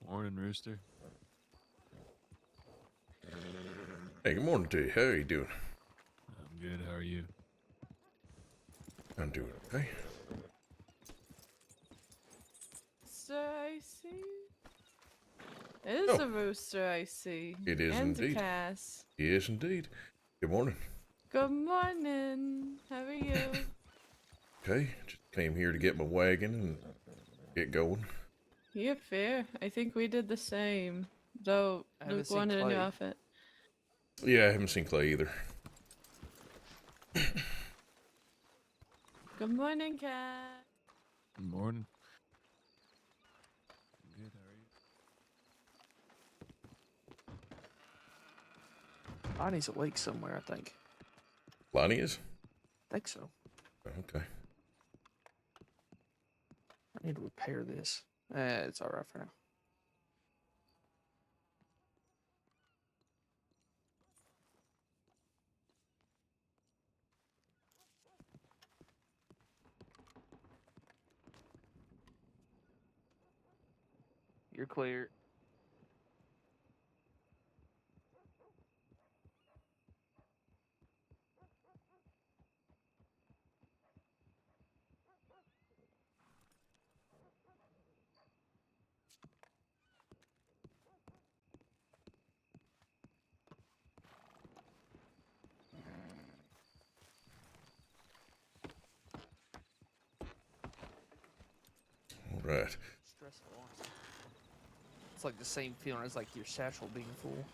Morning, Rooster. Hey, good morning to you. How are you doing? I'm good. How are you? I'm doing okay. Rooster, I see. It is Oh, a rooster, I see. it is And a indeed. Cass. Yes, indeed. Good morning. Good morning. How are you? Okay, just came here to get my wagon and get going. You're fair. I think we did the same. Though I haven't Luke seen wanted a new Clay. outfit. Yeah, I haven't seen Clay either. Good morning, Cat. Good morning. I'm good. How are you? Bonnie's awake somewhere, I think. Lonnie is? I think so. Okay. I need to repair this. It's alright for now. You're clear. All right. Stressful, honestly. It's like the same feeling as like your satchel being full.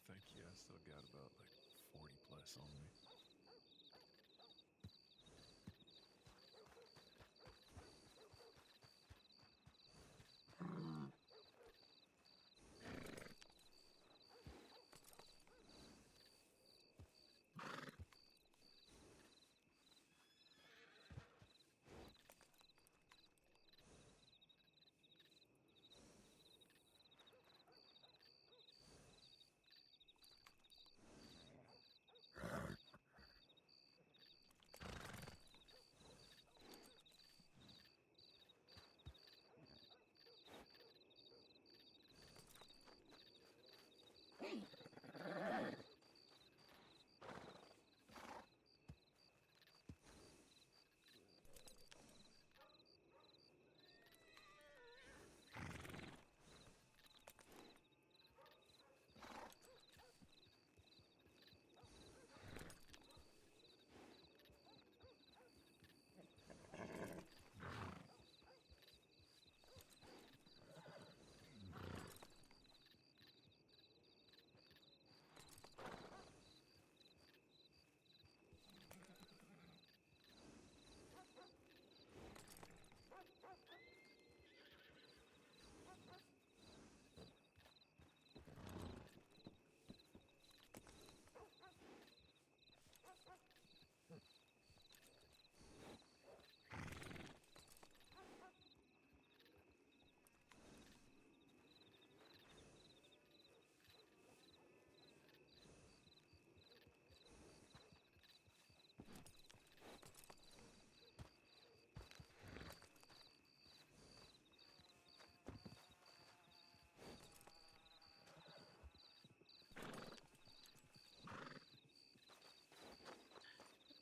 thank you. I still got about like 40 plus on me.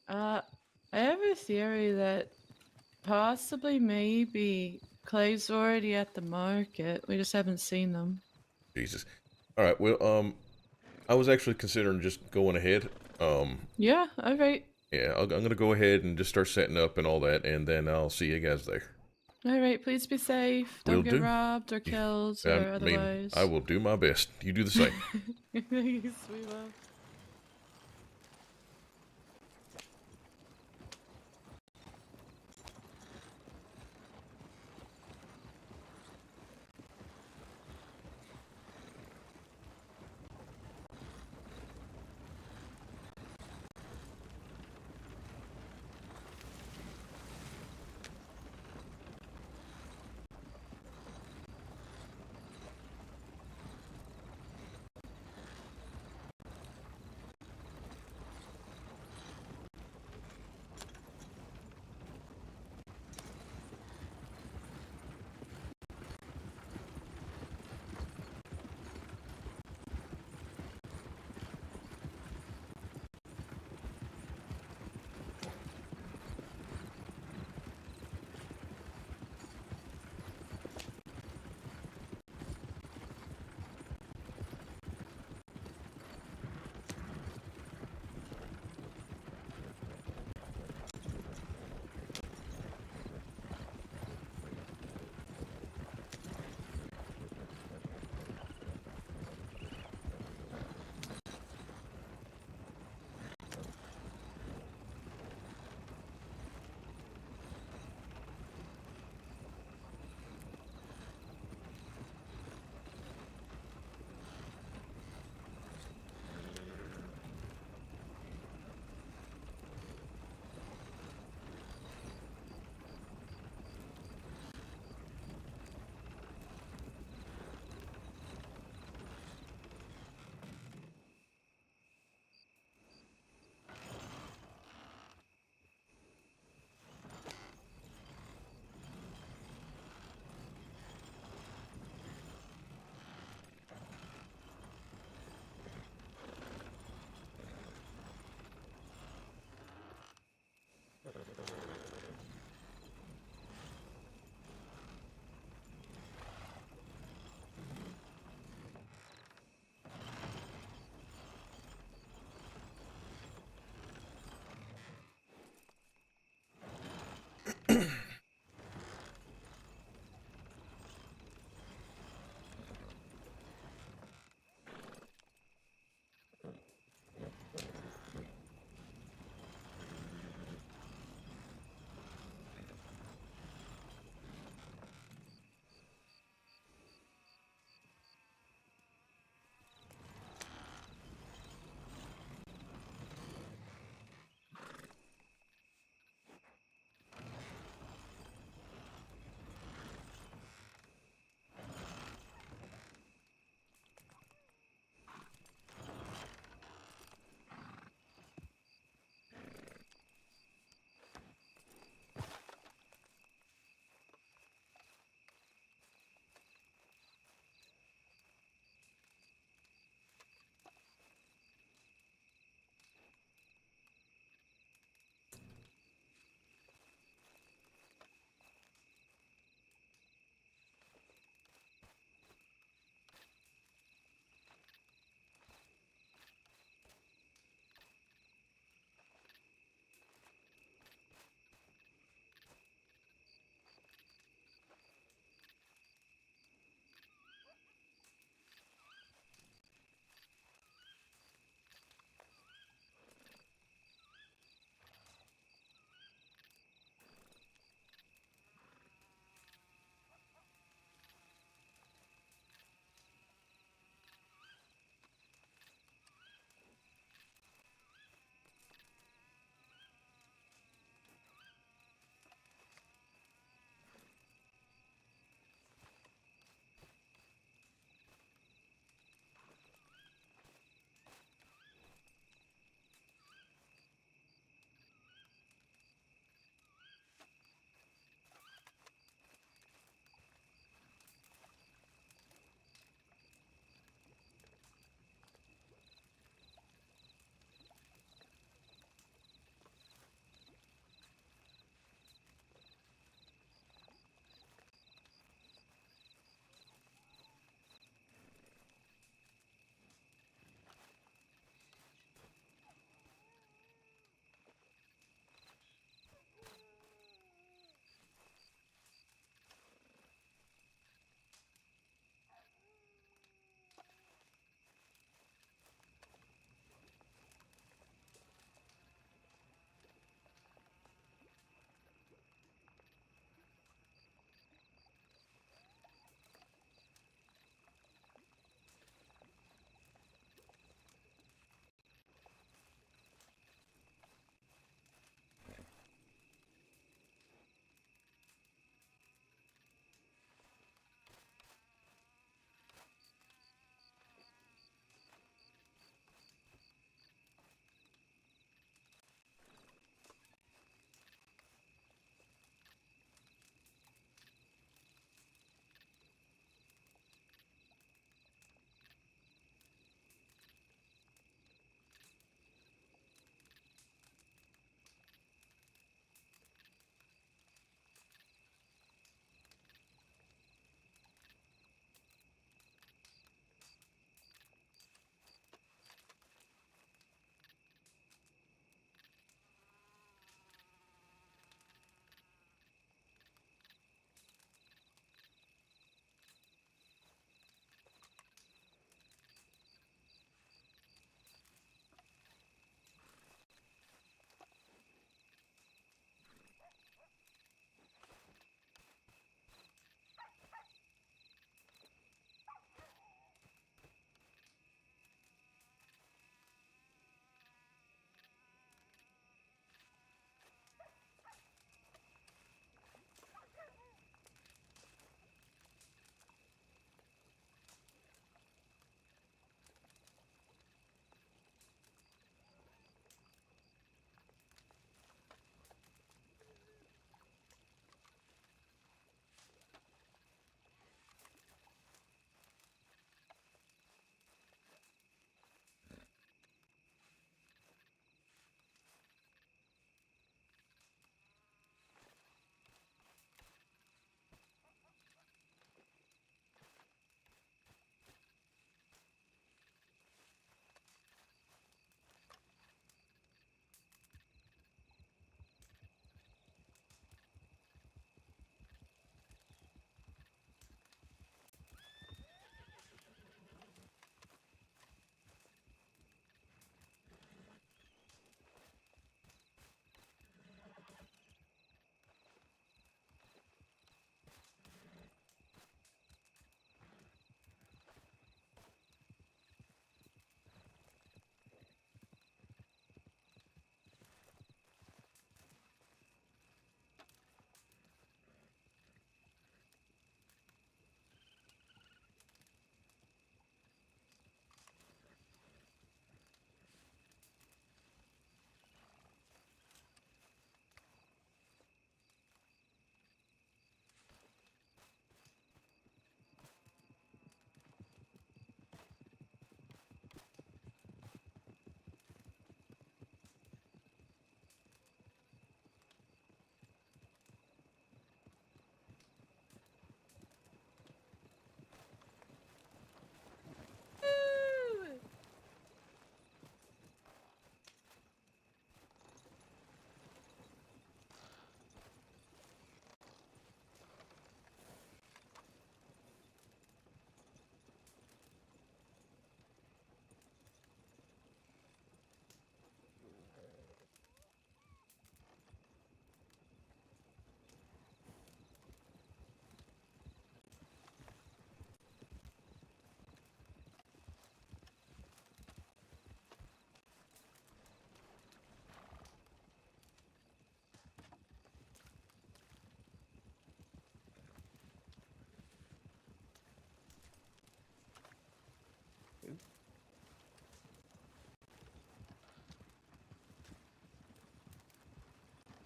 I have a theory that possibly maybe Clay's already at the market. We just haven't seen them. Jesus. All right. Well, I was actually considering just going ahead. Yeah, alright. Yeah, I'm gonna go ahead and just start setting up and all that, and then I'll see you guys there. Alright, please be safe. Will Don't get do. robbed or killed I or mean, otherwise. I will do my best. You do the same. Thanks, we love.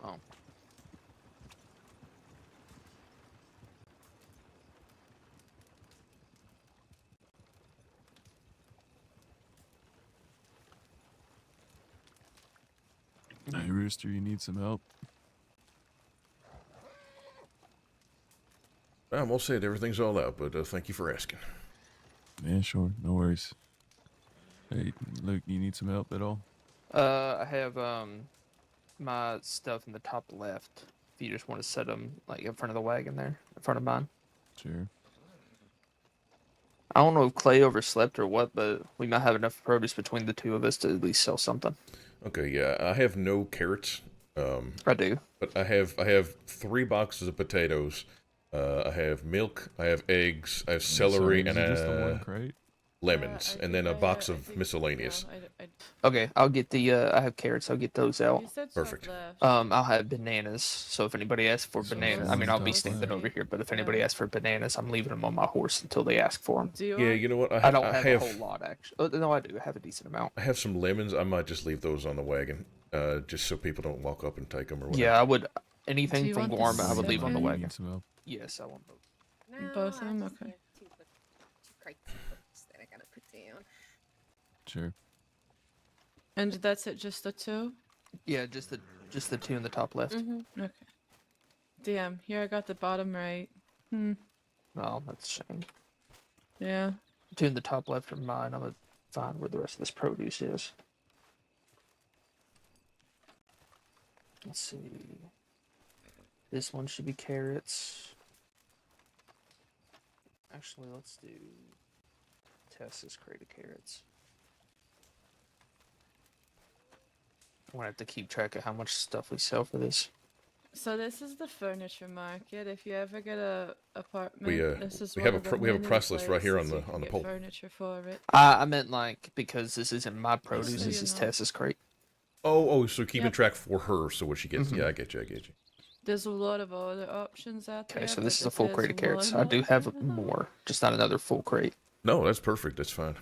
Oh. Hey, Rooster, you need some help? I'm all set. Everything's all out, but thank you for asking. Yeah, sure. No worries. Hey, Luke, you need some help at all? I have my stuff in the top left. If you just want to set them like in front of the wagon there, in front of mine. Sure. I don't know if Clay overslept or what, but we might have enough produce between the two of us to at least sell something. Okay, yeah, I have no carrots. I do. But I have 3 boxes of potatoes. I have milk. I have eggs. I have celery Sorry, is and it just the one crate? lemons, and then a box of miscellaneous. Okay, I'll get the. I have carrots. I'll get those out. You said Perfect. top left. I'll have bananas. So if anybody asks for So bananas, it's I mean, on I'll be top standing left. over here. But if anybody asks for bananas, I'm leaving them on my horse until they ask for them. Do you Yeah, want? you know what? I don't have a whole lot actually. Oh, no, I do. I have a decent amount. I have some lemons. I might just leave those on the wagon, just so people don't walk up and take them or whatever. Yeah, I would. Do Anything you from want the Guarma, I would leave on the second? You wagon. need some help? Yes, I want those. No, Both of I them? just Okay. have two crates of books that I gotta put down. Sure. And that's it, just the two? Yeah, just the two in the top left. Mm-hmm. Okay. Damn, here I got the bottom right. Oh, that's a shame. Yeah. Two in the top left are mine. I'm gonna find where the rest of this produce is. Let's see. This one should be carrots. Actually, let's do test this crate of carrots. I'm gonna have to keep track of how much stuff we sell for this. So this is the furniture market. If you ever get a apartment, this is we one have of the we have a many price list right here on places the you can get pole. furniture for it. I meant like because this isn't my produce. so This you is know. Tessa's crate. Oh, so keeping Yep. track for her, so what she gets. Mhm. Yeah, I get you. There's a lot of other options out there. Okay, so but this is a full is crate of carrots. one I do of have them. more, just not another full crate. No, that's perfect. That's fine.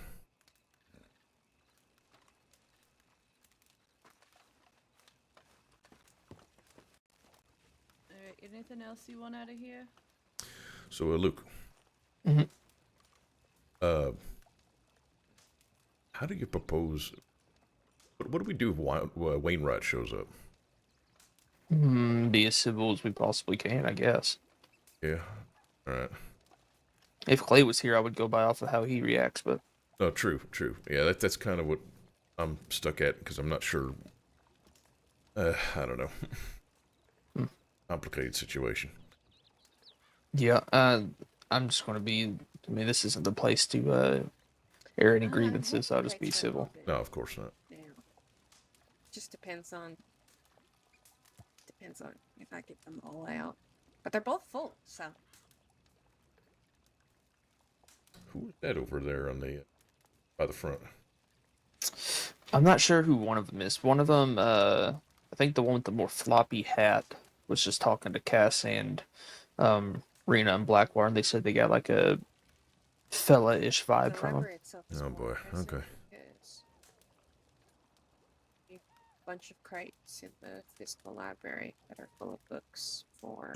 Alright, anything else you want out of here? So, Luke. Mhm. How do you propose? What do we do if Wainwright shows up? Be as civil as we possibly can, I guess. Yeah. All right. If Clay was here, I would go by off of how he reacts, but Oh, true. Yeah, that's kind of what I'm stuck at because I'm not sure. I don't know. Complicated situation. yeah, I'm just gonna be. I mean, this isn't the place to air any grievances. I'll just be civil. No, of course not. Yeah. Just depends on if I get them all out. But they're both full, so Who is that over there on the by the front? I'm not sure who one of them is. One of them, I think the one with the more floppy hat was just talking to Cass and Rena and Blackwell, and they said they got like a fella-ish the vibe from him. library itself is Oh, more boy. impressive Okay. because a bunch of crates in the physical library that are full of books for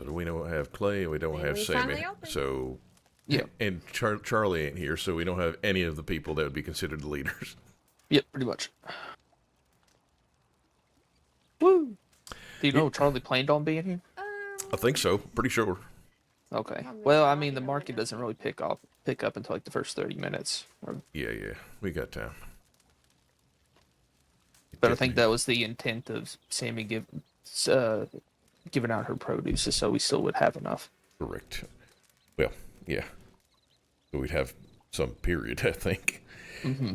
So we don't have Clay, we don't Maybe have we Sammy. finally open. So Yeah. and Charlie ain't here, so we don't have any of the people that would be considered the leaders. Yep, pretty much. Woo! Do you know Charlie planned on being here? I think so. Pretty sure. Okay. Probably Well, I not, mean, the you know, market we're not doesn't really pick up until like the first 30 minutes. Yeah. We got time. But I think that was the intent of Sammy giving out her produce, is so we still would have enough. Correct. Well, yeah. So we'd have some period, I think. Mm-hmm.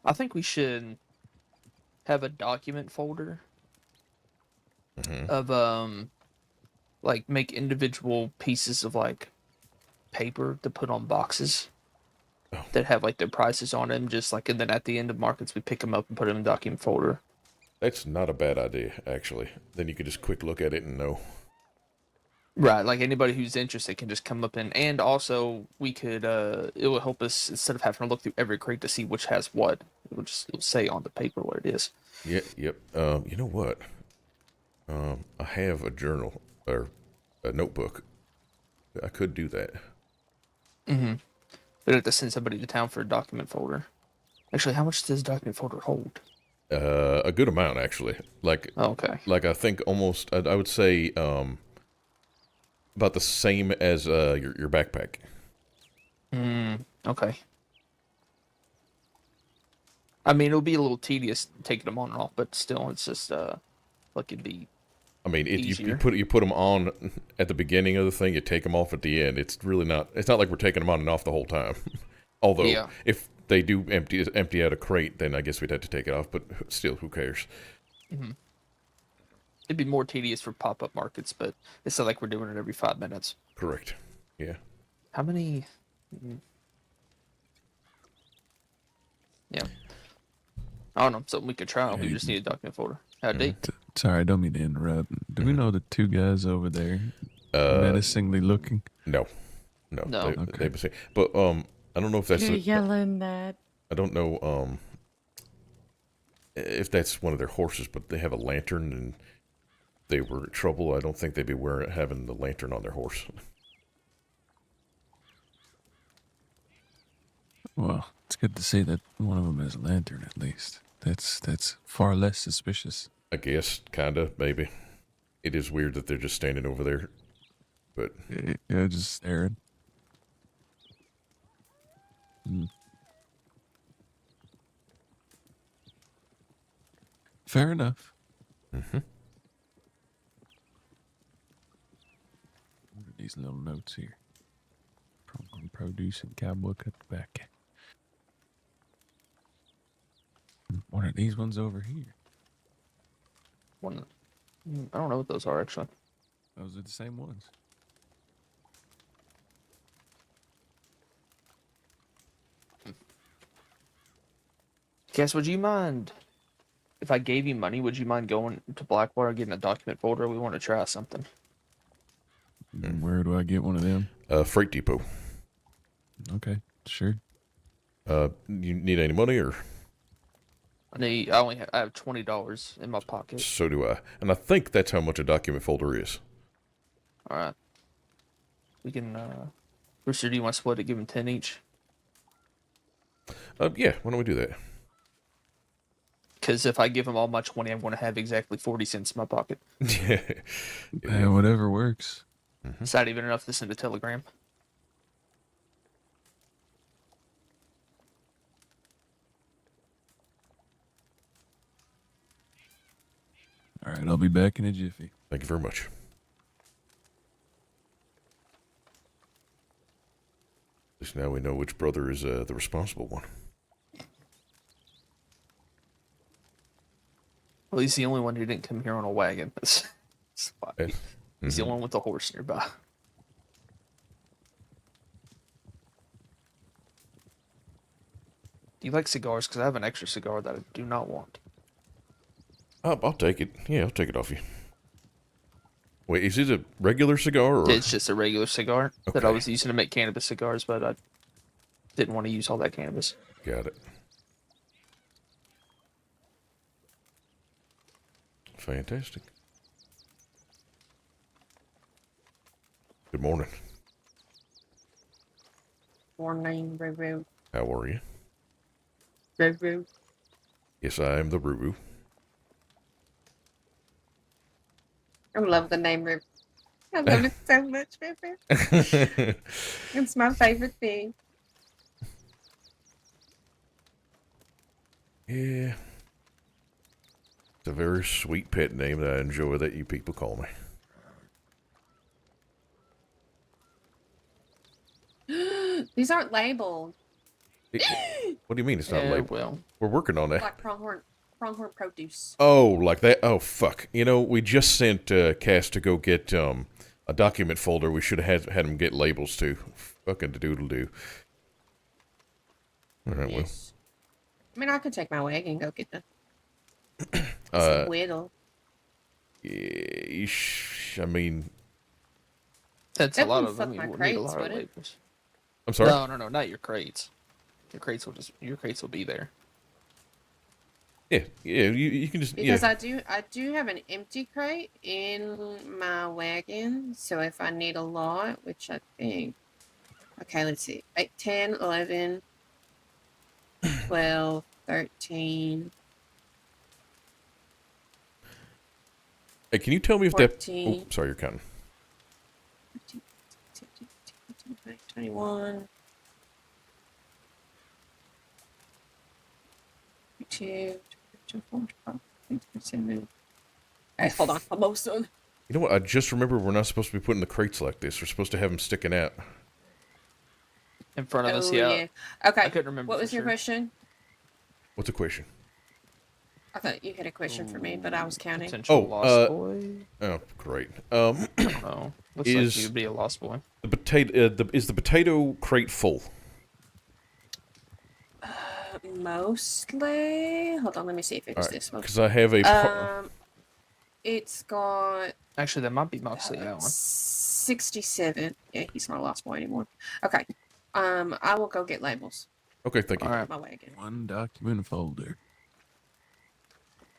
I think we should have a document folder Mhm. of like make individual pieces of like paper to put on boxes Oh. that have like their prices on them, just like, and then at the end of markets we pick them up and put them in a document folder. That's not a bad idea, actually. Then you could just quick look at it and know. Right, like anybody who's interested can just come up and also we could it will help us instead of having to look through every crate to see which has what. It'll say on the paper what it is. Yeah, yep. You know what? I have a journal or a notebook. I could do that. Mm-hmm. We'd have to send somebody to town for a document folder. Actually, how much does document folder hold? A good amount actually. Oh, okay. Like I think almost. I would say about the same as your backpack. Okay. I mean, it'll be a little tedious taking them on and off, but still, it's just like it'd be. I mean, you Easier. put them on at the beginning of the thing. You take them off at the end. It's really not. It's not like we're taking them on and off the whole time. Although, Yeah. if they do empty out a crate, then I guess we'd have to take it off. But still, who cares? It'd be more tedious for pop-up markets, but it's not like we're doing it every 5 minutes. Correct. Yeah. How many? Yeah. I don't know. Something we could try. We just need a document folder. Howdy. Sorry, I don't mean to interrupt. Do we know the two guys over there menacingly looking? No. No. Okay. But I don't know if that's. You're yelling that. I don't know if that's one of their horses, but they have a lantern and they were in trouble. I don't think they'd be having the lantern on their horse. Well, it's good to see that one of them has a lantern at least. That's far less suspicious. I guess, kinda, maybe. It is weird that they're just standing over there, but Yeah, just staring. Fair enough. mhm. What are these little notes here? Pronghorn produce and cowboy cut back. What are these ones over here? One. I don't know what those are actually. Those are the same ones. Cass, would you mind if I gave you money? Would you mind going to Blackwater getting a document folder? We want to try something. Where do I get one of them? Freight depot. Okay, sure. You need any money, or I have $20 in my pocket. so do I? And I think that's how much a document folder is. All right. We can. Rooster, do you want to split it? Give them 10 each. Yeah. Why don't we do that? Because if I give them all my 20, I'm going to have exactly 40 cents in my pocket. Yeah. Whatever works. It's not even enough to send a telegram. All right, I'll be back in a jiffy. Thank you very much. At least now we know which brother is the responsible one. Well, he's the only one who didn't come here on a wagon. That's why. Okay. He's the only one with a horse nearby. Do you like cigars? Because I have an extra cigar that I do not want. I'll take it. Yeah, I'll take it off you. Wait, is it a regular cigar or? It's just a regular cigar that I Okay. was using to make cannabis cigars, but I didn't want to use all that cannabis. Got it. Fantastic. Good morning. Morning, Roo How are you? Roo. Yes, I am the Ruru. I love the name Roo. I love it so much, Roo. It's my favorite thing. Yeah. It's a very sweet pet name that I enjoy that you people call me. These aren't labeled. What do you mean it's not labeled? Well, We're working on that. Like pronghorn produce. Oh, like that? Oh, fuck. You know, we just sent Cass to go get a document folder. We should have had him get labels too. Fucking doodle-doo. All right, Yes. I mean, I could take my wagon and go get the well. whittle. I mean, That's That a lot wouldn't of them. fuck You my will need a crates, lot of would it? labels. I'm sorry. No, not your crates. Your crates will be there. Yeah, you can just Because yeah. I do have an empty crate in my wagon, so if I need a lot, which I think, okay, let's see, 8, 10, 11, 12, 13, Hey, can you tell me if that? Oh, 14, sorry, you're counting. 15, 16, 17, 18, 21, 22, 23, 24, 25, 27. Hey, hold on, I'm almost done. You know what? I just remember we're not supposed to be putting the crates like this. We're supposed to have them sticking out. In front of us, Oh, yeah. yeah. Okay. I couldn't remember What for was your sure. question? What's the question? I thought you had a question for me, but I was counting. Potential Oh, lost boy. Oh, great. I don't know. Looks like Is- you'd be a lost boy. The potato. Is the potato crate full? Mostly. Hold on, let me see if it was Alright, this one. because I have a. It's got Actually, that might be mostly that one. 67. Yeah, he's not a lost boy anymore. Okay. I will go get labels. Okay, thank you. All right. My wagon. One document folder.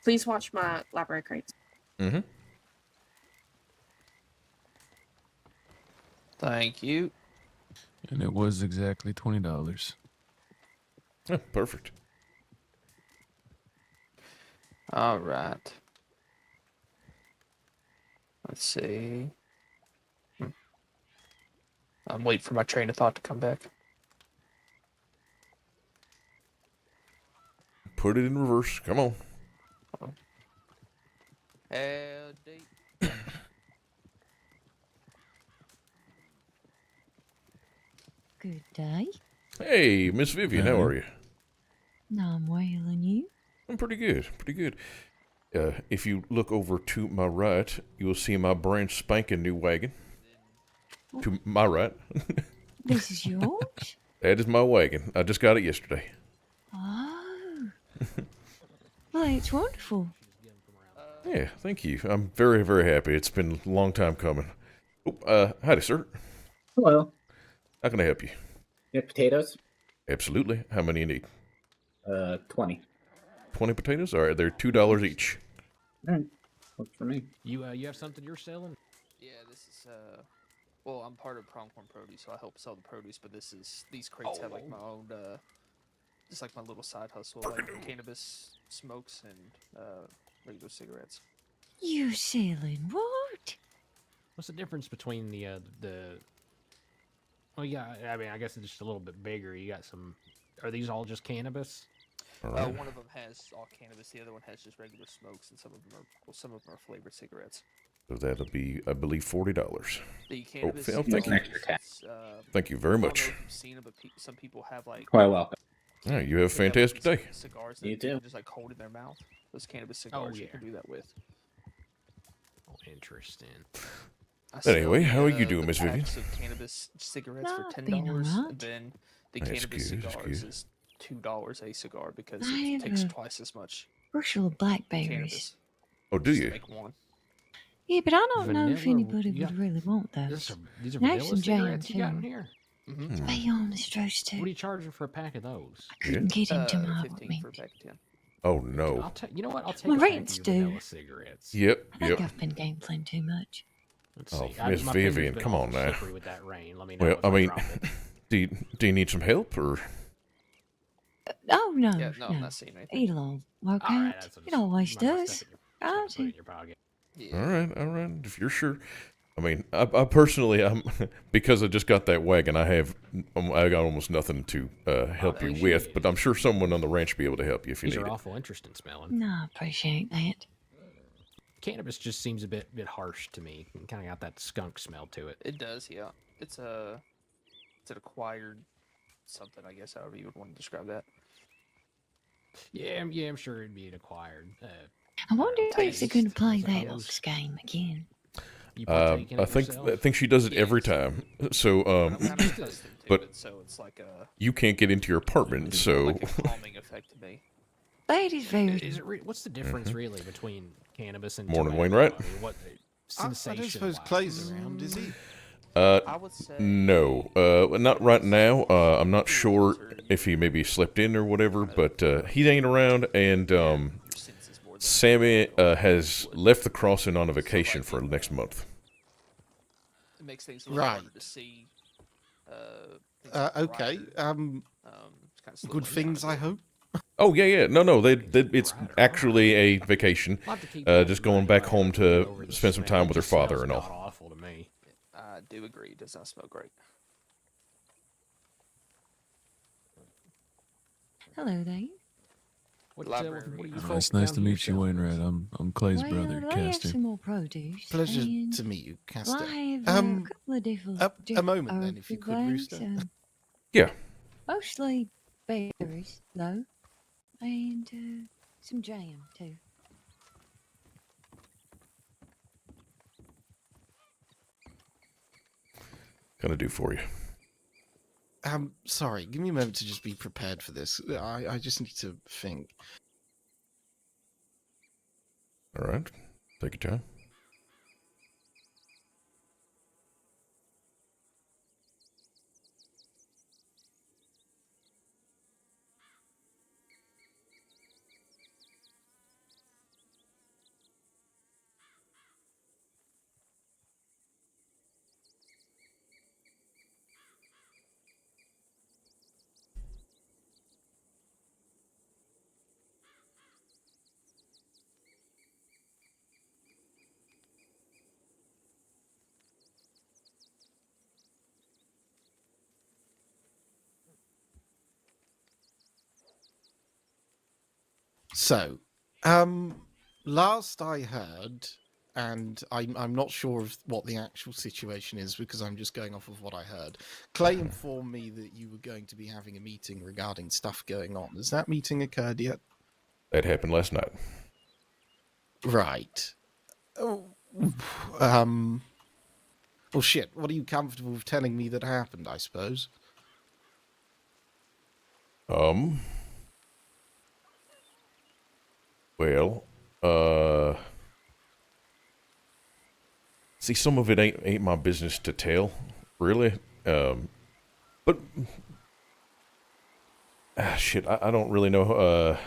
Please watch my library crates. Mm-hmm. Thank you. And it was exactly $20. Yeah, perfect. All right. Let's see. I'm waiting for my train of thought to come back. Put it in reverse. Come on. Howdy. Good day. Hey, Miss Vivian, how are you? No, I'm well, and you? I'm pretty good. Pretty good. If you look over to my right, you will see my brand spanking new wagon. To my right. This is yours? That is my wagon. I just got it yesterday. Oh. Well, it's wonderful. Yeah, thank you. I'm very, very happy. It's been a long time coming. Oh, howdy, sir. Hello. How can I help you? You have potatoes? Absolutely. How many you need? 20. 20 potatoes? All right, they're $2 each. All right. Works for me. You have something you're selling? Yeah, this is well, I'm part of Pronghorn Produce, so I help sell the produce. But these crates have like my own, just like my little side hustle, like cannabis, smokes, and regular cigarettes. You selling what? What's the difference between the well, yeah, I mean, I guess it's just a little bit bigger. You got some. Are these all just cannabis? All right. One of them has all cannabis, the other one has just regular smokes, and some of them are flavored cigarettes. So that'll be, I believe, $40. The cannabis. Phil, thank you. Extra cash. Thank you very I don't know much. if you've seen it, but some people have like. Quite welcome. All right, you have a they have, fantastic like, day. Cigars You that people too. just like hold in their mouth. Those cannabis cigars, you yeah. can do that with. Oh, interesting. I Anyway, sell how are the, you doing, the Miss Vivian? packs of cannabis cigarettes No, for I've been $10, alright. and then the That's cannabis good, that's cigars good. is $2 a cigar because I it have takes a twice as much bushel of blackberries. cannabis. Oh, do just to you? make one. Yeah, but I don't know if Vanilla- anybody you would got- really want These those. are, these are And I have vanilla some jam, cigarettes you got in too. here. Mm-hmm. Be honest, Rooster. What are you charging for a pack of those? I couldn't get into my 15 apartment. for a pack of 10. Oh, I'll no. you know what? I'll take My a pack of rents your due. vanilla cigarettes. Yep, I think yep. I've been gambling too much. Let's Oh, see. Miss My finger's Vivian, been come awful on now. slippery with that rain. Let me know Well, if I mean, drop it. do you need some help, or? Oh, no, Yeah, no, I'm no. not seeing anything. It'll all work All right, out. that's what It always you might wanna does. stuff it in your pocket. Yeah. All right, if you're sure. I mean, I personally, because I just got that wagon, I got almost nothing to help you with, but I'm sure someone on the ranch will be able to help you if you These need are it. awful interesting smelling. No, I appreciate that. Cannabis just seems a bit harsh to me. Kind of got that skunk smell to it. It does, yeah. It's an acquired something, I guess, however you would want to describe that. Yeah, I'm sure it'd be an acquired. I wonder if they're taste, going to play I that suppose. looks game again. You partake in it I think yourself? she does it Yeah, every it's- time. So I'm kind of accustomed to but- it, so it's like a you can't get into your apartment. it's So more like a calming effect to me. That is very. Is it what's the difference really between cannabis and Morning, tobacco? Wainwright. I mean, what I don't sensation? suppose Clay's around, is he? I would say No. Not right now. I'm not sure if he maybe slipped in or whatever, but he ain't around, and Sammy has left the crossing on a vacation for next month. it makes things a little harder to see. Things like Okay. Ryder, kind of slow Good them down things, a I bit. hope. Oh, yeah. No. It's actually a vacation. I'll have to keep Just going back home to spend some time with her father and all. Awful to me. I do agree. It does not smell great. Hello there. What, Library. what are you It's folks nice down to here meet you, selling? Wainwright. I'm Clay's Well, brother, I have Castor. some more produce. Pleasure and to meet you, Castor. I have a Um, couple of different. a moment then, if you could, Rooster. Yeah. Mostly berries, though, and some jam too. Gonna do for you. Sorry, give me a moment to just be prepared for this. I just need to think. All right. Take your time. So, last I heard, and I'm not sure of what the actual situation is because I'm just going off of what I heard. Clay informed me that you were going to be having a meeting regarding stuff going on. Has that meeting occurred yet? That happened last night. Right. Oh, well, shit. What are you comfortable with telling me that happened? I suppose. Well, see, some of it ain't my business to tell, really. But shit, I don't really know.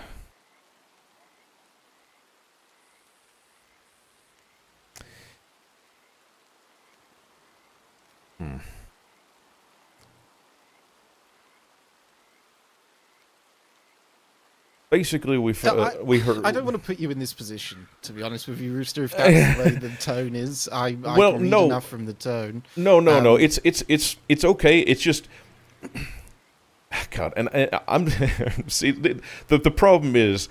Basically, we heard. I don't want to put you in this position, to be honest with you, Rooster. If that's the way the tone is, I Well, can read no. enough from the tone. No. It's okay. It's just, God, and I'm see the problem is,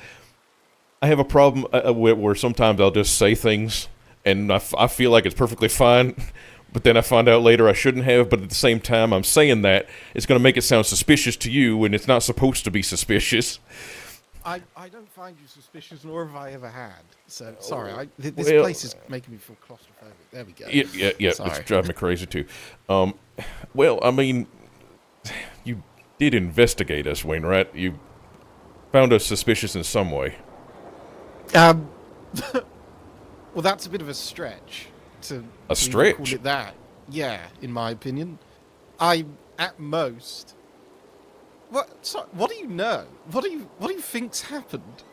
I have a problem where sometimes I'll just say things and I feel like it's perfectly fine, but then I find out later I shouldn't have. But at the same time, I'm saying that it's going to make it sound suspicious to you when it's not supposed to be suspicious. I don't find you suspicious, nor have I ever had. So sorry, this Well, place is making me feel claustrophobic. There we go. Yeah. Sorry. It's driving me crazy too. Well, I mean, you did investigate us, Wainwright. You found us suspicious in some way. Well, that's a bit of a stretch. To even stretch? call it that. Yeah, in my opinion, I at most. What? Sorry, what do you know? What do you think's happened?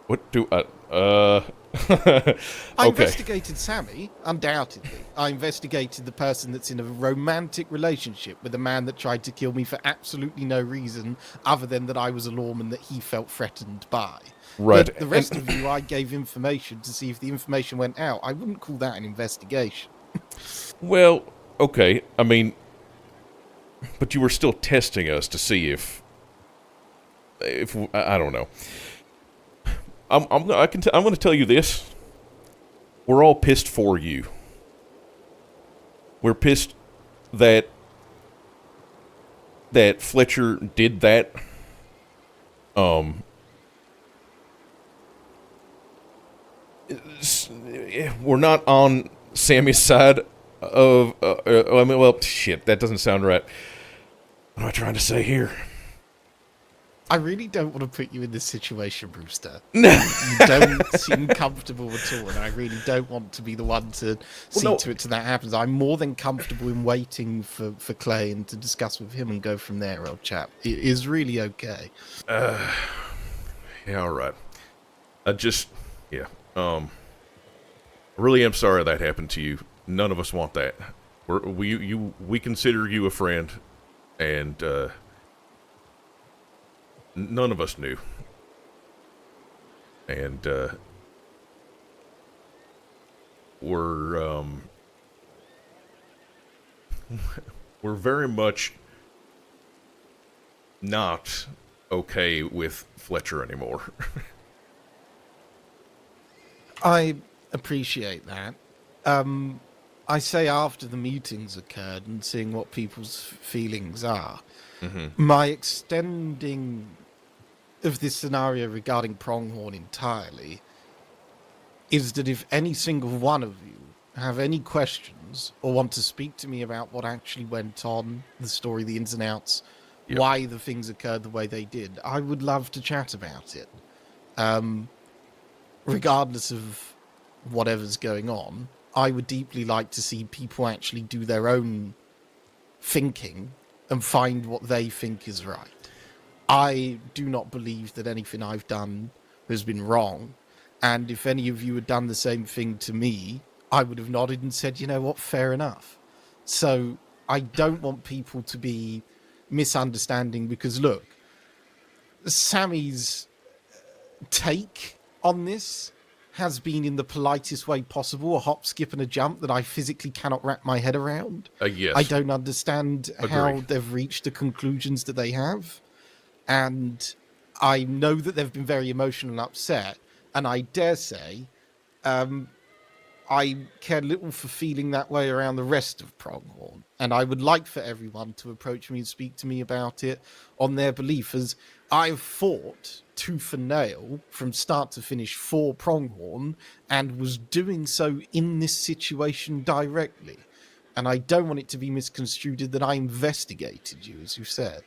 What do I? I Okay. investigated Sammy, undoubtedly. I investigated the person that's in a romantic relationship with a man that tried to kill me for absolutely no reason other than that I was a lawman that he felt threatened by. Right. But the rest of you, I gave information to see if the information went out. I wouldn't call that an investigation. Well, okay. I mean, but you were still testing us to see if I don't know. I'm going to tell you this. We're all pissed for you. We're pissed that Fletcher did that. We're not on Sammy's side of. I mean, well, shit. That doesn't sound right. What am I trying to say here? I really don't want to put you in this situation, Rooster. You don't seem comfortable at all, and I really don't want to be the one to see to it that happens. I'm more than comfortable in waiting for Clay and to discuss with him and go from there, old chap. It is really okay. Yeah, all right. I really am sorry that happened to you. None of us want that. We consider you a friend, and none of us knew. And we're very much not okay with Fletcher anymore. I appreciate that. I say after the meetings occurred and seeing what people's feelings are, my extending of this scenario regarding Pronghorn entirely is that if any single one of you have any questions or want to speak to me about what actually went on, the story, the ins and outs, why the things occurred the way they did, I would love to chat about it. Regardless of whatever's going on, I would deeply like to see people actually do their own thinking and find what they think is right. I do not believe that anything I've done has been wrong, and if any of you had done the same thing to me, I would have nodded and said, you know what, fair enough. So I don't want people to be misunderstanding, because look, Sammy's take on this has been in the politest way possible, a hop, skip, and a jump that I physically cannot wrap my head around. Yes. I don't understand how they've reached the conclusions that they have. And I know that they've been very emotional and upset. And I dare say, I care little for feeling that way around the rest of Pronghorn. And I would like for everyone to approach me and speak to me about it on their belief, as I've fought tooth and nail from start to finish for Pronghorn and was doing so in this situation directly. And I don't want it to be misconstrued that I investigated you, as you said.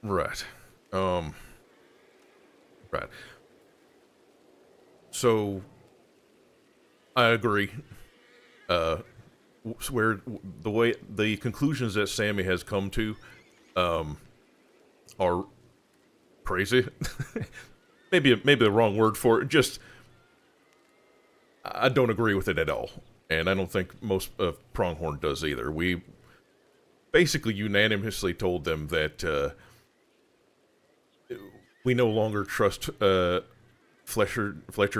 Right. Right. So, I agree. Where the conclusions that Sammy has come to, are crazy. maybe the wrong word for it. Just, I don't agree with it at all, and I don't think most of Pronghorn does either. We basically unanimously told them that we no longer trust Fletcher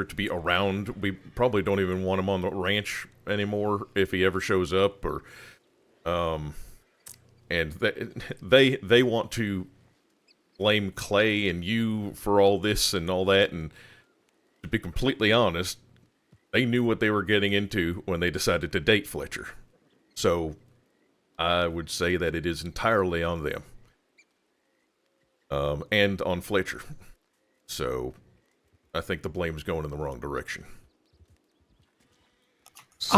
to be around. We probably don't even want him on the ranch anymore if he ever shows up, or and they want to blame Clay and you for all this and all that, and to be completely honest, they knew what they were getting into when they decided to date Fletcher. So I would say that it is entirely on them. And on Fletcher. So I think the blame is going in the wrong direction. So,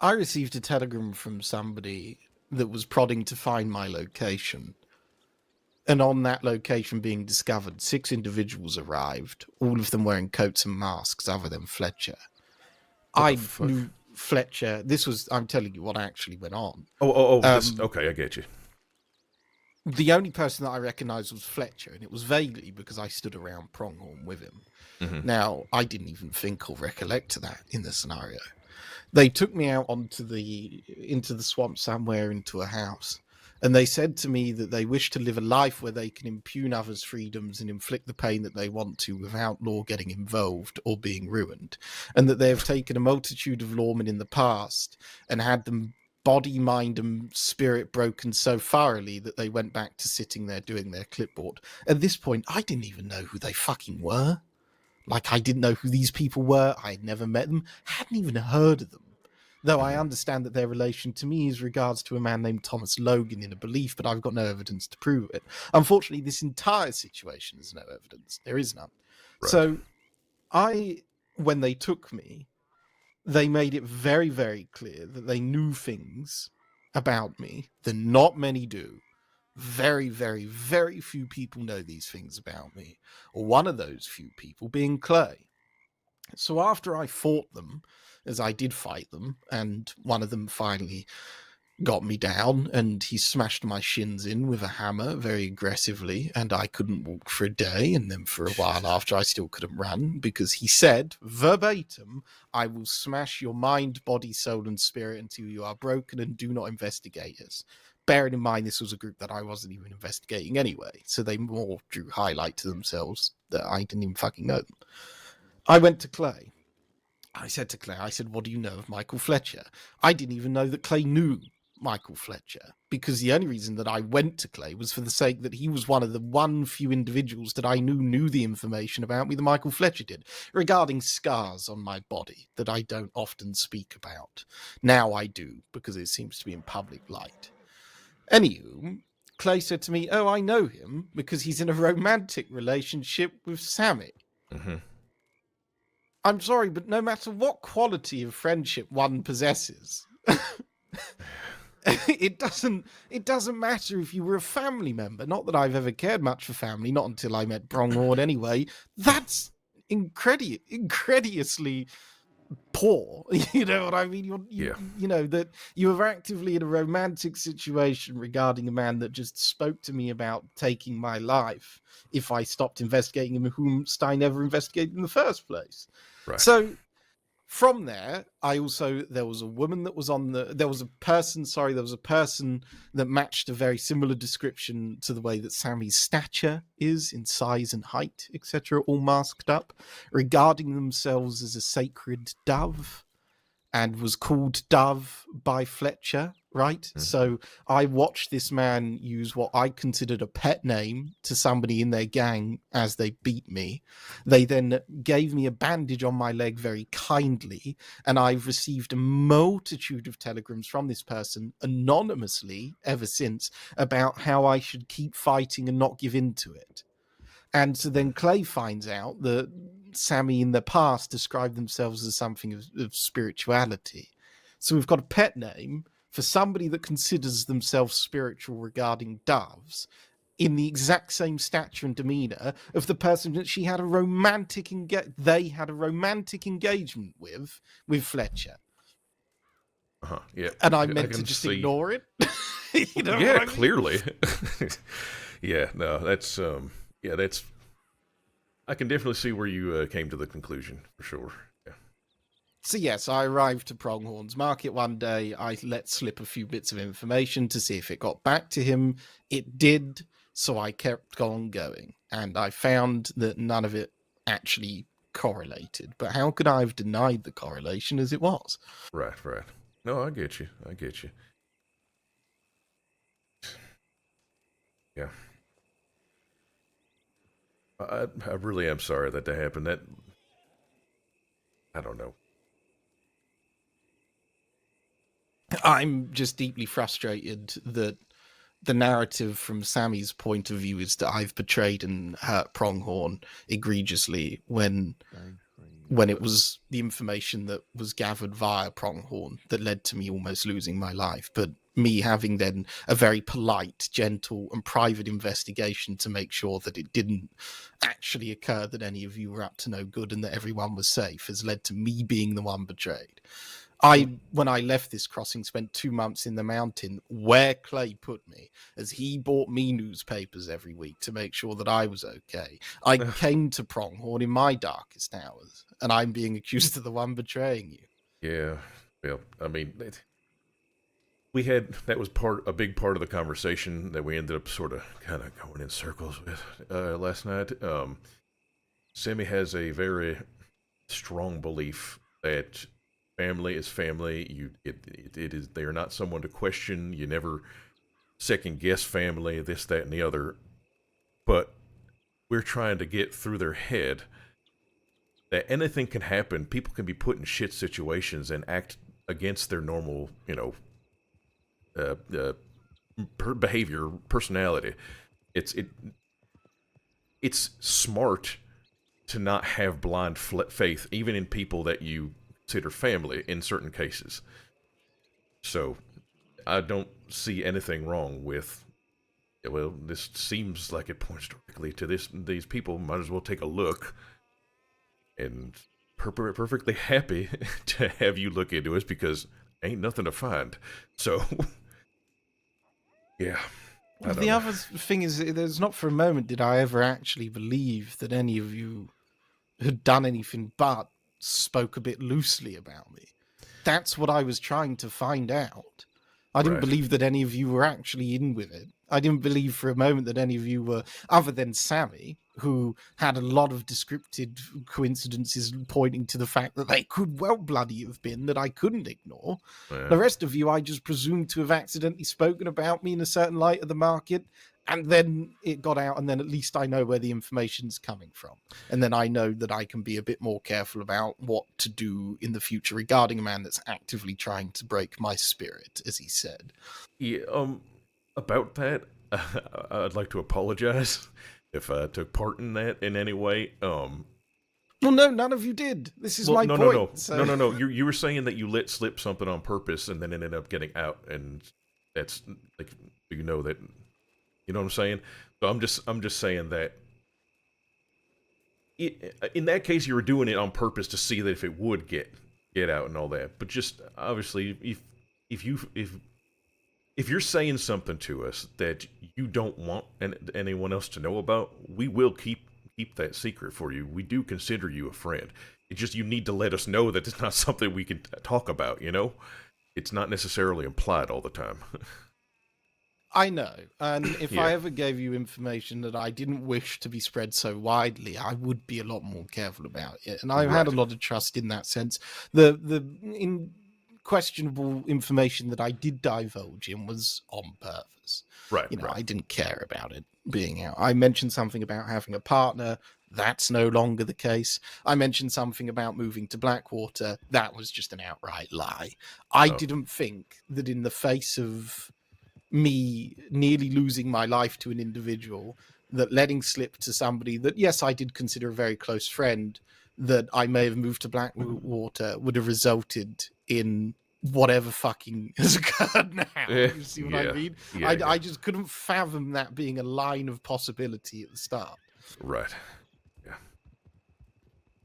I received a telegram from somebody that was prodding to find my location. And on that location being discovered, 6 individuals arrived, all of them wearing coats and masks other than Fletcher. I knew Fletcher. I'm telling you what actually went on. Okay, I get you. The only person that I recognised was Fletcher, and it was vaguely because I stood around Pronghorn with him. Mm-hmm. Now, I didn't even think or recollect to that in the scenario. They took me out into the swamp somewhere, into a house, and they said to me that they wish to live a life where they can impugn others' freedoms and inflict the pain that they want to without law getting involved or being ruined, and that they have taken a multitude of lawmen in the past and had them body, mind, and spirit broken so thoroughly that they went back to sitting there doing their clipboard. At this point, I didn't even know who they fucking were. Like, I didn't know who these people were. I had never met them. Hadn't even heard of them. Though I understand that their relation to me is regards to a man named Thomas Logan in a belief, but I've got no evidence to prove it. Unfortunately, this entire situation has no evidence. There is none. Right. So, when they took me, they made it very, very clear that they knew things about me that not many do, very, very, very few people know these things about me, or one of those few people being Clay. So after I fought them, as I did fight them, and one of them finally got me down, and he smashed my shins in with a hammer very aggressively, and I couldn't walk for a day, and then for a while after I still couldn't run, because he said, verbatim, I will smash your mind, body, soul, and spirit until you are broken and do not investigate us. Bearing in mind this was a group that I wasn't even investigating anyway, so they more drew highlight to themselves that I didn't even fucking know them. I went to Clay. I said to Clay, I said, what do you know of Michael Fletcher? I didn't even know that Clay knew Michael Fletcher, because the only reason that I went to Clay was for the sake that he was one of the few individuals that I knew the information about me that Michael Fletcher did, regarding scars on my body that I don't often speak about. Now I do, because it seems to be in public light. Anywho, Clay said to me, oh, I know him because he's in a romantic relationship with Sammy. Mm-hmm. I'm sorry, but no matter what quality of friendship one possesses, it doesn't matter if you were a family member. Not that I've ever cared much for family, not until I met Pronghorn anyway. That's incredulously poor. You know what I mean? You know, that you were actively in a romantic situation regarding a man that just spoke to me about taking my life if I stopped investigating him, whom Stein never investigated in the first place. Right. So from there, there was a woman that was there was a person that matched a very similar description to the way that Sammy's stature is in size and height, etc., all masked up, regarding themselves as a sacred dove, and was called Dove by Fletcher, right? Mm-hmm. So I watched this man use what I considered a pet name to somebody in their gang as they beat me. They then gave me a bandage on my leg very kindly, and I've received a multitude of telegrams from this person anonymously ever since about how I should keep fighting and not give in to it. And so then Clay finds out that Sammy in the past described themselves as something of spirituality. So we've got a pet name for somebody that considers themselves spiritual regarding doves in the exact same stature and demeanor of the person that they had a romantic engagement with Fletcher. Yeah. And I meant to just ignore it. You know yeah, clearly. Yeah, no, that's that's. I can definitely see where you came to the conclusion for sure. Yeah. So yes, I arrived to Pronghorn's Market one day. I let slip a few bits of information to see if it got back to him. It did, so I kept on going, and I found that none of it actually correlated. But how could I have denied the correlation as it was? Right. No, I get you. Yeah. I really am sorry that happened. That I don't know. I'm just deeply frustrated that the narrative from Sammy's point of view is that I've betrayed and hurt Pronghorn egregiously when it was the information that was gathered via Pronghorn that led to me almost losing my life. But me having then a very polite, gentle, and private investigation to make sure that it didn't actually occur that any of you were up to no good and that everyone was safe has led to me being the one betrayed. When I left this crossing, spent 2 months in the mountain where Clay put me, as he bought me newspapers every week to make sure that I was okay. I came to Pronghorn in my darkest hours, and I'm being accused of the one betraying you. Yeah, well, I mean, that was a big part of the conversation that we ended up sort of kind of going in circles with last night. Sammy has a very strong belief that family is family. It is. They are not someone to question. You never second guess family. This, that, and the other. But we're trying to get through their head that anything can happen. People can be put in shit situations and act against their normal, behavior, personality. It's smart to not have blind faith, even in people that you consider family in certain cases. So I don't see anything wrong with Yeah, well, this seems like it points directly to these people. Might as well take a look. And perfectly happy to have you look into us because ain't nothing to find. So, yeah. I Well, don't the know. other thing is, there's not for a moment did I ever actually believe that any of you had done anything but spoke a bit loosely about me. That's what I was trying to find out. I didn't Right. believe that any of you were actually in with it. I didn't believe for a moment that any of you were, other than Sammy, who had a lot of descriptive coincidences pointing to the fact that they could well bloody have been that I couldn't ignore. Yeah. The rest of you, I just presumed to have accidentally spoken about me in a certain light of the market, and then it got out, and then at least I know where the information's coming from. And then I know that I can be a bit more careful about what to do in the future regarding a man that's actively trying to break my spirit, as he said. Yeah, about that, I'd like to apologize if I took part in that in any way. Well, no, none of you did. This is Well, my no, point. no, no, So... no. You were saying that you let slip something on purpose and then ended up getting out, and that's like you know that. You know what I'm saying? So I'm just saying that. In that case, you were doing it on purpose to see that if it would get out and all that. But just obviously, if you're saying something to us that you don't want anyone else to know about, we will keep that secret for you. We do consider you a friend. It's just you need to let us know that it's not something we can talk about. You know, it's not necessarily implied all the time. I know, and if Yeah. I ever gave you information that I didn't wish to be spread so widely, I would be a lot more careful about it. And I've had a Right. lot of trust in that sense. The in questionable information that I did divulge in was on purpose. Right. You know, Right. I didn't care about it being out. I mentioned something about having a partner. That's no longer the case. I mentioned something about moving to Blackwater. That was just an outright lie. I Oh. didn't think that in the face of me nearly losing my life to an individual, that letting slip to somebody that, yes, I did consider a very close friend, that I may have moved to Blackwater would have resulted in whatever fucking has occurred now. You see what I mean? Yeah, I just couldn't fathom that being a line of possibility at the start. Right. Yeah.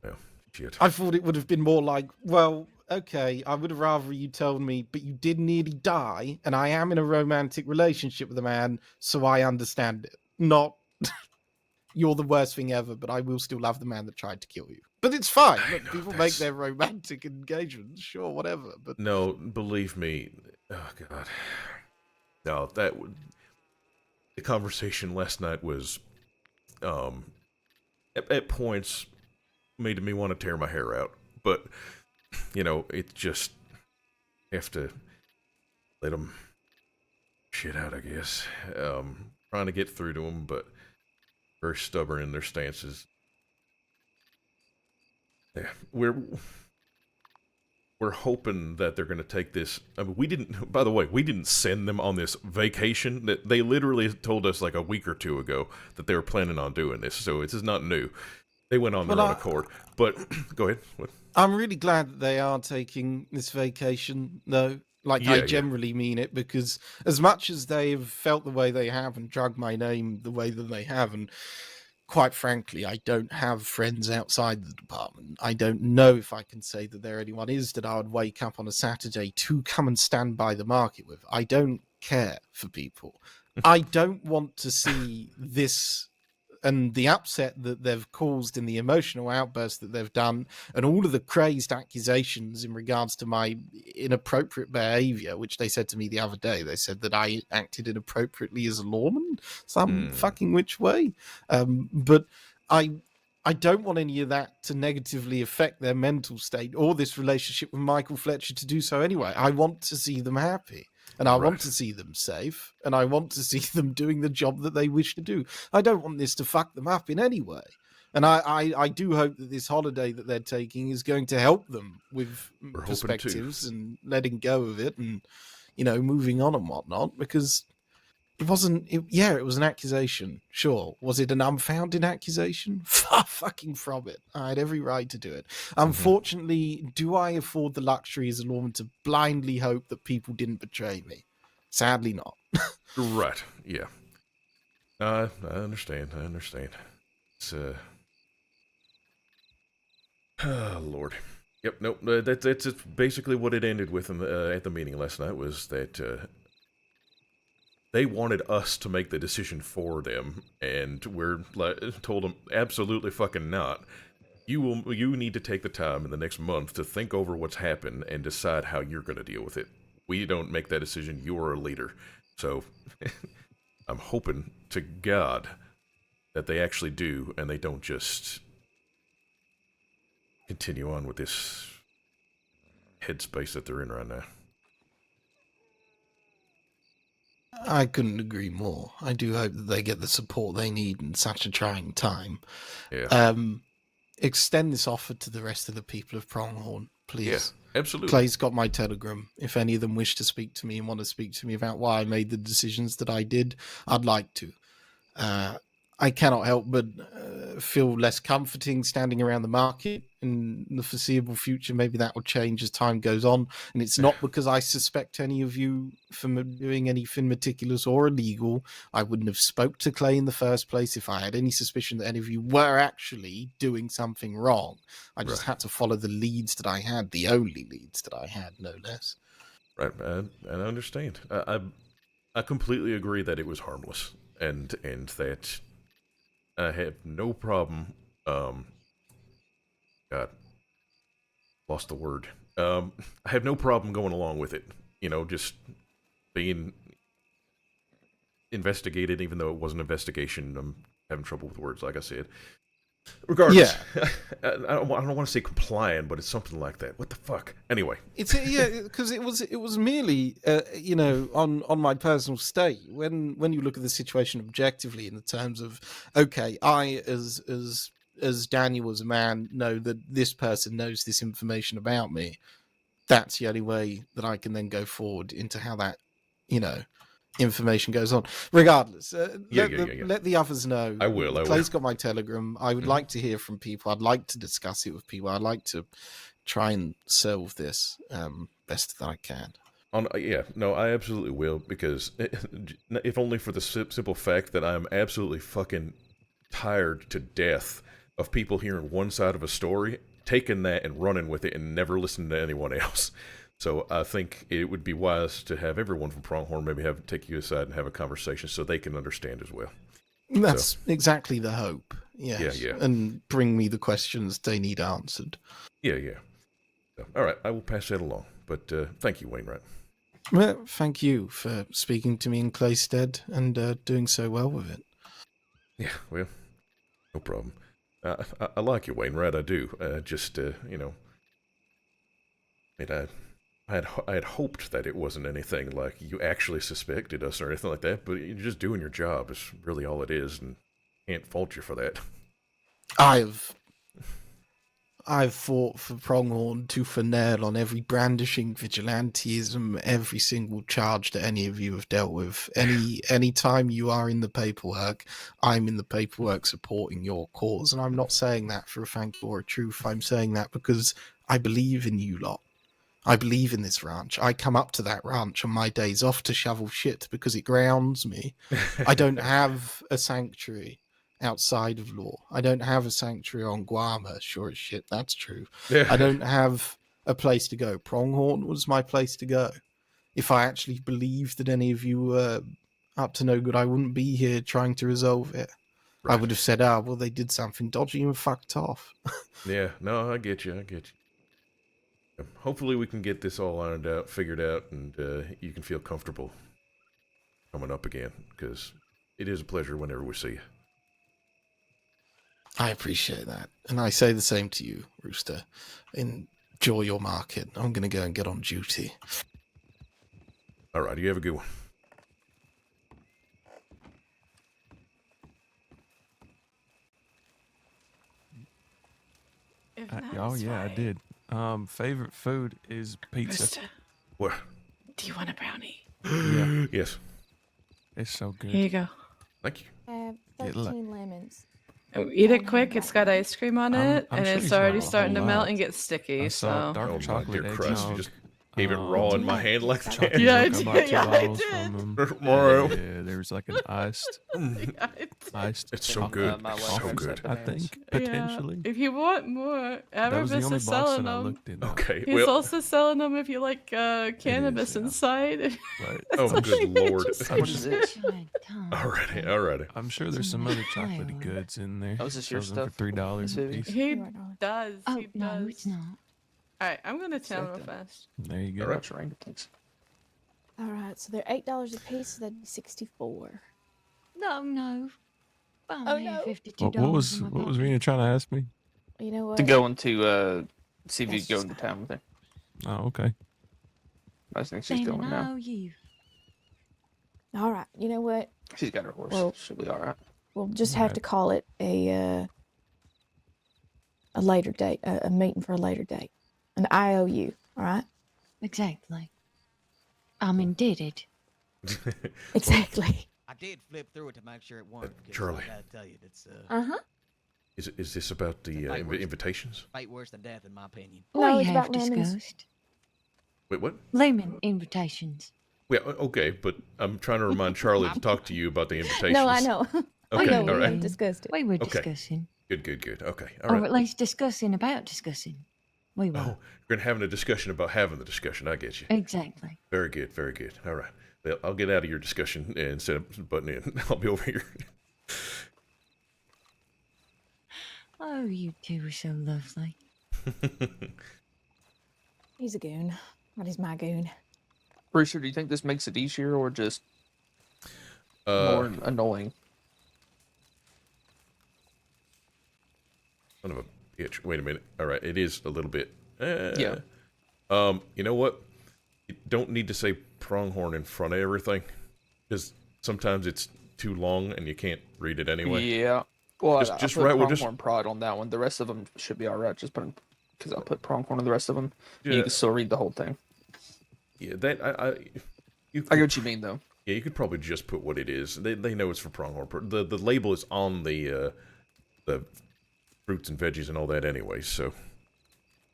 Well, shit. I thought it would have been more like, well, okay, I would have rather you told me, but you did nearly die, and I am in a romantic relationship with a man, so I understand it. Not, you're the worst thing ever, but I will still love the man that tried to kill you. But it's fine. Look, know, people make that's- their romantic engagements, sure, whatever. But No, believe me. Oh God. No, the conversation last night was, at points made me want to tear my hair out. But you know, it just have to let them shit out, I guess. Trying to get through to them, but very stubborn in their stances. Yeah, we're hoping that they're going to take this. I mean, we didn't. By the way, we didn't send them on this vacation. That they literally told us like a week or two ago that they were planning on doing this. So this is not new. They went on their own accord. But go ahead. What? I'm really glad that they are taking this vacation, though. Like, Yeah, I yeah. generally mean it, because as much as they've felt the way they have and dragged my name the way that they have, and quite frankly, I don't have friends outside the department. I don't know if I can say that there anyone is that I would wake up on a Saturday to come and stand by the market with. I don't care for people. I don't want to see this and the upset that they've caused in the emotional outburst that they've done, and all of the crazed accusations in regards to my inappropriate behavior, which they said to me the other day. They said that I acted inappropriately as a lawman, some fucking which way. But I don't want any of that to negatively affect their mental state or this relationship with Michael Fletcher to do so anyway. I want to see them happy. And I want to see them safe, and I want to see them doing the job that they wish to do. I don't want this to fuck them up in any way. And I do hope that this holiday that they're taking is going to help them with perspectives and letting go of it and, you know, moving on and whatnot, because it wasn't, it was an accusation, sure. Was it an unfounded accusation? Far fucking from it. I had every right to do it. Unfortunately, do I afford the luxury as a lawman to blindly hope that people didn't betray me? Sadly not. Right, yeah. I understand. I understand. It's oh Lord. Yep. Nope. That's basically what it ended with at the meeting last night. Was that they wanted us to make the decision for them, and we're told them absolutely fucking not. You need to take the time in the next month to think over what's happened and decide how you're going to deal with it. We don't make that decision. You're a leader. So I'm hoping to God that they actually do and they don't just continue on with this headspace that they're in right now. I couldn't agree more. I do hope that they get the support they need in such a trying time. Yeah. Extend this offer to the rest of the people of Pronghorn, please. Yeah, absolutely. Clay's got my telegram. If any of them wish to speak to me and want to speak to me about why I made the decisions that I did, I'd like to. I cannot help but feel less comforting standing around the market in the foreseeable future. Maybe that will change as time goes on. And it's not because I suspect any of you from doing anything meticulous or illegal. I wouldn't have spoke to Clay in the first place if I had any suspicion that any of you were actually doing something wrong. I just had to follow the leads that I had, the only leads that I had, no less. Right, man. And I understand. I completely agree that it was harmless, and that I have no problem. God, lost the word. I have no problem going along with it. You know, just being investigated, even though it was an investigation. I'm having trouble with words, like I said. Regardless, yeah. I don't want to say compliant, but it's something like that. What the fuck? Anyway, it's because it was merely on my personal state. When you look at the situation objectively in the terms of, okay, I as Daniel as a man know that this person knows this information about me. That's the only way that I can then go forward into how that information goes on. Regardless, let the others know. I will. Clay's got my telegram. I would like to hear from people. I'd like to discuss it with people. I'd like to try and solve this best that I can. I absolutely will, because if only for the simple fact that I'm absolutely fucking tired to death of people hearing one side of a story, taking that and running with it and never listening to anyone else. So I think it would be wise to have everyone from Pronghorn maybe take you aside and have a conversation so they can understand as well. That's exactly the hope. Yes. Yeah. And bring me the questions they need answered. Yeah. So, all right, I will pass that along. But thank you, Wainwright. Well, thank you for speaking to me in Clay's stead and doing so well with it. Yeah, well, no problem. I like you, Wainwright. I do. I had hoped that it wasn't anything like you actually suspected us or anything like that, but you're just doing your job is really all it is, and can't fault you for that. I've fought for Pronghorn tooth and nail on every brandishing vigilantism, every single charge that any of you have dealt with. Any time you are in the paperwork, I'm in the paperwork supporting your cause, and I'm not saying that for a thank you or a truth. I'm saying that because I believe in you lot. I believe in this ranch. I come up to that ranch on my days off to shovel shit because it grounds me. I don't have a sanctuary outside of law. I don't have a sanctuary on Guarma. Sure as shit, that's true. Yeah. I don't have a place to go. Pronghorn was my place to go. If I actually believed that any of you were up to no good, I wouldn't be here trying to resolve it. Right. I would have said, well, they did something dodgy and fucked off. Yeah, no, I get you. Hopefully we can get this all ironed out, figured out, and you can feel comfortable coming up again, because it is a pleasure whenever we see you. I appreciate that. And I say the same to you, Rooster. Enjoy your market. I'm going to go and get on duty. All right, you have a good one. I did. Favorite food is pizza. Rooster, What? do you want a brownie? Yeah. Yes. It's so good. Here you go. Thank you. 13 lemons. Oh, eat it quick. It's got ice cream on it, I'm and sure it's he's already got a starting to whole melt lot. and get sticky. I saw So dark Oh, my chocolate dear eggnog. Christ, you just gave it raw in my hand like Chocolate that. Yeah, I Milk, I bought did. 2 Yeah, I bottles did. from them. Mario. Yeah, there's like an iced Yeah, I did. It's so Then, good. my It's wife so grabs good. that I bananas. think potentially. Yeah, if you want more, That was the Erebus only is box selling that I them. looked in. Though. Okay. He's Well, also selling them if you like cannabis yeah. inside. But oh, I'm, good lord. Just- How much is this? Giant tongue. Alrighty. I'm sure there's some other chocolatey goods in there. Oh, is this your Sells them stuff? for $3 a Miss Vivi? piece. He Here, darling. does. Oh, He no, does. it's not. All right, I'm gonna tell him real Second. fast. There you go. All right. Much orangutangs. All right, so they're $8 a piece, so that'd be 64. No, no. I Oh, only have no. $52 What was in my what was pocket. Rena trying to ask me? You know what? To go into see if you That's go just into town with her. Oh, okay. I think she's Damn it, going I now. owe you. All right, you know what? She's got her horse. Well- She'll be all right. We'll just have to Alright. call it a later date, a meeting for a later date. An IOU, all right? Exactly. I'm indebted. Exactly. I did flip through it to make sure it worked. 'cause Charlie. I gotta tell you, it's Uh-huh. Is this about the Fight worse. invitations? fate worse than death, in my opinion. No, we it's have about lemons. discussed Wait, what? lemon invitations. Yeah, okay, but I'm trying to remind Charlie to talk to you about the invitations. No, I know. I Okay, know all we right. haven't discussed it. We were Okay. discussing. Good. Okay, all Or right. at least discussing about discussing. We were. Oh, you're having a discussion about having the discussion. I get you. Exactly. Very good. All right. Well, I'll get out of your discussion instead of butting in. I'll be over here. Oh, you two are so lovely. He's a goon. What is my goon? Rooster, do you think this makes it easier or just Uh, more annoying? Son of a bitch. Wait a minute. All right, it is a little bit. Yeah. You know what? You don't need to say pronghorn in front of everything, because sometimes it's too long and you can't read it anyway. Yeah. Well, Just- I just put right- we'll pronghorn prod on that one. The rest of them should be all right. Just put because I'll put pronghorn on the rest of them. Yeah. You can still read the whole thing. Yeah, that you I get what you mean, though. Yeah, you could probably just put what it is. They know it's for pronghorn. The label is on the fruits and veggies and all that anyway. So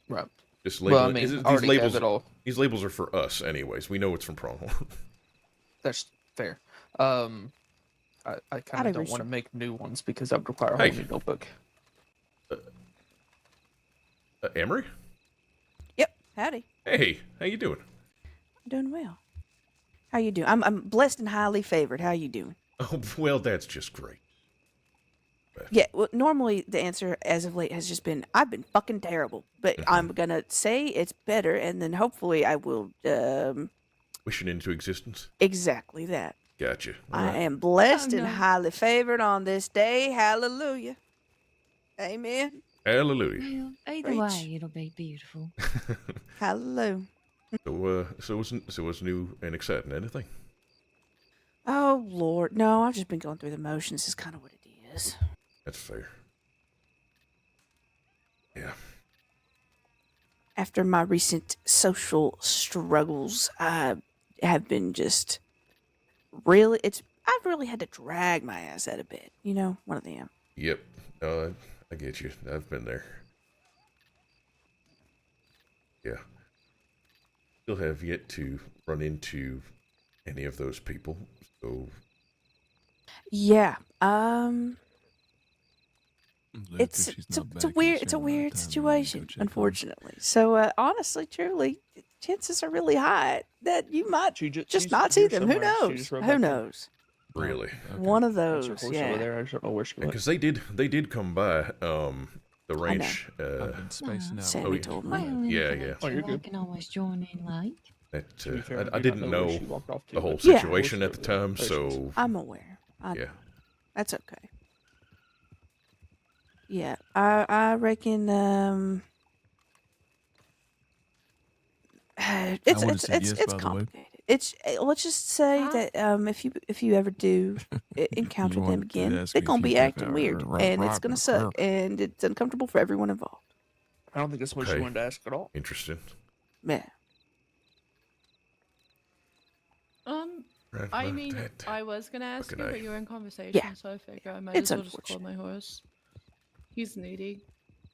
Right. just label Well, I it. mean, These I already labels. have it all. These labels are for us anyways. We know it's from pronghorn. That's fair. I kind Howdy, of don't want Rooster. to make new ones because that would require a Hey. whole new notebook. Emery? Yep. Howdy. Hey, how you doing? Doing well. How you doing? I'm blessed and highly favored. How you doing? Oh, well, that's just great. Yeah. Well, normally the answer as of late has just been I've been fucking terrible, but I'm gonna say it's better, and then hopefully I will Wishing into existence. exactly that. Gotcha. All I right. am blessed Oh, and no. highly favored on this day. Hallelujah. Amen. Hallelujah. Well, either Preach. way, it'll be beautiful. Hallelujah. So what's new and exciting? Anything? Oh Lord, no! I've just been going through the motions. Is kind of what it is. That's fair. Yeah. After my recent social struggles, I have been just really. I've really had to drag my ass out of bed. You know, one of them. Yep. I get you. I've been there. Yeah. Still have yet to run into any of those people. So Yeah. I'm glad It's that she's it's a, not it's a back weird and it's a spending lot of weird time and go situation, check on her. unfortunately. So honestly, truly, chances are really high that you might just she's not see here them. Who somewhere. She knows? just rode Who back in. knows? really, One of That's those. her horse over Yeah. there. I just don't know where she went. because they did come by the ranch. I've been spacing out. Sammy yeah. told me. Well, then Yeah, if I yeah. need Oh, you're to, I good. can always join in late. That To be fair, I do not didn't where know she walked off to, the whole but- Yeah. situation at the time, so I'm aware. yeah. That's okay. Yeah, I reckon it's would've it's said it's yes, it's by the way. complicated. It's let's just say that if you ever do encounter them wanted to again, ask they're me if gonna be you could acting weird, and it's gonna suck, and it's uncomfortable for everyone involved. I don't think that's what she Okay. wanted to ask at all. Interesting. Yeah. Right, I well, mean, that- I was gonna ask you, fucking but A. you were in conversation, Yeah. so I figure I might It's as well just call unfortunate. my horse. He's needy.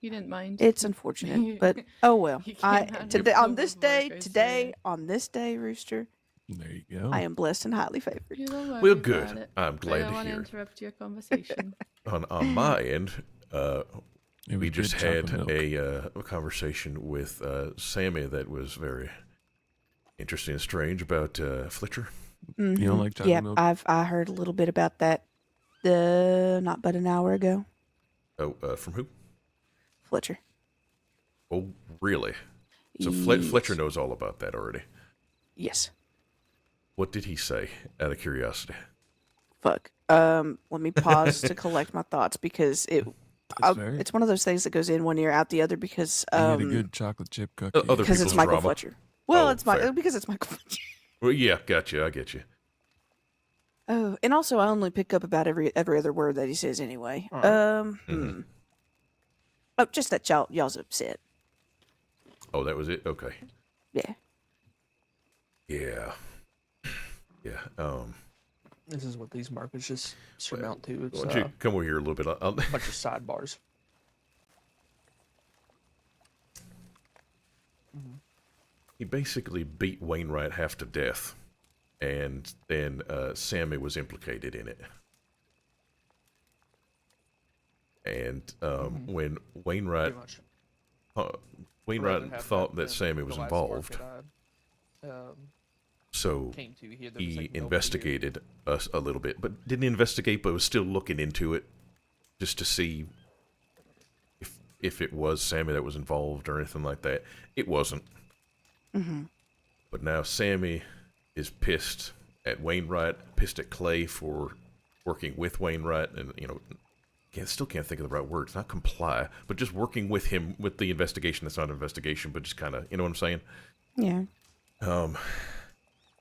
He didn't mind. It's unfortunate, but oh well. You I can't handle today on this overwork, day, I today say. on this day, Rooster, There you go. I am blessed and highly favored. You don't worry Well, about good. it. I'm I glad don't to want to hear it. interrupt your conversation. On my end, It was we just good had chocolate milk. a conversation with Sammy that was very interesting and strange about Fletcher. You don't Mhm. like chocolate Yep, milk? I heard a little bit about that. Not but an hour ago. Oh, from who? Fletcher. Oh, really? So Yes. Fletcher knows all about that already. Yes. What did he say, out of curiosity? Fuck. Let me pause to collect my thoughts because That's fair. it's one of those things that goes in one ear out the other because He had a good chocolate chip cookie. Other because it's people's Michael drama. Fletcher. Well, Oh, it's fair. because it's Michael Fletcher. Well, yeah, gotcha. I get you. Oh, and also I only pick up about every other word that he says anyway. Mhm. Oh, just that y'all's upset. Oh, that was it? Okay. Yeah. Yeah. Yeah. This is what these markers just surmount to. It's Why don't you come over here a little bit? a bunch of sidebars. He basically beat Wainwright half to death, and then Sammy was implicated in it. And when Wainwright Pretty much. Wainwright have thought that that Sammy was the last involved, market I, so came to here, there was, he like, nobody here. investigated us a little bit, but didn't investigate, but was still looking into it just to see if it was Sammy that was involved or anything like that. It wasn't. Mm-hmm. But now Sammy is pissed at Wainwright, pissed at Clay for working with Wainwright, and still can't think of the right words. Not comply, but just working with him with the investigation. That's not an investigation, but just kind of, you know what I'm saying? Yeah.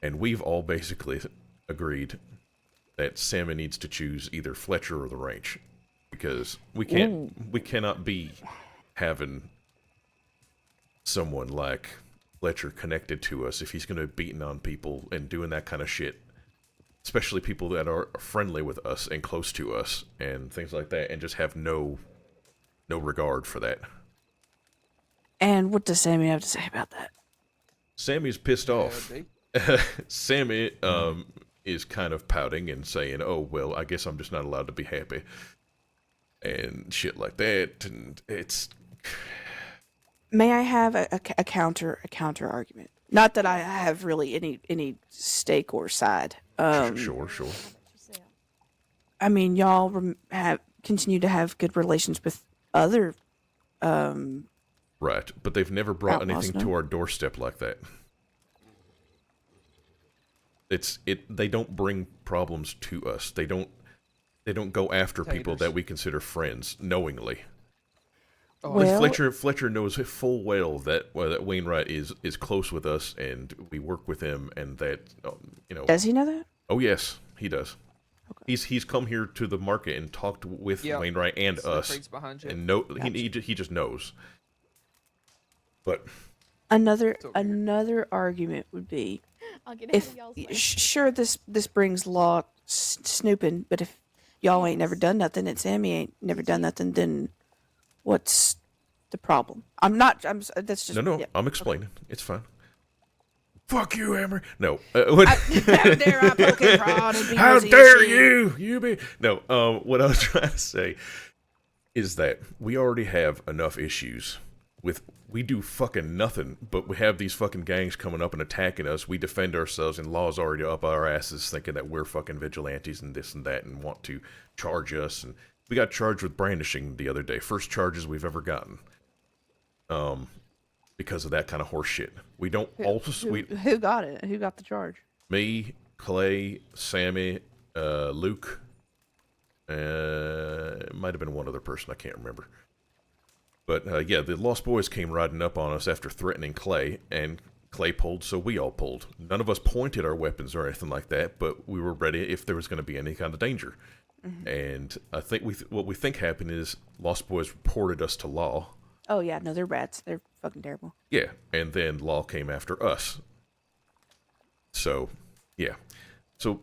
And we've all basically agreed that Sammy needs to choose either Fletcher or the ranch, because we cannot be having someone like Fletcher connected to us if he's going to be beating on people and doing that kind of shit, especially people that are friendly with us and close to us and things like that, and just have no regard for that. And what does Sammy have to say about that? Sammy's pissed off. Sammy is kind of pouting and saying, "Oh well, I guess I'm just not allowed to be happy," and shit like that. And it's. May I have a counter argument? Not that I have really any stake or side. Sure. I mean, y'all have continue to have good relations with other. Right, but they've never brought Outlaws, anything no? to our doorstep like that. They don't bring problems to us. They don't go after people Taters. that we consider friends knowingly. Well, Fletcher knows full well that Wainwright is close with us, and we work with him, and that does he know that? Oh yes, he does. Okay. He's come here to the market and talked with Yep. Wainwright and So us, Craig's behind you. and Gotcha. he just knows. But Another over here. argument would be I'll get out if of y'all's way. sure this brings law snooping, but if y'all ain't never done nothing and Sammy ain't never done nothing, then what's the problem? That's just no, yeah. I'm explaining. It's fine. Fuck you, Amber. No. What? How dare I poke and prod and be How nosy dare as shit? you be? No. What I was trying to say is that we already have enough issues with. We do fucking nothing, but we have these fucking gangs coming up and attacking us. We defend ourselves, and law's already up our asses thinking that we're fucking vigilantes and this and that and want to charge us. And we got charged with brandishing the other day. First charges we've ever gotten. Because of that kind of horse shit. We don't Who got it? Who got the charge? me, Clay, Sammy, Luke, it might have been one other person, I can't remember. But yeah, the Lost Boys came riding up on us after threatening Clay, and Clay pulled, so we all pulled. None of us pointed our weapons or anything like that, but we were ready if there was going to be any kind of danger. Mm-hmm. And I think what we think happened is Lost Boys reported us to law. Oh yeah, no, they're rats. They're fucking terrible. Yeah, and then law came after us. So, yeah. So,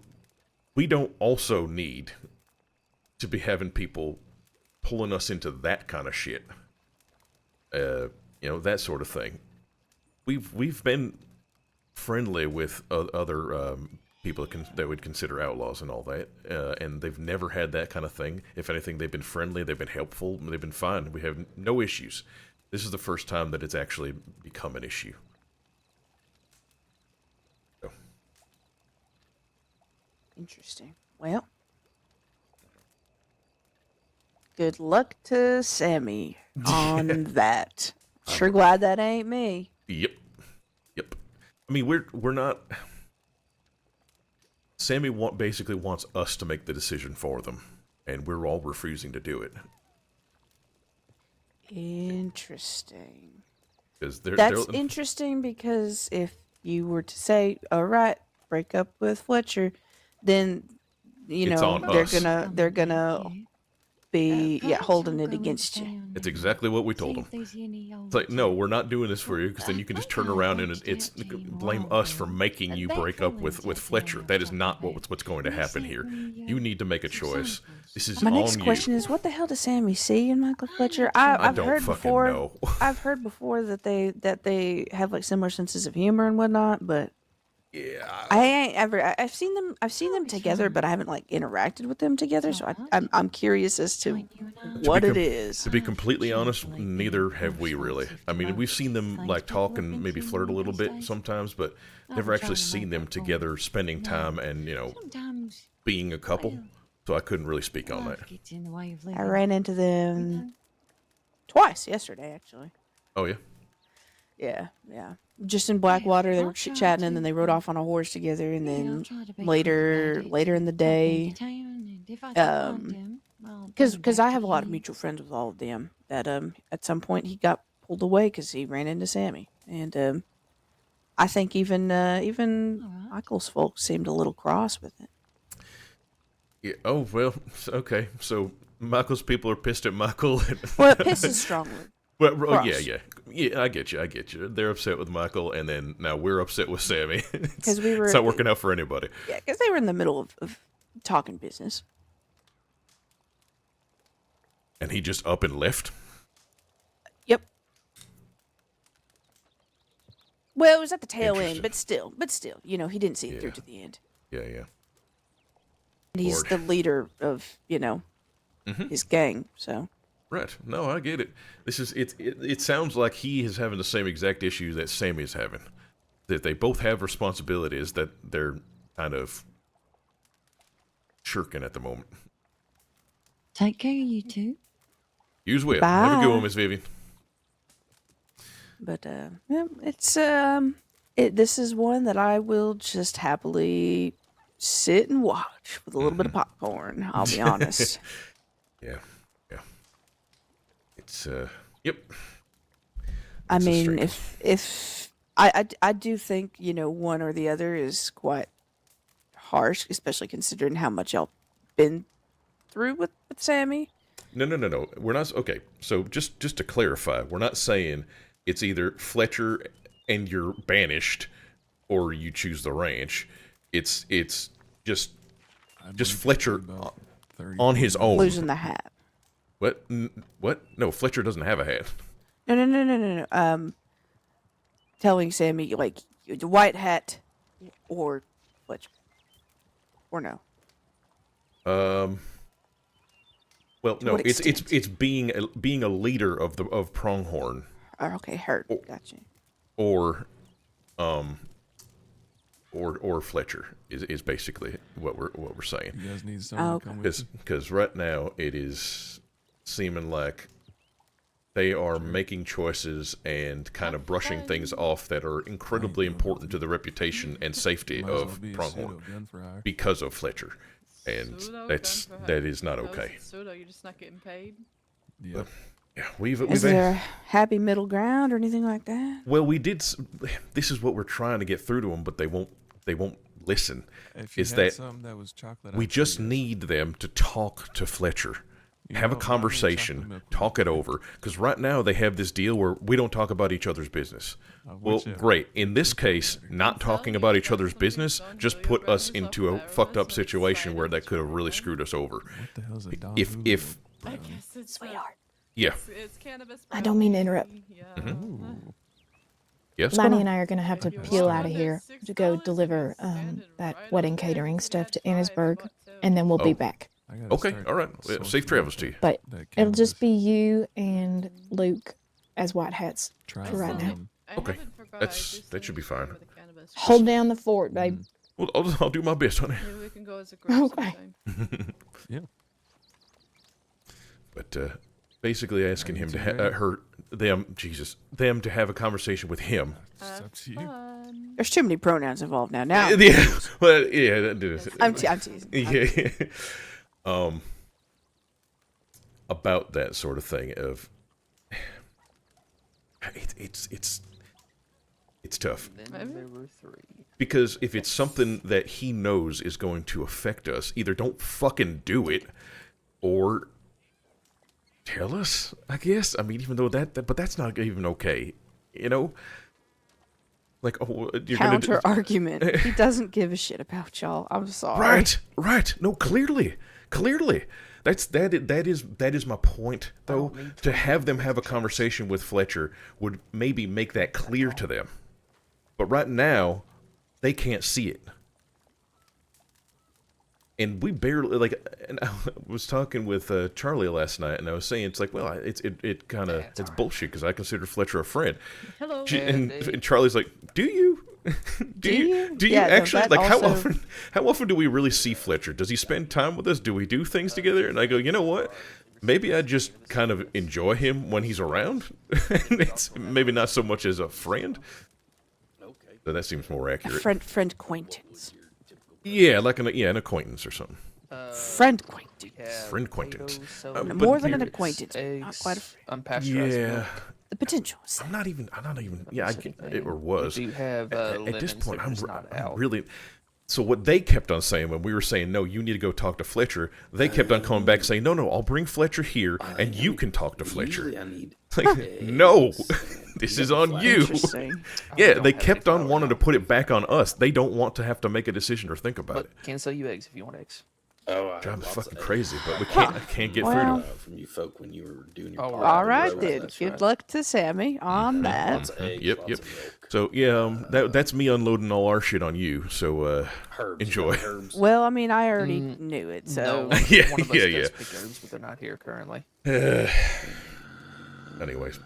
we don't also need to be having people pulling us into that kind of shit. that sort of thing. We've been friendly with other people that would consider outlaws and all that, and they've never had that kind of thing. If anything, they've been friendly, they've been helpful, they've been fine. We have no issues. This is the first time that it's actually become an issue. So. Interesting. Well, good luck to Sammy on that. Sure glad that ain't me. Yep. I mean, we're not. Sammy basically wants us to make the decision for them, and we're all refusing to do it. Interesting. That's interesting because if you were to say, "All right, break up with Fletcher," then It's on they're gonna be holding it against you. It's exactly what we told them. It's like, no, we're not doing this for you, because then you can just turn around and it's blame us for making you break up with Fletcher. That is not what's going to happen here. You need to make a choice. This is My on next you. question is, what the hell does Sammy see in Michael Fletcher? I I've don't heard fucking before. know. I've heard before that they have like similar senses of humor and whatnot, but yeah, I ain't ever. I've seen them together, but I haven't like interacted with them together. So I'm curious as to what it is. To be completely honest, neither have we really. I mean, we've seen them like talk and maybe flirt a little bit sometimes, but never actually seen them together spending time and being a couple. So I couldn't really speak on that. I ran into them twice yesterday, actually. Oh yeah. Yeah. Just in Blackwater, they were chit-chatting, and then they rode off on a horse together, and then later in the day, because I have a lot of mutual friends with all of them, that at some point he got pulled away because he ran into Sammy, and I think even Michael's folks seemed a little cross with it. Yeah. Oh well. Okay. So Michael's people are pissed at Michael. Well, pissed is strong word. Well, yeah. I get you. They're upset with Michael, and then now we're upset with Sammy. It's not working out for anybody. Yeah, because they were in the middle of talking business. And he just up and left? Yep. Well, it was at the tail end, but still, he didn't see it through to the end. Yeah. And he's the leader of, his gang, so. Right. No, I get it. It sounds like he is having the same exact issue that Sammy is having. That they both have responsibilities that they're kind of shirking at the moment. Take care, you two. Use well. Bye. Have a good one, Miss Vivian. But it's this is one that I will just happily sit and watch with a little bit of popcorn. I'll be honest. Yeah. It's yep. I mean, if I do think one or the other is quite harsh, especially considering how much y'all been through with Sammy. No. We're not okay. So just to clarify, we're not saying it's either Fletcher and you're banished, or you choose the ranch. It's just Fletcher on his own losing the hat. What? No, Fletcher doesn't have a hat. No. Telling Sammy like the white hat or Fletcher, or no. Well, no. It's being a leader of Pronghorn. Okay, heard. Gotcha. Or Fletcher is basically what we're saying. You guys need someone to come with you? Because right now it is seeming like they are making choices and kind of brushing things off that are incredibly important to the reputation and safety of Pronghorn because of Fletcher, and that is not okay. Pseudo, you're just not getting paid. Yeah. Yeah, is there a happy middle ground or anything like that? Well, we did. This is what we're trying to get through to them, but they won't listen. Is that we just need them to talk to Fletcher, have a conversation, talk it over. Because right now they have this deal where we don't talk about each other's business. Well, great. In this case, not talking about each other's business just put us into a fucked up situation where that could have really screwed us over. I guess it's sweetheart. Yeah. It's cannabis. I don't mean to interrupt. Yeah. Yes. Lonnie and I are going to have to If you peel want out of under here $6, to go you can deliver stand it that right wedding up there. catering You can stuff add to try if you Annisburg, want to. and then we'll be Oh. back. I gotta Okay. start All right. sourcing Safe travels to you. But that it'll just cannabis. be you and Luke as white hats Try for right it, now. man. I Okay. haven't forgot. I do That still should need be to carry fine. with the cannabis. Hold down the fort, babe. Well, I'll do my best, honey. Maybe we can go as a group Okay. sometime. Yeah. But basically asking him to them to have a conversation with him. It's up to you. Fun. There's too many pronouns involved now. Now Yeah. Well, yeah. I'm teasing. Yeah. About that sort of thing of it's tough. Then there were 3. Because if it's something that he knows is going to affect us, either don't fucking do it or tell us, I guess. I mean, even though but that's not even okay, you know? Like, oh, you're Counter argument. He doesn't give a shit about y'all. I'm sorry. Right. No, clearly. That is my point, though. To have them have a conversation with Fletcher would maybe make that clear to them. But right now, they can't see it. And we barely, and I was talking with Charlie last night, and I was saying, it's like, well, it's bullshit, because I consider Fletcher a friend. Hello. And Charlie's like, do you? Do you Yeah, no, actually, that like, also- how often do we really see Fletcher? Does he spend time with us? Do we do things together? And I go, you know what? Maybe I just kind of enjoy him when he's around. It's maybe not so much as a friend. So that seems more A accurate. friend acquaintance. Yeah, like an acquaintance or something. Friend acquaintance. Friend acquaintance. More than an acquaintance. Not quite a friend. Unpasteurized Yeah. milk. The potential. I'm not even. Yeah, it was. We do have At this lemons point, that are just not I'm out. really. So what they kept on saying when we were saying, no, you need to go talk to Fletcher, they kept on coming back saying, no, I'll bring Fletcher here, and you can talk to Fletcher. Usually I need Like, no, this is on you. Interesting. Yeah, they kept on wanting to put it back on us. They don't want to have to make a decision or think about it. Can sell you eggs if you want eggs. Oh, I Driving have lots fucking of crazy, but we can't. I can't get Well, through to from you folk when you were doing your Oh, part right. All of the right, road, then. that's Good right. luck to Sammy on that. Lots of eggs, Yep. lots of milk. So yeah, that's me unloading all our shit on you. So Herbs, enjoy. herbs. Well, I mean, I already knew it, so. No, Yeah, one of us yeah, does yeah. pick herbs, but they're not here currently. Anyways,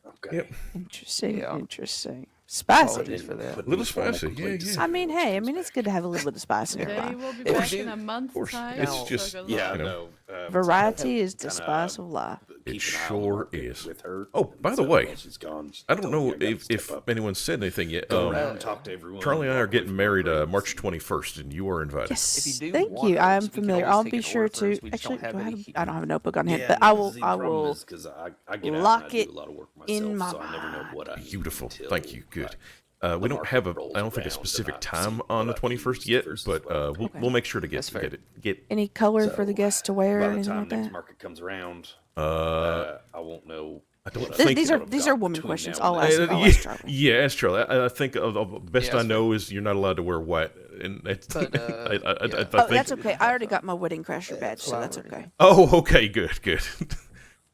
Okay. yep. Interesting. Yeah. Interesting. Spicy. Apologies for that. A little spicy. Yeah. I mean, hey, it's good to have a little bit of spice in your They life. will be If back you- in a month's course. time. It's so just- good Yeah, luck. I know. Variety is the kinda spice of life. It keep an eye on the sure market is. with her. Oh, by the So way, while she's gone, I don't know gotta if step up. anyone said anything yet. Go around, talk to everyone. Charlie and I are walk away getting from married her. March 21st, and you are invited. Yes. If you do Thank want you. I am herbs, we can familiar. always I'll take be an sure order to. first. We just Actually, don't have do I any have? here. I don't have a notebook on hand, Yeah, but I will. the I problem will. is 'cause I get out lock and I it do a lot of work myself, in my so I never know what I need Beautiful. until, Thank you. Good. like, We the don't have market rolls I don't think a around specific and I time see on the what I 21st use yet, versus but what I we'll, Okay. we'll make sure to That's fair. get. Any color for the So, guests to wear or by the anything time like next that? market comes around, Uh, I won't know. I don't what think These what are I've these got are woman between questions. now and I'll then. ask. I'll ask Charlie. yeah, ask Charlie. I think the best Yeah, I that's know is you're not allowed to wear white, and it's, But, I yeah. think. Oh, that's okay. I already got my wedding crasher badge, so that's flowery. okay. Oh, okay, good.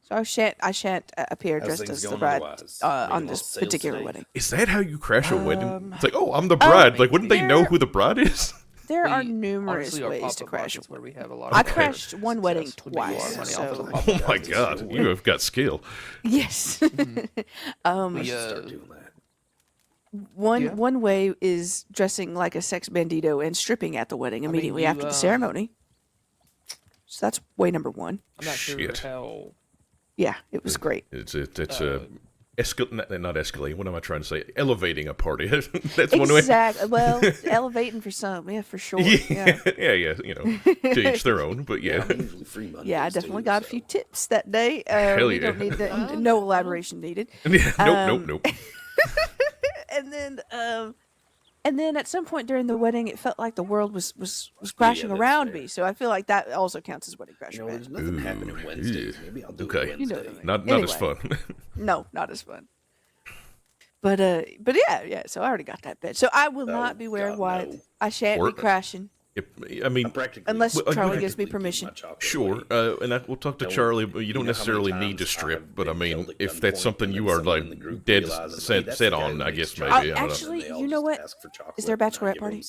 So I shan't appear How's dressed things as the going bride otherwise? on Making this sales particular today? wedding. Is that how you crash a wedding? It's like, oh, I'm the oh, bride. Like, wouldn't they know there- who the bride is? There are We- numerous honestly, our ways to pop-up crash a markets where wedding. we have a lot I of crashed one wedding success, we make a lot of twice. money off of the So pop-up Oh my markets. God, you have got skill. yes. We, Start doing that. Yeah. One way is dressing like a sex bandito and stripping at the wedding mean, immediately you, after the ceremony. So that's way number one. I'm not sure Shit. how. Yeah, it was great. It's not escalating. What am I trying to say? Elevating a party. That's one way. Exactly. Well, elevating for some, yeah, for sure. Yeah. yeah. You know, to each their own. But yeah. I'm usually free Mondays Yeah, I definitely too, got a so. few tips that day. Hell we yeah. don't need that. No elaboration needed. Nope. And then at some point during the wedding, it felt like the world was crashing that's around fair. me. So I feel like that also counts as wedding crasher You know, badge. there's nothing happening Ooh, Wednesdays. yeah. Maybe I'll do Okay. it You know Wednesday. what I mean. Not as Anyway. fun. No, not as fun. But yeah. So I already got that badge. So I will not be wearing God, white. no. I shan't Or- be crashing. I mean, Unless well, Charlie gives me permission. Sure, and we'll talk to Charlie. But you don't necessarily need to strip, but I mean, if that's something you are like dead set on, I guess maybe. I don't Actually, you know what? Is there a bachelorette party?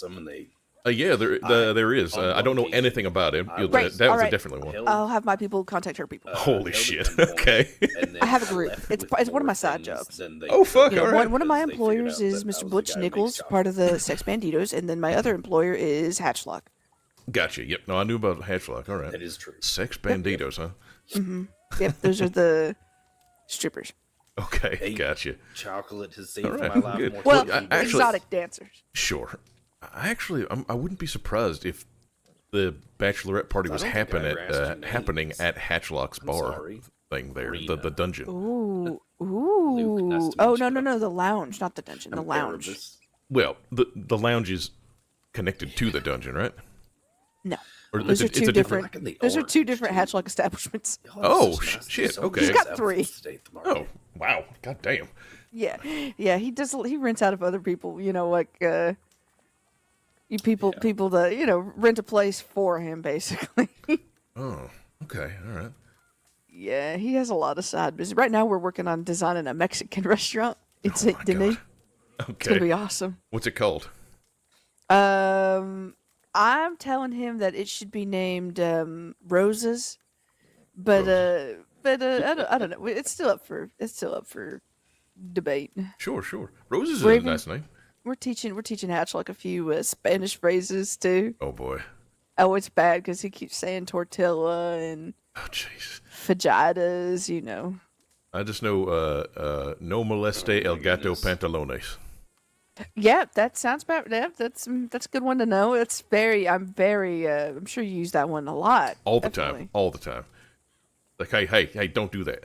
Yeah, there is. I don't know anything about it. Great. That was Alright. definitely one. I'll have my people contact her people. Holy shit! Okay. I have a group. It's one of my side jobs. Oh fuck! You know, All right. one of my employers is Mr. Butch Nichols, part of the Sex Banditos, and then my other employer is Hatchlock. Gotcha. Yep. No, I knew about Hatchlock. All right. That is true. Sex Banditos, huh? Mm-hmm. Yep, those are the strippers. Okay, Hey, gotcha. Chocolate has saved All right, my life good. more Well, times. exotic dancers. Sure. I wouldn't be surprised if the bachelorette party was I don't think I ever asked your happening names. at Hatchlock's bar sorry. thing there, Rena. the dungeon. Ooh, Luke, ooh. nice to Oh meet no, you. no, no, the lounge, not the dungeon. The I'm lounge. Erebus. Well, the lounge is connected to the dungeon, right? No, Or those are it's two a different. Like in the Those are two orange, different too. Hatchlock establishments. Oh, this is nice. shit, So okay. He's many got outfits three. today at the market. Oh, wow. God damn. Yeah, yeah. He does. He rents out of other people. You know, like you people that rent a place for him, basically. Oh, okay. All right. Yeah, he has a lot of side business. Right now, we're working on designing a Mexican restaurant in Saint my Denis. God. It's gonna Okay. be awesome. What's it called? I'm telling him that it should be named Roses, but I don't know. It's still up for debate. Sure. Roses is We're a even- nice name. We're teaching Hatch like a few Spanish phrases too. Oh, boy. Oh, it's bad because he keeps saying tortilla and Oh, jeez. fajitas. You know. I just know no moleste el gato pantalones. Yeah, that sounds bad. Yeah, that's a good one to know. I'm sure you use that one a lot. All the definitely. time. All the time. Like, hey, don't do that.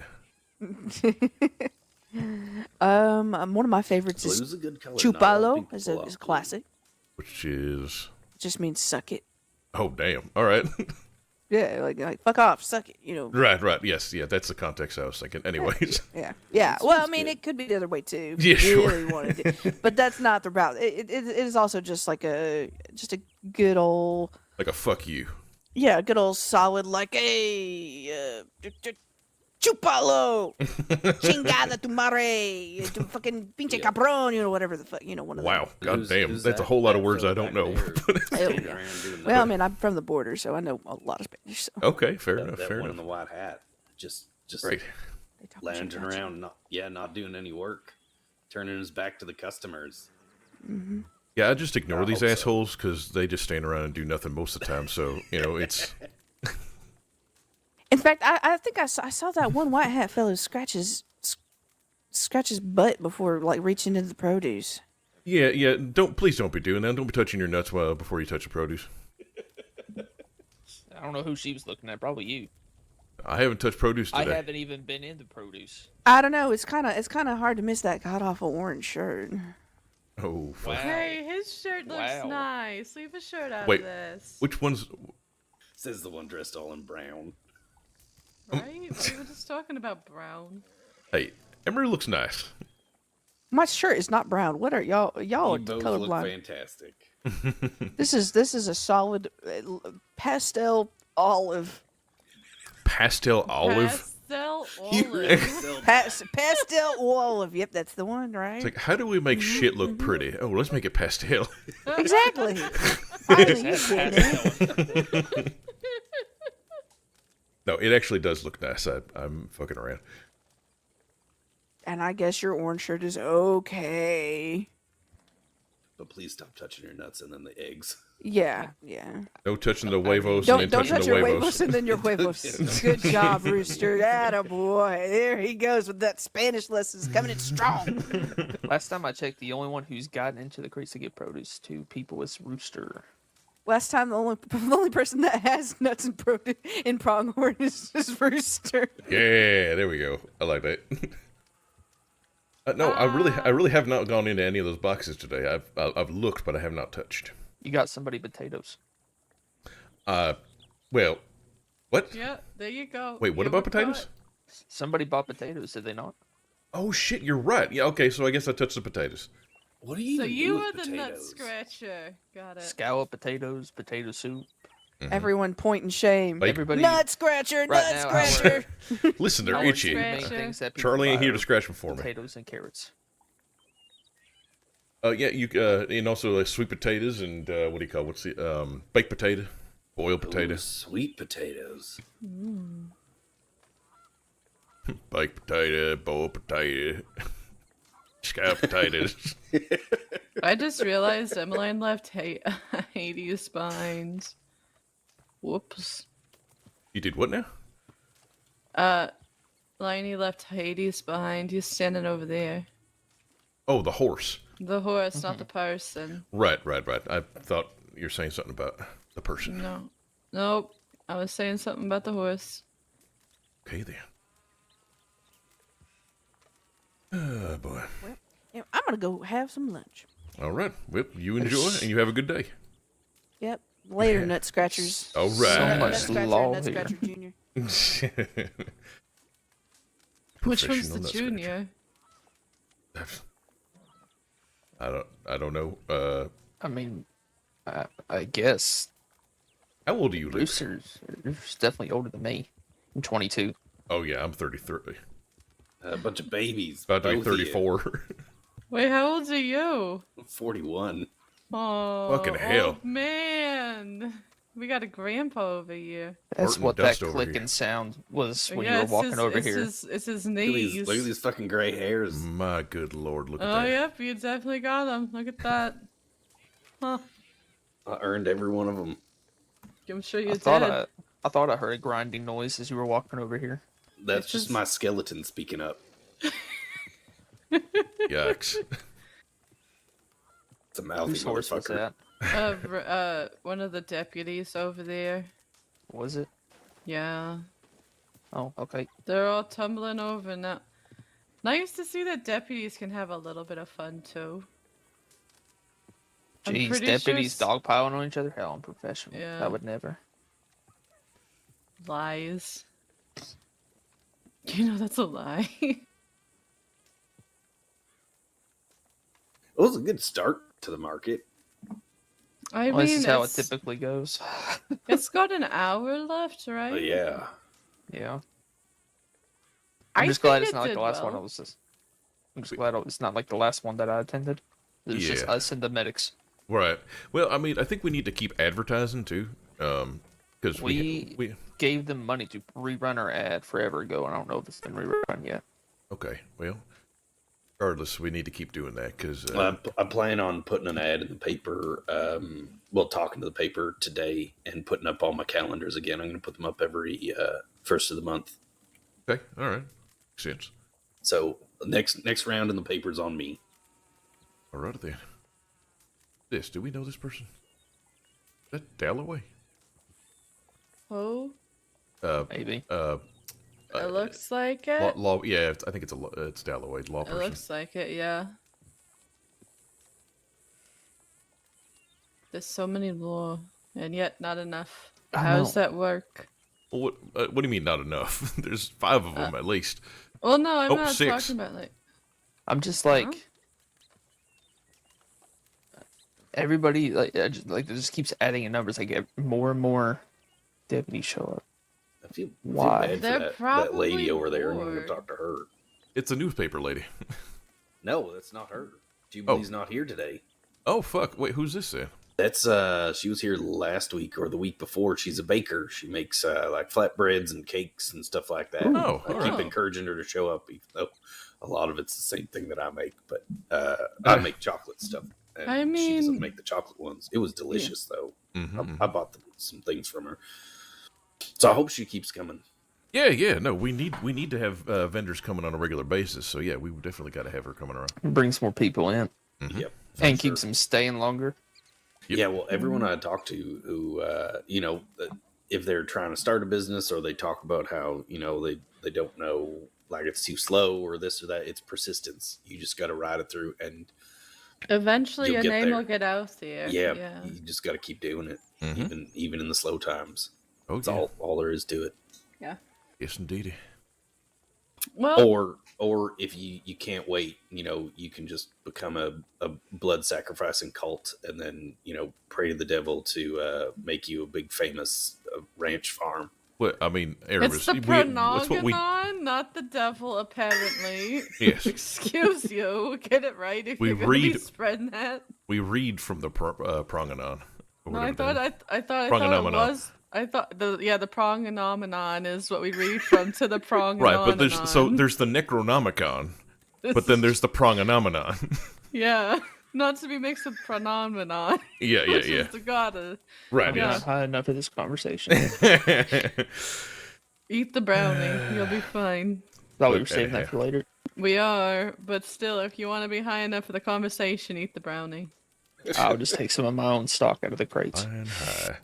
One of my favorites Blue's is a good color. Not a lot of chupalo. people Is pull a off blue. classic. Which is... It just means suck it. Oh, damn. All right. Yeah, like fuck off, suck it. You know. Right. Yes, yeah, that's the context I was thinking. Anyways. Yeah. Well, I mean, it could be the other way too. if Yeah, you sure. Really wanted to. But that's not the route. It is also just like a good old Like a fuck you. good old solid like chupalo, chingada tu madre, tu fucking pinche cabrón, whatever the fuck, one of Wow. God Who's- damn. who's That's a that- whole lot of that words I fella don't know. back there them. standing around doing Well, I that? mean, I'm from the border, so I know a lot of Spanish. So Okay, fair that, enough. that Fair one in enough. the white hat, just Right. they talk lounging about you. around, not doing any work, turning his back to the customers. Yeah, I just ignore I these hope so. assholes because they just stand around and do nothing most of the time. So, it's... In fact, I think I saw that one white hat fellow scratch his butt before like reaching into the produce. Yeah, please don't be doing that. Don't be touching your nuts before you touch the produce. I don't know who she was looking at. Probably you. I haven't touched produce I today. haven't even been in the produce. I don't know. It's kind of hard to miss that god awful orange shirt. Oh, fuck. Wow. Hey, his shirt looks Wow. nice. Leave a shirt out Wait, of this. which one's... Says the one dressed all in brown. Right? We were just talking about brown. Hey, Emery looks nice. My shirt is not brown. What are y'all? Y'all are You both look colorblind. fantastic. This is a solid pastel olive. Pastel olive? Pastel olive. Pastel olive. Yep, that's the one, right? It's like, how do we make shit look pretty? Oh, let's make it pastel. Exactly. Finally, you get it. No, it actually does look nice. I'm fucking around. And I guess your orange shirt is okay. But please stop touching your nuts and then the eggs. Yeah. No touching the huevos Don't and then touching touch the your huevos. huevos and then your huevos. Good job, Rooster. Attaboy. There he goes with that Spanish lessons coming in strong. Last time I checked, the only one who's gotten into the crates to get produce to people is Rooster. Last time, the only person that has nuts in pronghorn is Rooster. Yeah, there we go. I like that. No, I really have not gone into any of those boxes today. I've looked, but I have not touched. You got somebody potatoes. Well, what? Yeah, there you go. Wait, what You about were potatoes? Somebody bought potatoes, did they not? Oh shit, you're right. Yeah, okay, so I guess I touched the potatoes. What do you So even you do were with the nut potatoes? scratcher. Got it. Scallop potatoes, potato soup. Everyone point and shame. Like- Everybody. Nut scratcher, Right nut now, scratcher. Listen, they're Our itchy. two main Scratcher. things that people Charlie ain't buy here to are scratch them for me. potatoes and carrots. Yeah, you and also sweet potatoes and what do you call what's the baked potato, boiled potato, Ooh, sweet potatoes. baked potato, boiled potato, scalloped potatoes. I just realized Emmeline left Hades behind. Whoops. You did what now? Liney left Hades behind. He's standing over there. Oh, the horse. The horse, not the person. Right. I thought you were saying something about the person. No. Nope. I was saying something about the horse. Okay then. Oh boy. Yeah, I'm gonna go have some lunch. All right. Well, you enjoy and you have a good day. Yep. Later, nut scratchers. All So right. much Nut scratcher, law nut here. scratcher junior. Which one's Professional the nut junior? I don't know. I mean, I guess How old are you, Luke? Rooster's definitely older than me. I'm 22. Oh yeah, I'm 33. A bunch of babies. About to be both of you. 34. Wait, how old are you? 41. Oh, Fucking hell. old man. We got a grandpa over here. That's Burton what that dust over clicking here. sound was when Yeah, you were it's walking his, over it's here. It's his Look knees. at these fucking gray hairs. My good lord, look at Oh, that. yep, you definitely got them. Look at that. Huh. I earned every one of them. I'm sure you I thought did. I thought I heard a grinding noise as you were walking over here. That's It's just just- my skeleton speaking up. Yikes. It's a mouthy Whose horse was motherfucker. that? One of the deputies over there. Was it? Yeah. Oh, okay. They're all tumbling over now. Nice to see that deputies can have a little bit of fun too. I'm Jeez, pretty deputies sure dogpiling on each other? Hell, I'm professional. Yeah. I would never. Lies. You know that's a lie. It was a good start to the market. I Well, this mean, is how it it's, typically goes. it's got an hour left, right? But yeah. Yeah. I I'm just glad think it's it not like did the last one. well. I'm just glad it's not like the last one that I attended. It was just Yeah. us and the medics. Right. Well, I mean, I think we need to keep advertising too. Because We gave them money to rerun our ad forever ago, and I don't know if it's been rerun yet. Okay. Well, regardless, we need to keep doing that because I plan on putting an ad in the paper, talking to the paper today and putting up all my calendars again. I'm going to put them up every first of the month. okay, all right, makes sense. So next round in the paper's on me. All right then. Do we know this person? Is that Dalloway? Oh, Maybe. it looks like it. Law, yeah, I think it's Dalloway, law It person. looks like it, yeah. There's so many law, and yet not enough. I How does know. that work? Well, what do you mean not enough? There's 5 of them at least. Well, no, I'm Oh, not 6. talking about like. I'm just like everybody it just keeps adding in numbers. Like more and more deputies show up. I feel Why? bad for They're that lady probably over there. I'm going to bored. talk to her. It's a newspaper lady. No, that's not her. Jubilee's not here today. Oh fuck! Wait, who's this then? That's she was here last week or the week before. She's a baker. She makes like flatbreads and cakes and stuff like that. Oh, I alright. keep encouraging her to show up, even though a lot of it's the same thing that I make. But I make chocolate stuff. And I she doesn't mean- make the chocolate ones. It was delicious though. Mhm. I bought some things from her, so I hope she keeps coming. Yeah. No, we need to have vendors coming on a regular basis. So yeah, we definitely got to have her coming around. Brings more people in Yep, for and sure. keeps them staying longer. Yep. Yeah, well, everyone I talk to who, if they're trying to start a business or they talk about how, they don't know, like it's too slow or this or that, it's persistence. You just got to ride it through and Eventually, You'll your get name there. will get out there. yeah, you just got to keep doing it, even in the slow times. Oh, That's yeah. all there is to it. Yeah. Yes, indeedy. Well, or if you can't wait, you can just become a blood sacrificing cult and then pray to the devil to make you a big famous ranch farm. Well, I mean, it's Erebus, the that's what we. pronogonon, not the devil, apparently. Yes. Excuse you. Get it right if We you're going to be read- spreading that. We read from the prongonon. or No, I whatever thought the- I thought it Pronganomenon. was. I thought the pronganomenon is what we read from to the pronganomenon. Right, but there's the Necronomicon, but then there's the Pronganomenon. Yeah, not to be mixed with pronomenon. Yeah, which yeah. is the goddess. Right, I'm Yeah. not high enough for this conversation. Eat the brownie, you'll be fine. Thought we were saving that for later. We are, but still, if you want to be high enough for the conversation, eat the brownie. I'll just take some of my own stock out of the crates. Fine high.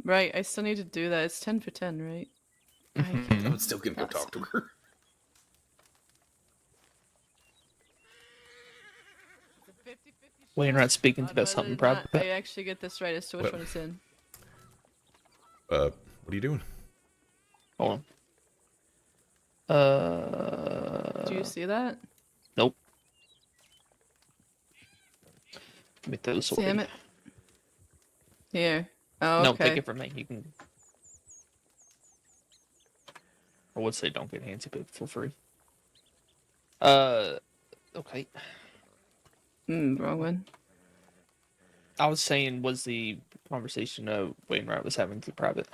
Right, I still need to do that. It's 10 for 10, right? I'm still gonna go talk to her. Wainwright speaking to about something private. I actually get this right as to which What? one it's in. What are you doing? Hold on. Do you see that? Nope. Let me throw this away. Damn it. Here. Oh, No, okay. take it from me. You can. I would say don't get handsy, but feel free. Okay. Wrong one. I was saying, was the conversation Wainwright was having through private?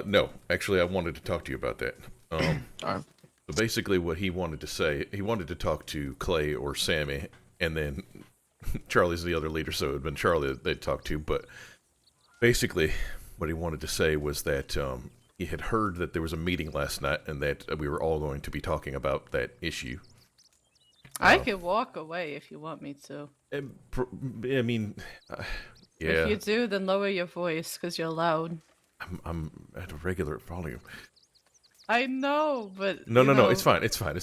No, actually, I wanted to talk to you about that. Alright. So basically, what he wanted to say, he wanted to talk to Clay or Sammy, and then Charlie's the other leader, so it had been Charlie that they'd talk to. But basically, what he wanted to say was that he had heard that there was a meeting last night, and that we were all going to be talking about that issue. I can walk away if you want me to. I mean, yeah. If you do, then lower your voice, because you're loud. I'm at a regular volume. I know, but No, you know, it's fine. It's fine.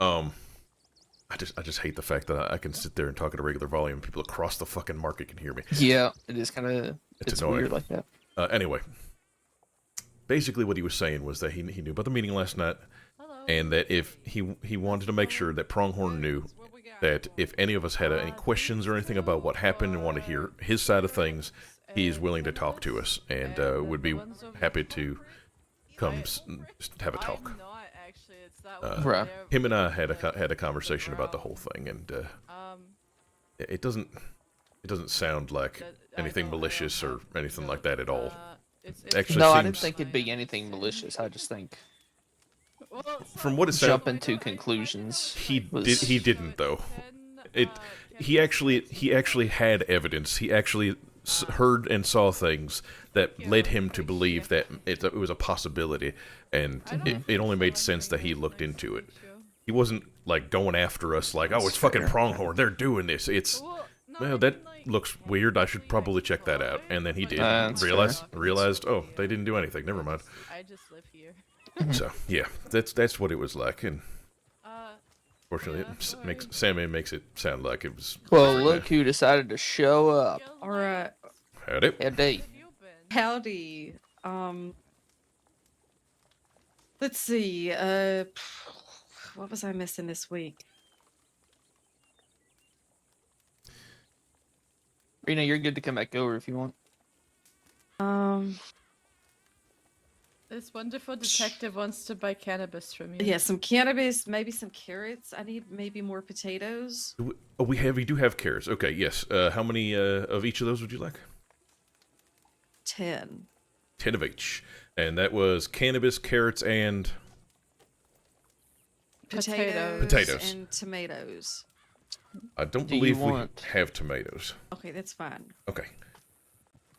yeah. I just hate the fact that I can sit there and talk at a regular volume. People across the fucking market can hear me. Yeah, it is kind of it's annoying. weird like that. Anyway, basically what he was saying was that he knew about the meeting last night, and that if he wanted to make sure that Pronghorn knew that if any of us had any questions or anything about what happened and want to hear his side of things, he's willing to talk to us and would be happy to come just have a talk. Right. Him and I had a conversation about the whole thing, and it doesn't sound like anything malicious or anything like that at all. Actually, No, I didn't think it'd be anything malicious. I just think from what it jump sounded, into conclusions. he didn't though. He actually had evidence. He actually heard and saw things that led him to believe that it was a possibility, and it only made sense that he looked into it. He wasn't like going after us like, oh, it's fucking Pronghorn, they're doing this. It's well, that looks weird. I should probably check that out. And then he did. Realized, oh, they didn't do anything. Never mind. I just live here. So yeah, that's what it was like, and fortunately, Sammy makes it sound like it was. Well, look who decided to show up. All right. Howdy. Howdy. Howdy. Let's see. What was I missing this week? Rena, you're good to come back over if you want. This wonderful detective wants to buy cannabis from you. Yeah, some cannabis, maybe some carrots. I need maybe more potatoes. We do have carrots. Okay, yes. How many of each of those would you like? 10. 10 of each, and that was cannabis, carrots, and Potatoes. And tomatoes. I don't Do you believe we want- have tomatoes. Okay, that's fine. Okay.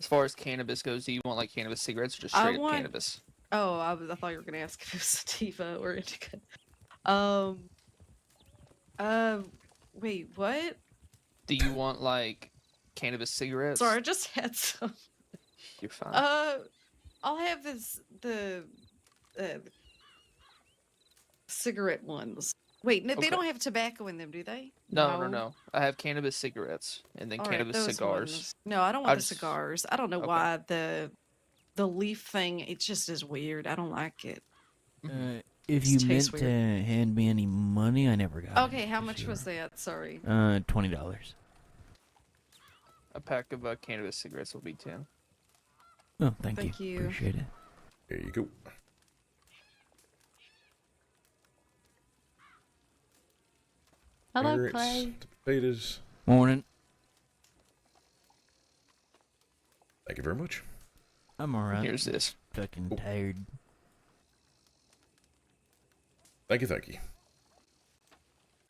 As far as cannabis goes, do you want like cannabis cigarettes or just I straight up want- cannabis? Oh, I thought you were gonna ask if it was sativa or indica. Wait, what? Do you want like cannabis cigarettes? Sorry, I just had some. You're fine. I'll have the cigarette ones. Wait, no, Okay. they don't have tobacco in them, do they? No. I have cannabis cigarettes and then All right, cannabis those cigars. ones. No, I don't I want the just- cigars. I don't know Okay. why the the leaf thing, it just is weird. I don't like it. If It you tastes meant to weird. hand me any money, I never got Okay, it. how much was that? Sorry. $20. A pack of cannabis cigarettes will be 10. Oh, thank Thank you. you. Appreciate it. There you go. Hello, Carrots, Clay. potatoes. Morning. Thank you very much. I'm alright. Here's this. Fucking tired. Thank you, thank you.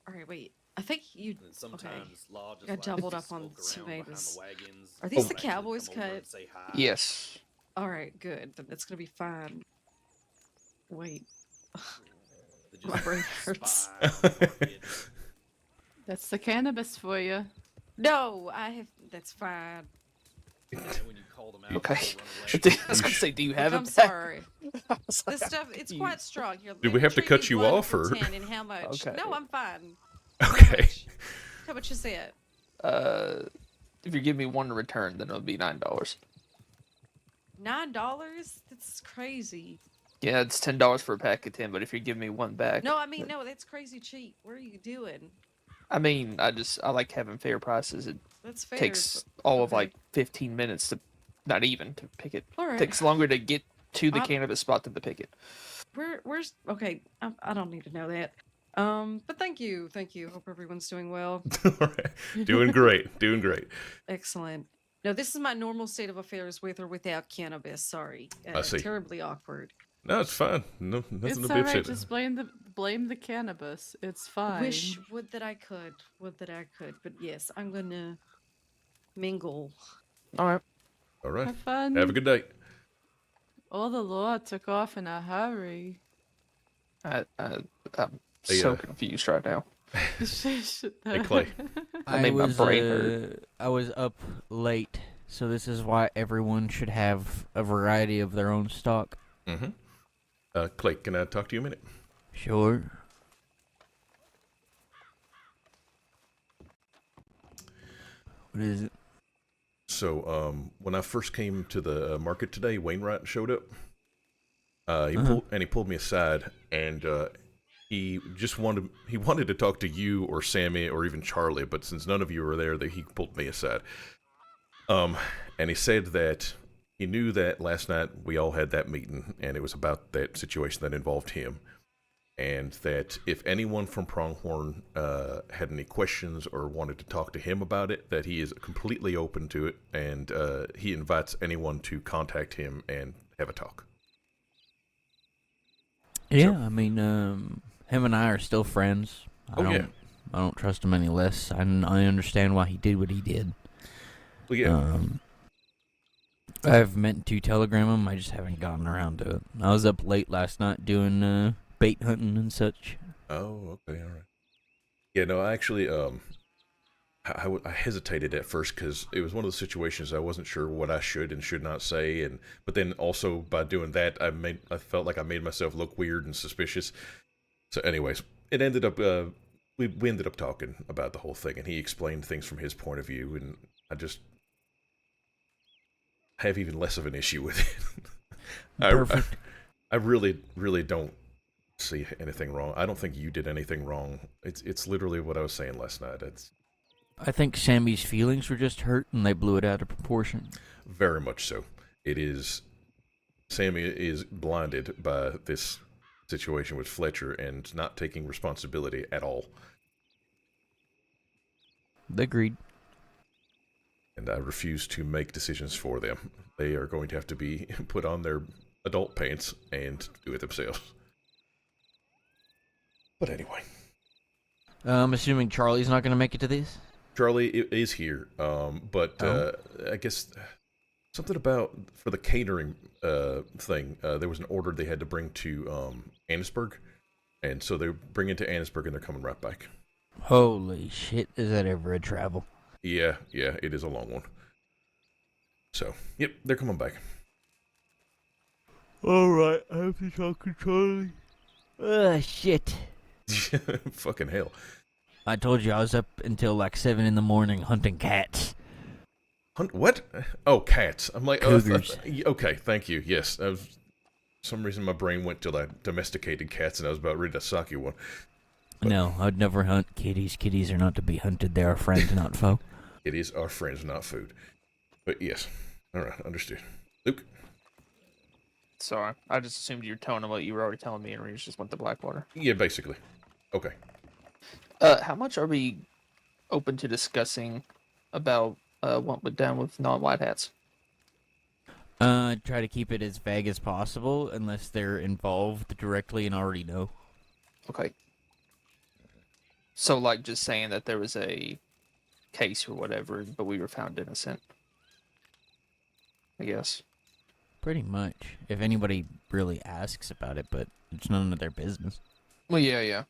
All right, wait. I think you. And sometimes Law just Got likes doubled to up on smoke around behind tomatoes. the wagons. Are these Oh. the Cowboys Come over cut? and say hi. Yes. All right, good. Then it's gonna be fine. Wait. They My just brain hurts. spy on the market. That's the cannabis for you. No, I have. That's fine. And then when you call them out, Okay. they'll run away. I was gonna say, do you have I'm it? sorry. I was like, This stuff, it's you- quite strong. Here, Do let we me have to trade cut you one off, for or- 10 and how much? Okay. No, I'm fine. Okay. How much is it? If you give me one in return, then it'll be $9. $9? That's crazy. Yeah, it's $10 for a pack of 10, but if you give me one back, No, I mean, no, that's crazy cheap. What are you doing? I mean, I like having fair prices. It That's fair. takes but- all of okay. like 15 minutes to, not even to pick it. All right. Takes longer to get to the I'm- cannabis spot than to pick it. Where's okay? I don't need to know that. But thank you. Hope everyone's doing well. All right. Doing great. Doing great. Excellent. No, this is my normal state of affairs with or without cannabis. Sorry. I see. Terribly awkward. No, it's fine. No, nothing It's to be alright. upset. Just blame the cannabis. It's fine. Would that I could. But yes, I'm gonna mingle. All right. All right. Have fun. Have a good day. All the law took off in a hurry. I'm Hey, so confused right now. Hey, Clay. I made my brain hurt. I was up late, so this is why everyone should have a variety of their own stock. Mm-hmm. Clay, can I talk to you a minute? Sure. What is it? So, when I first came to the market today, Wainwright showed up. He pulled me aside, and he wanted to talk to you or Sammy or even Charlie, but since none of you were there, he pulled me aside. And he said that he knew that last night we all had that meeting, and it was about that situation that involved him. And that if anyone from Pronghorn had any questions or wanted to talk to him about it, that he is completely open to it, and he invites anyone to contact him and have a talk. Yeah, I mean, him and I are still friends. I don't trust him any less. I understand why he did what he did. Well, yeah. I've meant to telegram him. I just haven't gotten around to it. I was up late last night doing bait hunting and such. Oh, okay, all right. Yeah, no, I actually, I hesitated at first because it was one of those situations I wasn't sure what I should and should not say, but then also by doing that, I felt like I made myself look weird and suspicious. So, anyways, it ended up we ended up talking about the whole thing, and he explained things from his point of view, and I just have even less of an issue with it. Perfect. I really, really don't see anything wrong. I don't think you did anything wrong. It's literally what I was saying last night. I think Sammy's feelings were just hurt and they blew it out of proportion. Very much so. It is. Sammy is blinded by this situation with Fletcher and not taking responsibility at all. Agreed. And I refuse to make decisions for them. They are going to have to be put on their adult pants and do it themselves. But anyway. I'm assuming Charlie's not going to make it to this? Charlie is here, but I guess something about for the catering thing. There was an order they had to bring to Annisburg, and so they're bringing it to Annisburg, and they're coming right back. Holy shit! Is that ever a travel? Yeah, it is a long one. So, yep, they're coming back. All right, I have to talk to Charlie. Shit. Fucking hell. I told you I was up until like 7 in the morning hunting cats. What? Oh, cats. I'm like, Cougars. okay, thank you. Yes. For some reason, my brain went to like domesticated cats, and I was about ready to sock you one. But no, I'd never hunt kitties. Kitties are not to be hunted. They are friends, not foe. kitties are friends, not food. But yes. All right, understood. Luke? Sorry, I just assumed you were telling him what you were already telling me, and Reese just went to Blackwater. Yeah, basically. Okay. How much are we open to discussing about what went down with non-white hats? Try to keep it as vague as possible, unless they're involved directly and already know. Okay. So, like, just saying that there was a case or whatever, but we were found innocent. I guess. Pretty much. If anybody really asks about it, but it's none of their business. Well, yeah.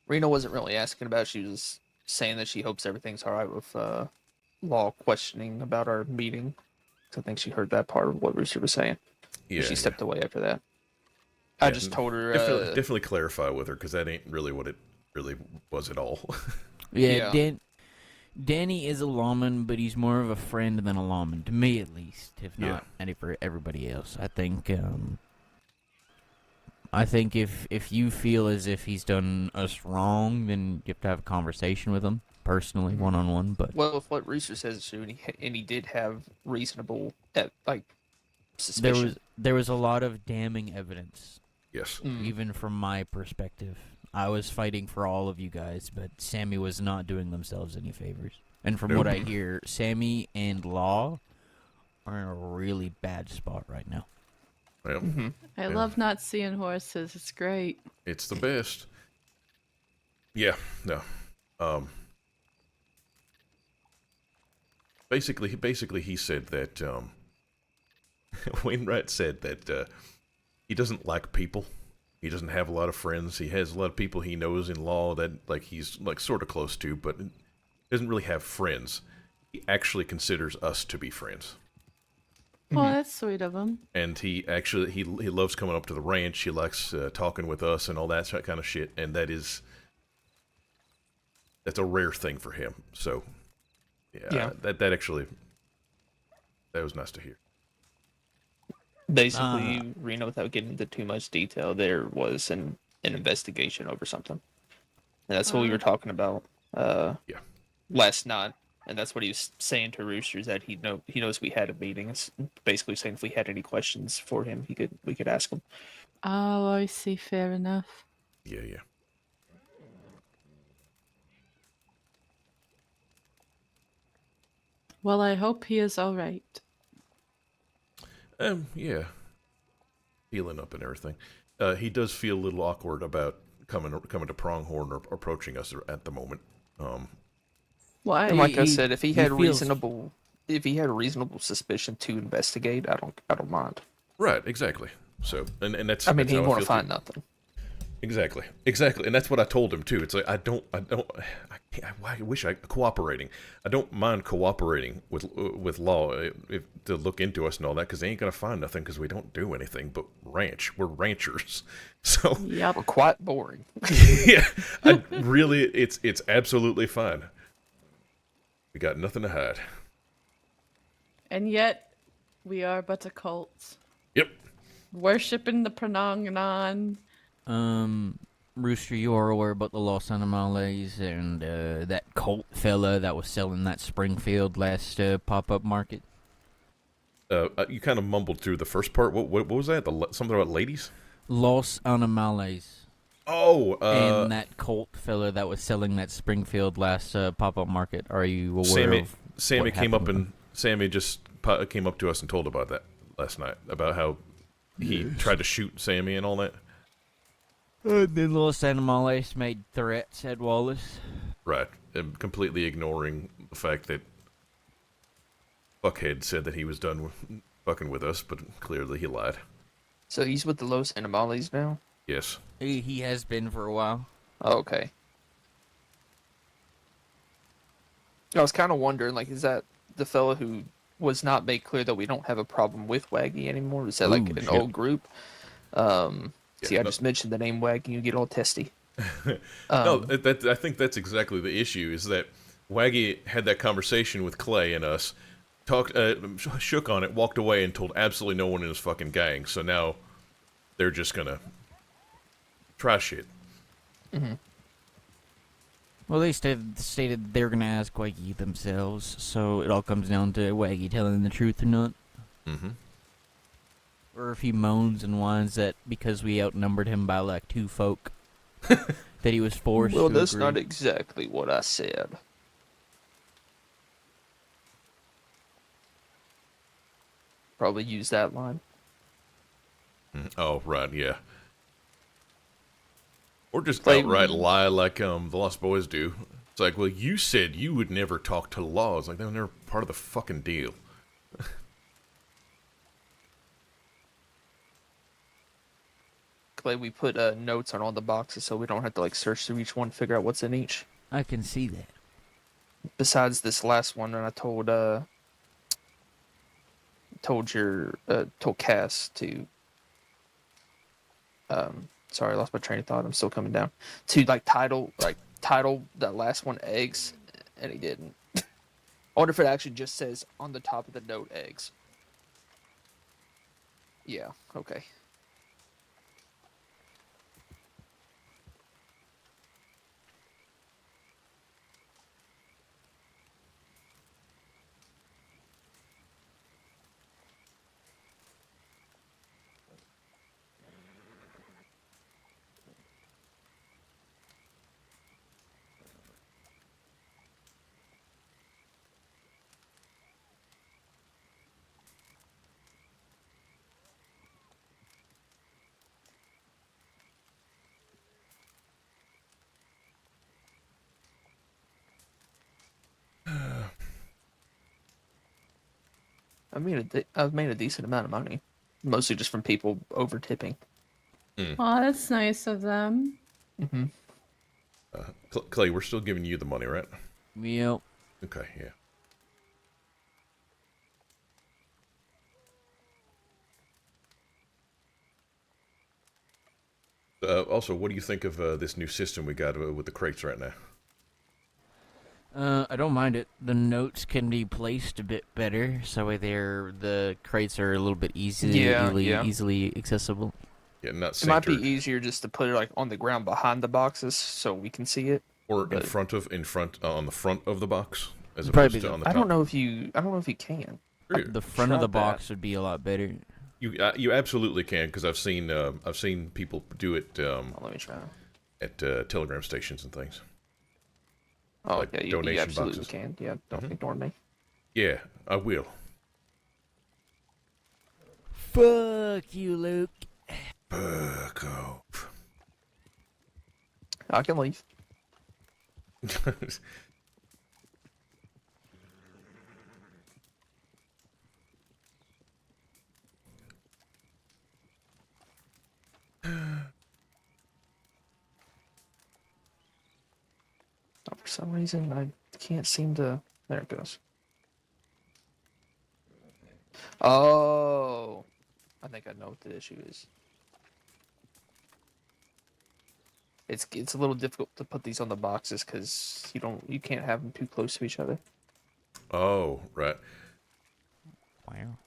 Rena wasn't really asking about it. She was saying that she hopes everything's all right with Law questioning about our meeting. I think she heard that part of what Rooster was saying. Yeah. She stepped away after that. I just told her... Definitely clarify with her, because that ain't really what it really was at all. Yeah. Danny is a lawman, but he's more of a friend than a lawman, to me at least, if not any for everybody else. I think if you feel as if he's done us wrong, then you have to have a conversation with him personally, one-on-one. But well, if what Rooster says is true, and he did have reasonable suspicion. There was a lot of damning evidence. Yes. Even from my perspective. I was fighting for all of you guys, but Sammy was not doing themselves any favors. And from what I hear, Sammy and Law are in a really bad spot right now. Well, I love not seeing horses. It's great. It's the best. Yeah, no. Basically, he said that, Wainwright said that, he doesn't like people. He doesn't have a lot of friends. He has a lot of people he knows in law that, like, he's, like, sort of close to, but doesn't really have friends. He actually considers us to be friends. Well, that's sweet of him. And he loves coming up to the ranch. He likes talking with us and all that kind of shit. And that's a rare thing for him. So, that actually, that was nice to hear. Basically, Reno, without getting into too much detail, there was an investigation over something. And that's what we were talking about last night. And that's what he was saying to Rooster, is that he knows we had a meeting. It's basically saying if we had any questions for him, we could ask him. Oh, I see. Fair enough. Yeah. Well, I hope he is all right. Yeah. Healing up and everything. He does feel a little awkward about coming to Pronghorn or approaching us at the moment. Why? And like I said, if he had reasonable suspicion to investigate, I don't mind. Right, exactly. So, and that's. I mean, that's he how want to feel find too. nothing. Exactly, and that's what I told him too. It's like I wish I cooperating. I don't mind cooperating with law to look into us and all that, because they ain't gonna find nothing because we don't do anything but ranch. We're ranchers, so we're quite boring. Yeah, it's absolutely fine. We got nothing to hide. And yet, we are but a cult. Yep. Worshipping the Prananganon. Rooster, you are aware about the Los Animales and that cult fella that was selling that Springfield last pop-up market? You kind of mumbled through the first part. What was that? Something about ladies? Los Animales. Oh, and that cult fella that was selling that Springfield last pop-up market. Are you aware of Sammy what came up happened? Sammy just came up to us and told about that last night, about how he tried to shoot Sammy and all that. Then Los Animales made threats, said Wallace. Right, and completely ignoring the fact that Buckhead said that he was done fucking with us, but clearly he lied. So he's with the Los Animales now? Yes. He has been for a while. Oh, okay. I was kind of wondering, like, is that the fellow who was not made clear that we don't have a problem with Waggy anymore? Is that like an old group? See, I just mentioned the name Waggy, you get all testy. No, I think that's exactly the issue, is that Waggy had that conversation with Clay and us, shook on it, walked away, and told absolutely no one in his fucking gang. So now they're just gonna try shit. Mm-hmm. Well, they stated they're gonna ask Waggy themselves, so it all comes down to Waggy telling the truth or not. Mm-hmm. Or if he moans and whines that because we outnumbered him by like 2 folk, that he was forced Well, to that's agree. not exactly what I said. Probably use that line. Oh, right, yeah. Or just Like- outright lie like the Lost Boys do. It's like, well, you said you would never talk to Law. It's like, they were never part of the fucking deal. Clay, we put notes on all the boxes so we don't have to like search through each one, figure out what's in each. I can see that. Besides this last one, and I told Cass to sorry, I lost my train of thought. I'm still coming down. To title that last one eggs, and he didn't. I wonder if it actually just says on the top of the note eggs. Yeah, okay. I've made a decent amount of money, mostly just from people over tipping. Oh, that's nice of them. Mm-hmm. Clay, we're still giving you the money, right? Yep. Okay, yeah. Also, what do you think of this new system we got with the crates right now? I don't mind it. The notes can be placed a bit better, so the crates are a little bit easily accessible. Yeah, not It might be centered. easier just to put it on the ground behind the boxes so we can see it. Or in front on the front of the box, as Probably opposed to on the I top. don't know if you can. The front of the Tried that. box would be a lot better. You absolutely can, because I've seen people do it. Let me try. At telegram stations and things. Oh, like yeah, you donation absolutely boxes. can. Yeah, don't ignore me. Yeah, I will. Fuck you, Luke. Fuck off. I can leave. For some reason, I can't seem to. There it goes. Oh, I think I know what the issue is. It's a little difficult to put these on the boxes because you can't have them too close to each other. Oh, right. Wow.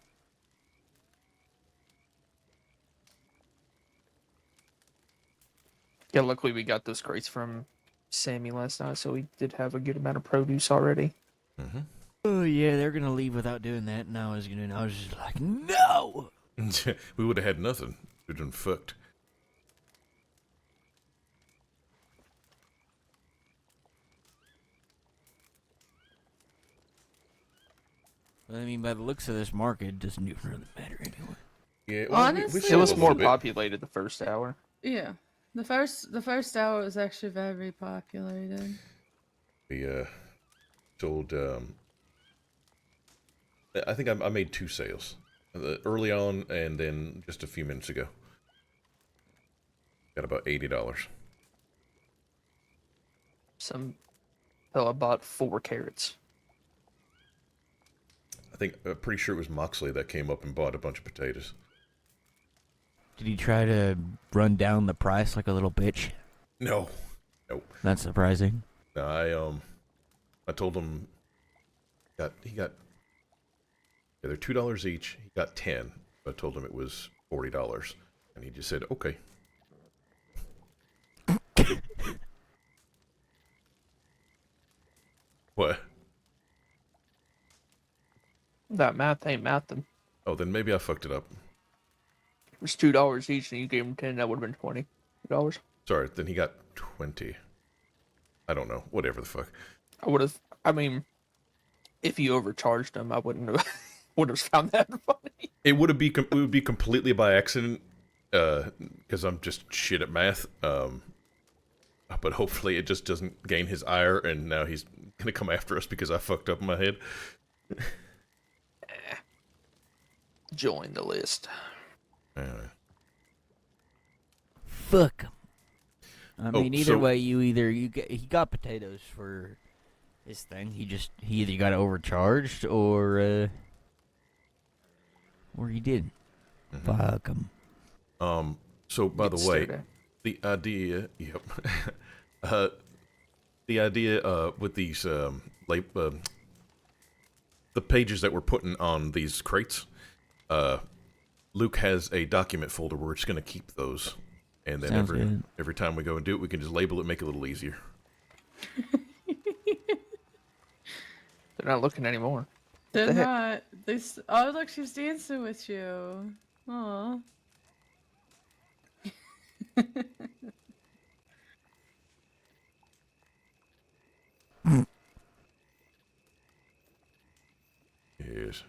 Yeah, luckily we got those crates from Sammy last night, so we did have a good amount of produce already. Mm-hmm. Oh yeah, they're gonna leave without doing that, and I was just like, no. We would have had nothing. We'd been fucked. I mean, by the looks of this market, it doesn't even really matter anyway. Yeah, Honestly, It was more populated the first hour. Yeah, the first hour was actually very populated. We sold. I think I made 2 sales, early on and then just a few minutes ago. Got about $80. Some fella bought 4 carrots. I think pretty sure it was Moxley that came up and bought a bunch of potatoes. Did he try to run down the price like a little bitch? No, nope. That's surprising. No, I told him he got Yeah, they're $2 each. He got 10. I told him it was $40, and he just said, "Okay." What? That math ain't mathing. Oh, then maybe I fucked it up. It was $2 each, and you gave him 10. That would have been $20. Sorry, then he got 20. I don't know. Whatever the fuck. I would have. I mean, if you overcharged him, I wouldn't have. Would have found that funny. It would be completely by accident, because I'm just shit at math. But hopefully it just doesn't gain his ire, and now he's gonna come after us because I fucked up in my head. Join the list. Fuck 'em. I Oh, mean, either so- way, he got potatoes for his thing. He either got overcharged or he didn't. Fuck 'em. So by the way, Yesterday. the idea, the idea with these the pages that we're putting on these crates, Luke has a document folder where we're just gonna keep those, and then Sounds good. every time we go and do it, we can just label it, make it a little easier. They're not looking anymore. They're The heck? not. Oh, look, she's dancing with you. Aw. Yes.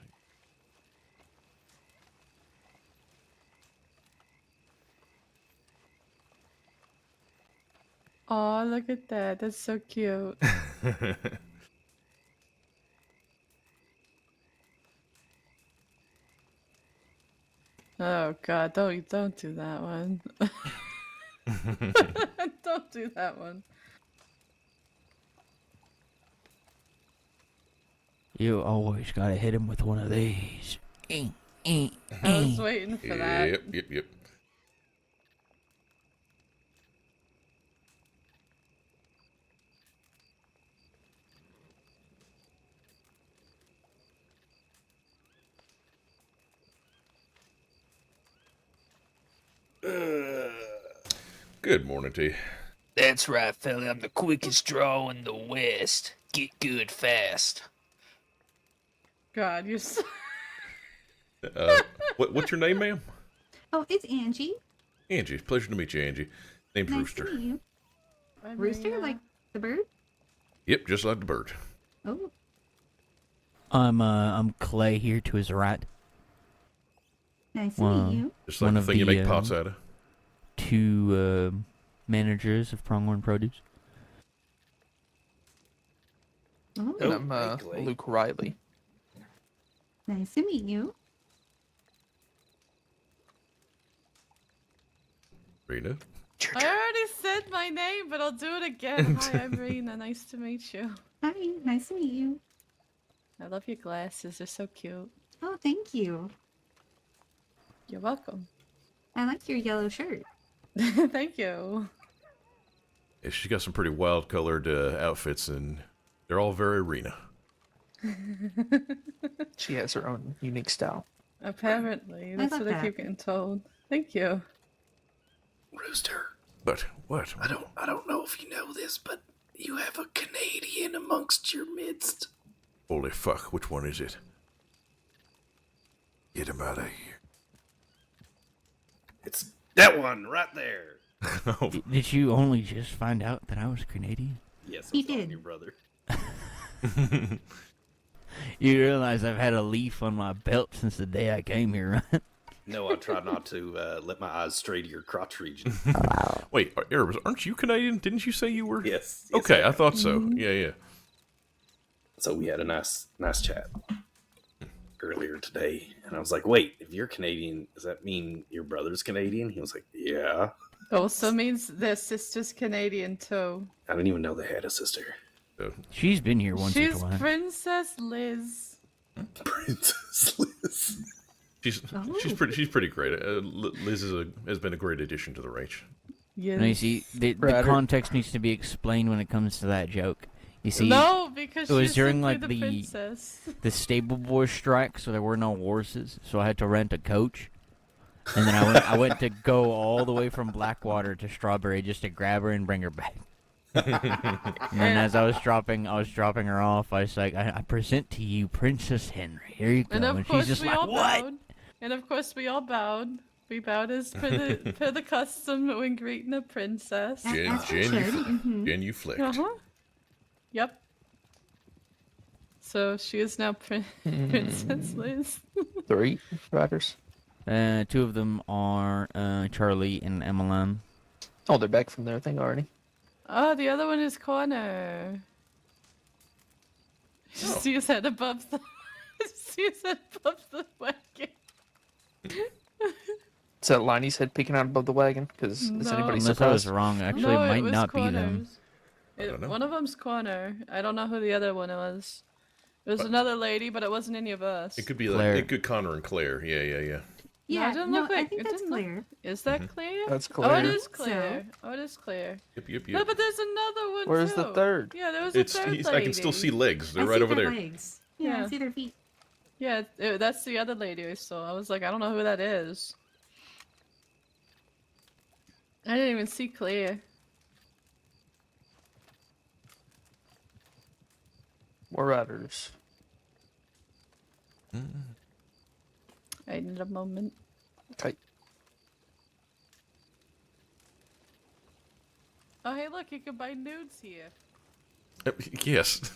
Aw, look at that. That's so cute. Oh God, don't do that one. Don't do that one. You always gotta hit him with one of these. I was waiting for that. Yep. Good morning to you. That's right, fella. I'm the quickest draw in the West. Get good fast. God, you're so... What's your name, ma'am? Oh, it's Angie. Angie. Pleasure to meet you, Angie. Name's Nice Rooster. to meet you. Bye, Rooster, Maria. like the bird? Yep, just like the bird. Oh, I'm Clay here to his right. nice to meet you. Just like the thing you make pots out of. Two managers of Pronghorn Produce. Oh, And I'm Luke Riley. nice to meet you. Rena. I already said my name, but I'll do it again. Hi, I'm Rena. Nice to meet you. Hi, nice to meet you. I love your glasses. They're so cute. Oh, thank you. You're welcome. I like your yellow shirt. Thank you. Yeah, she's got some pretty wild colored outfits, and they're all very Rena. She has her own unique style. Apparently, that's love what I that. keep getting told. Thank you. Rooster, But what? I don't know if you know this, but you have a Canadian amongst your midst. Holy fuck, which one is it? Get him out of here. It's that one right there. Did you only just find out that I was Canadian? Yes, He I'm talking did. to your brother. You realize I've had a leaf on my belt since the day I came here, right? No, I try not to let my eyes stray to your crotch region. Wait, Erebus, aren't you Canadian? Didn't you say you were? Yes. Okay, I I thought so. Yeah. So we had a nice chat earlier today, and I was like, "Wait, if you're Canadian, does that mean your brother's Canadian?" He was like, "Yeah." Also means their sister's Canadian too. I didn't even know they had a sister. She's been here once or She's twice. Princess Liz. Princess Liz. She's pretty great. Liz has been a great addition to the range. Yes. Now, you see, the context needs to be explained when it comes to that joke. You see, No, because it was she's during simply like the princess. the stable boy strike, so there were no horses, so I had to rent a coach. And then I went to go all the way from Blackwater to Strawberry just to grab her and bring her back. And then as I was dropping her off, I was like, I present to you Princess Henry. Here you go. And of And course she's just we like, all what? bowed. And of course we all bowed. We bowed as per the custom when greeting a princess. Genuflect. Uh-huh. Yep. So she is now Princess Liz. 3 riders. 2 of them are Charlie and MLM. Oh, they're back from their thing already. Oh, the other one is Connor. See his head above the. See his head above the wagon. Is that Liney's head peeking out above the wagon? Because is No. anybody Unless I was surprised? wrong, actually, No, it might was not be them. Connor's. One of them's Connor. I don't know who the other one was. It was another lady, but it wasn't any of us. It could be like Claire. it could Connor and Claire. Yeah. No, it didn't look I like. think It that's didn't look- Claire. Is that Claire? That's Oh, it Claire. is Claire. Oh, it is Claire. Yep. No, but there's another one Where's too. the third? Yeah, there was It's a third he's, lady. I can still see legs. They're I right see over their there. legs. Yeah, Yeah. I see their feet. Yeah, that's the other lady I saw. I was like, I don't know who that is. I didn't even see Claire. More riders. I need a moment. Okay. Oh, hey, look, you can buy nudes here. Yes.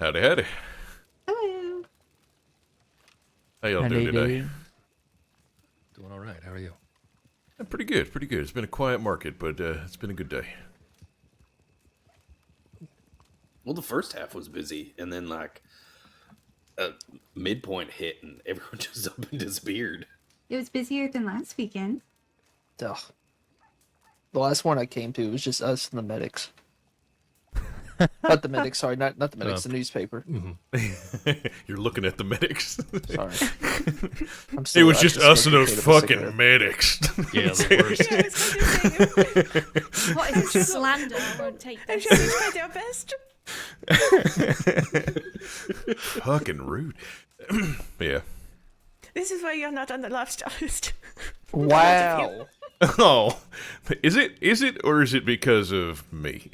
Howdy. Hello. How y'all Howdy, doing today? dude. Doing all right. How are you? Pretty good. It's been a quiet market, but it's been a good day. Well, the first half was busy, and then like midpoint hit, and everyone just up and disappeared. It was busier than last weekend. Ugh. The last one I came to was just us and the medics. Not the medics, sorry, not the medics, the newspaper. You're looking at the medics. Sorry. It was just us and those fucking medics. Yeah, the worst. What is this slander? I won't take this. I'm sure we tried our best. Fucking rude. Yeah. This is why you're not on the lobster list. Wow. Oh, is it, or is it because of me?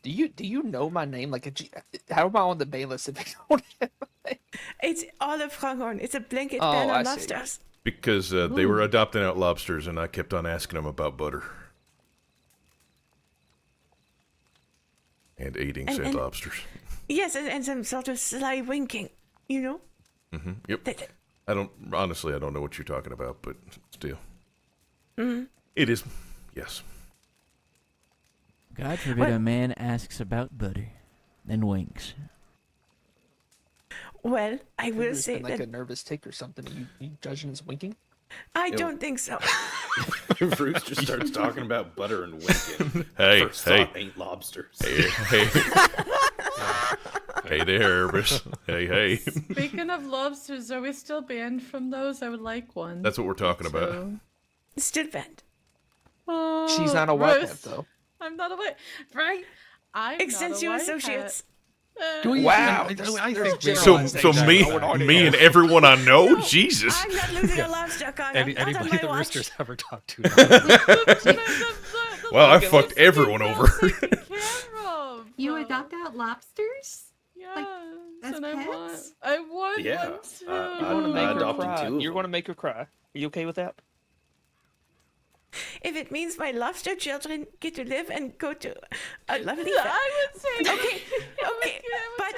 Do you know my name? Like how am I on the ban list if I don't have my name? It's Olive Pronghorn. It's a blanket Oh, ban I on see. lobsters. Because they were adopting out lobsters, and I kept on asking them about butter. And eating said And- lobsters. Yes, and some sort of sly winking, you know? Mm-hmm. Yep. I don't know what you're talking about, but still. Mm-hmm. It is, yes. God forbid a man asks about butter and winks. Well, I will It's say been like that a nervous tick or something. You judging his winking? I don't think so. Rooster starts talking about butter and winking. Hey, First thought ain't lobsters. Hey there, Herbis. Hey. Speaking of lobsters, are we still banned from those? I would like one. That's what we're talking about. So- Still banned. Oh, She's not a white Ruth. hat though. I'm not a white, right? I'm Extends not a you white associates. Wow. I think So me and everyone I know, Jesus. I'm not losing a lobster con. Any, not on anybody my the watch. Roosters ever talked to. Wow, I fucked everyone over. You adopt out lobsters? Yeah, as and pets? I want Yeah, one too. You're gonna make her adopted cry. two of You're gonna make her cry. Are you okay with that? If it means my lobster children get to live and go to a lovely. I would say Okay, but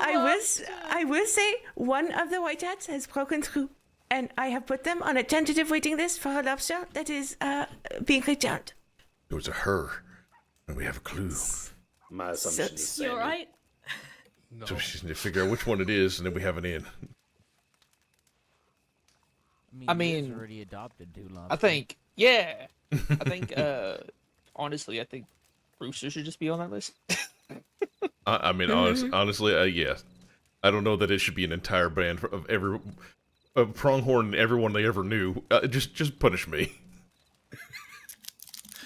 I will say one of the white hats has broken through, and I have put them on a tentative waiting list for a lobster that is being returned. It was a her, and we have a clue. My assumption is You Sammy. alright? No. So we just need to figure out which one it is, and then we have an in. I you guys mean, already adopted 2 lobsters. I think, yeah. I think, honestly, I think Rooster should just be on that list. I mean, honestly, yeah. I don't know that it should be an entire ban of Pronghorn and everyone they ever knew. Just punish me.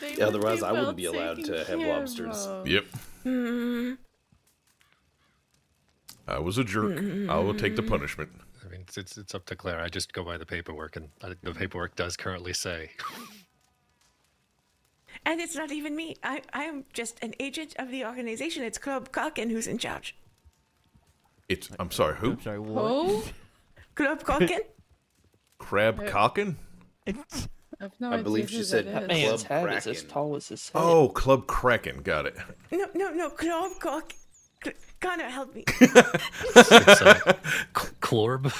They Yeah, would otherwise be I wouldn't be well allowed to taken have care lobsters. of. Yep. Hmm. I was a jerk. I will take the punishment. I mean, it's up to Claire. I just go by the paperwork, and the paperwork does currently say. And it's not even me. I'm just an agent of the organization. It's Club Cocken who's in charge. I'm sorry, who? I'm sorry, what? Who? Club Cocken? Crab Cockin? I've no I idea believe who she said that is. Man's Club head is as Kraken. tall as his head. Oh, Club Kraken. Got it. No, Club Cocken. Connor, help me. It's Clorb.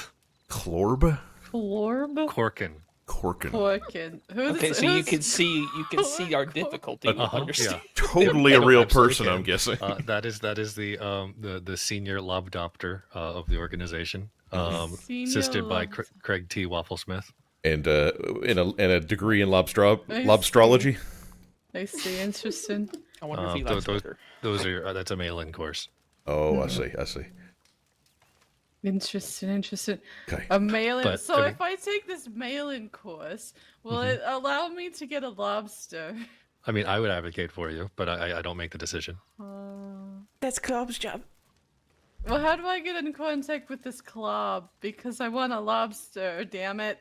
Clorb? Florb? Corkin. Corkin. Corkin. Okay, so you can see our difficulty. with understanding. Totally a real Absolutely person, can. I'm guessing. That is the senior lob doctor of the organization, Senior assisted by lob- Craig T. Wafflesmith. And in a degree in lobstrology. I see. Interesting. I wonder if he likes liquor. Those are that's a mail-in course. Oh, I see. Interesting. Okay. A mail-in. But, So I mean- if I take this mail-in course, will it allow me to get a lobster? I mean, I would advocate for you, but I don't make the decision. That's Club's job. Well, how do I get in contact with this club? Because I want a lobster, damn it.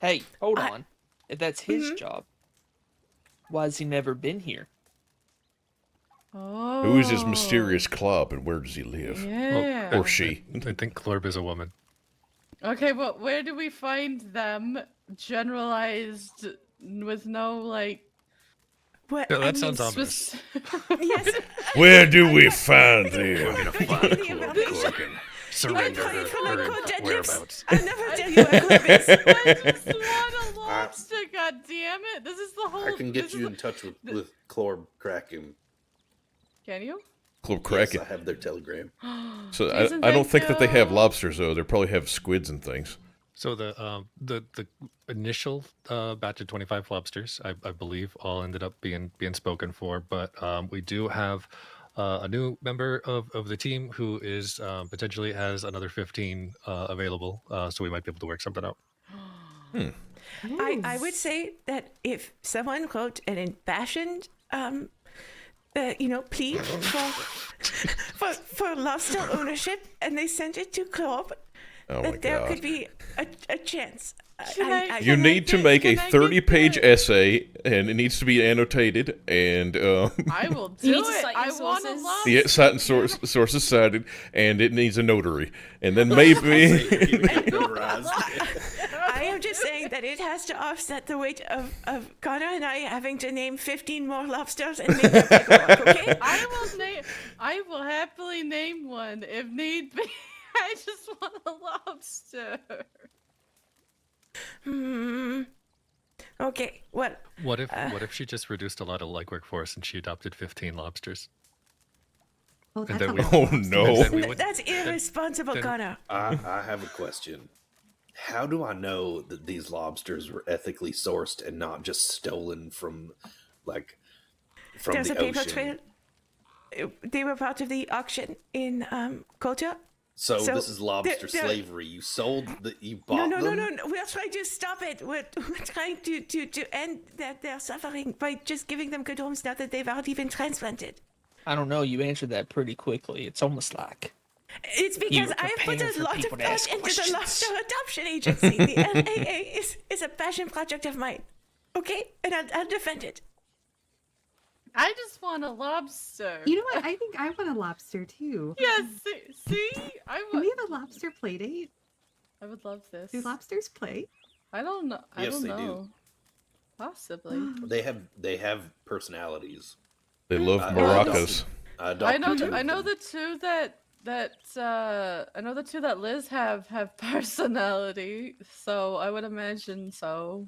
Hey, hold on. If that's his job, why has he never been here? Oh. Who is this mysterious club and where does he live? Yeah. Or she? I think Clorb is a woman. Okay, well, where do we find them? Generalized, with no, like... What? Yeah, that sounds ominous. Yes. Where do we find them? Surrender her whereabouts. I'll never tell you where Club is. I just want a lobster, god damn it! This is the whole... I can get you in touch with Clorb Kraken. Can you? Club Kraken. Yes, I have their telegram. So Isn't I don't think that they have cool? lobsters though. They probably have squids and things. So the initial batch of 25 lobsters, I believe, all ended up being spoken for. But we do have a new member of the team who is potentially has another 15 available. So we might be able to work something out. I would say that if someone wrote an impassioned plea for lobster ownership and they sent it to Club, Oh my that there God. could be a chance. You need to make a 30-page essay, and it needs to be annotated, and I will do You need to it. cite I your want a sources. lobster. the cited sources cited, and it needs a notary, and then maybe. I am just saying that it has to offset the weight of Connor and I having to name 15 more lobsters and make that paperwork, okay? I will happily name one if need be. I just want a lobster. Okay, well. What if she just reduced a lot of legwork for us and she adopted 15 lobsters? Oh, And that's then a we- lot. Oh of lobsters. no! And then we would- That's irresponsible, Connor. I have a question. How do I know that these lobsters were ethically sourced and not just stolen from There's the a paper ocean? trail. They were part of the auction in Kota. So this is lobster they're- slavery. You bought No. them? We're trying to stop it. We're trying to end their suffering by just giving them good homes now that they've already been transplanted. I don't know. You answered that pretty quickly. It's almost like It's You because were I have put prepared a for lot of people to thought ask into questions. the Lobster Adoption Agency. The LAA is a passion project of mine. Okay? And I'll defend it. I just want a lobster. You know what? I think I want a lobster too. Yes. See, I Can would. we have a lobster play date? I would love this. Do lobsters play? I don't know. I Yes, don't they know. do. Possibly. They have personalities. They love I maracas. adopted two of I know them. the two I know the two that Liz have personality, so I would imagine so.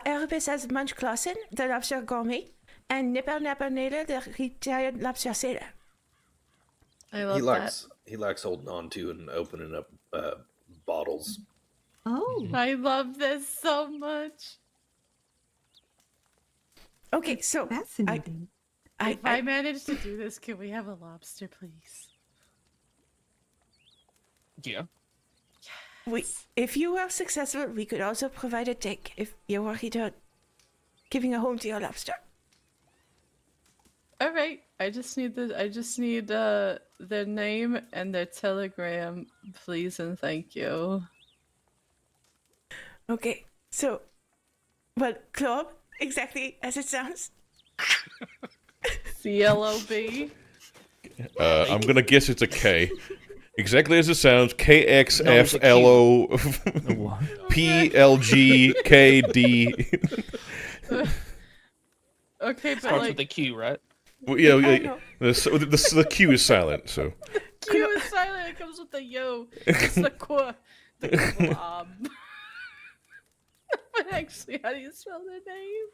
Erebus has Munch Clausen, the lobster gourmet, and Nipper Napper Naylor, the retired lobster sailor. I love He likes holding on to and opening up bottles. Oh. I love this so much. Okay, so Fascinating. If I manage to do this, can we have a lobster, please? Yeah. If you are successful, we could also provide a tank if you're worried about giving a home to your lobster. All right. I just need their name and their telegram, please and thank you. Okay, so, well, club, exactly as it sounds. CLOB. I'm gonna guess it's a K. Exactly as it sounds. KXFLOPLGKD. Okay, but Starts like with a Q, right? Well, yeah. The Q is silent, so. Q is silent. It comes with the yo. It's the glob. But actually, how do you spell their name?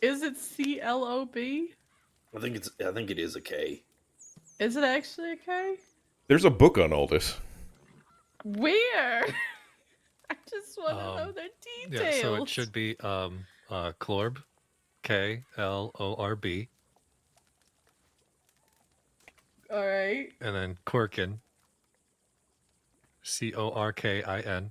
Is it CLOB? I think it is a K. Is it actually a K? There's a book on all this. Where? I just want to know their details. Yeah, so it should be Klorb, KLORB. All right. And then Corkin, CORKIN.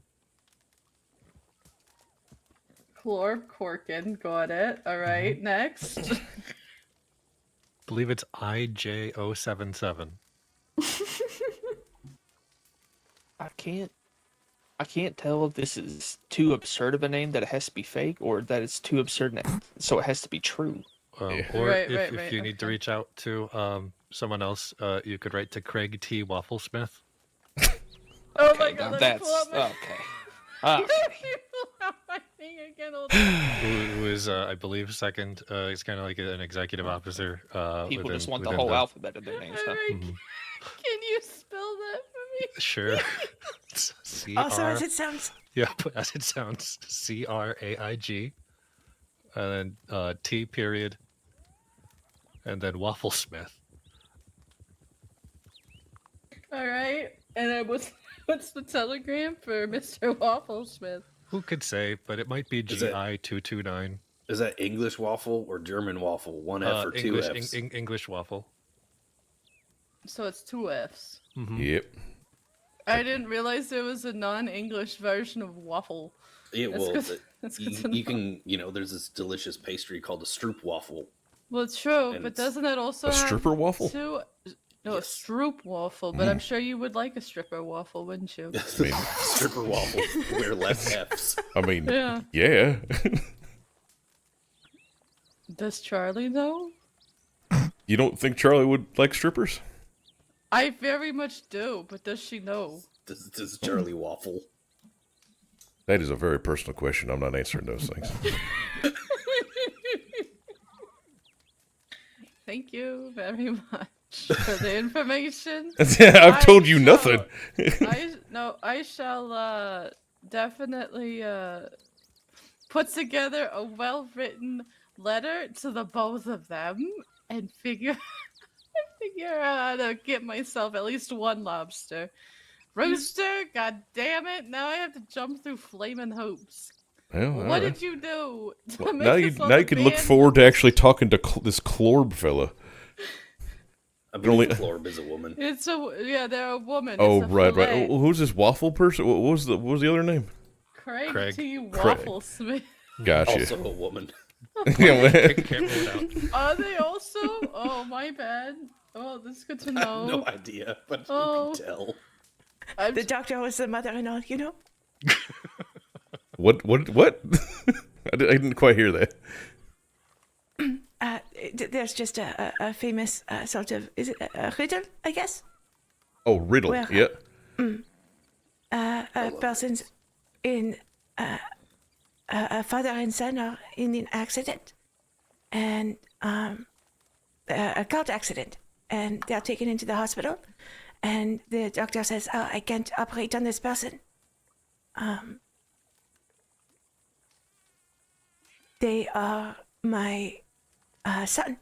Chlor Corkin, got it. All right, next. Believe it's IJ077. I can't tell if this is too absurd of a name that it has to be fake, or that it's too absurd so it has to be true. Or if you need to reach out to someone else, you could write to Craig T. Wafflesmith. Oh my god, that's okay. Who is, I believe, second. He's kind of like an executive officer. People just want the whole alphabet of their names. Huh? Can you spell that for me? Sure. Also, as it sounds. Yeah, as it sounds. CRAIG. And then T period. And then Wafflesmith. All right, and then what's the telegram for Mr. Wafflesmith? Who could say? But it might be GI229. Is that English waffle or German waffle? One F or two Fs? English waffle. So it's 2 Fs. Mm-hmm. Yep. I didn't realize there was a non-English version of waffle. Yeah, That's well, good- that's good to you know. can, there's this delicious pastry called a stroop waffle. Well, it's true, And but it's- doesn't it also A have stripper waffle? No, a stroop waffle, but I'm sure you would like a stripper waffle, wouldn't you? I mean, stripper waffle. Wear less Fs. I mean, Yeah. yeah. Does Charlie know? You don't think Charlie would like strippers? I very much do, but does she know? Does Charlie waffle? That is a very personal question. I'm not answering those things. Thank you very much for the information. Yeah, I've told you nothing. I shall definitely put together a well-written letter to the both of them and figure out how to get myself at least one lobster. Rooster, god damn it! Now I have to jump through flaming hoops. Well, What alright. did you do? to Well, make now yourself you a can look band? forward to actually talking to this Klorb fella. I believe Florb is a woman. It's they're a woman. Oh, It's a right. fillet. Oh, who's this waffle person? What was the other name? Craig T. Craig. Wafflesmith. Gotcha. Also a woman. Yeah, well- Are they also? Oh, my bad. Oh, this is good to I know. have no idea, but Oh. you can tell. The doctor was the mother-in-law, you know? What? I didn't quite hear that. There's just a famous sort of, is it a riddle, I guess? Oh, riddle. Well, Yeah. A person's in, a father and son are in an accident, and a car accident, and they're taken into the hospital, and the doctor says, "Oh, I can't operate on this person." They are my son.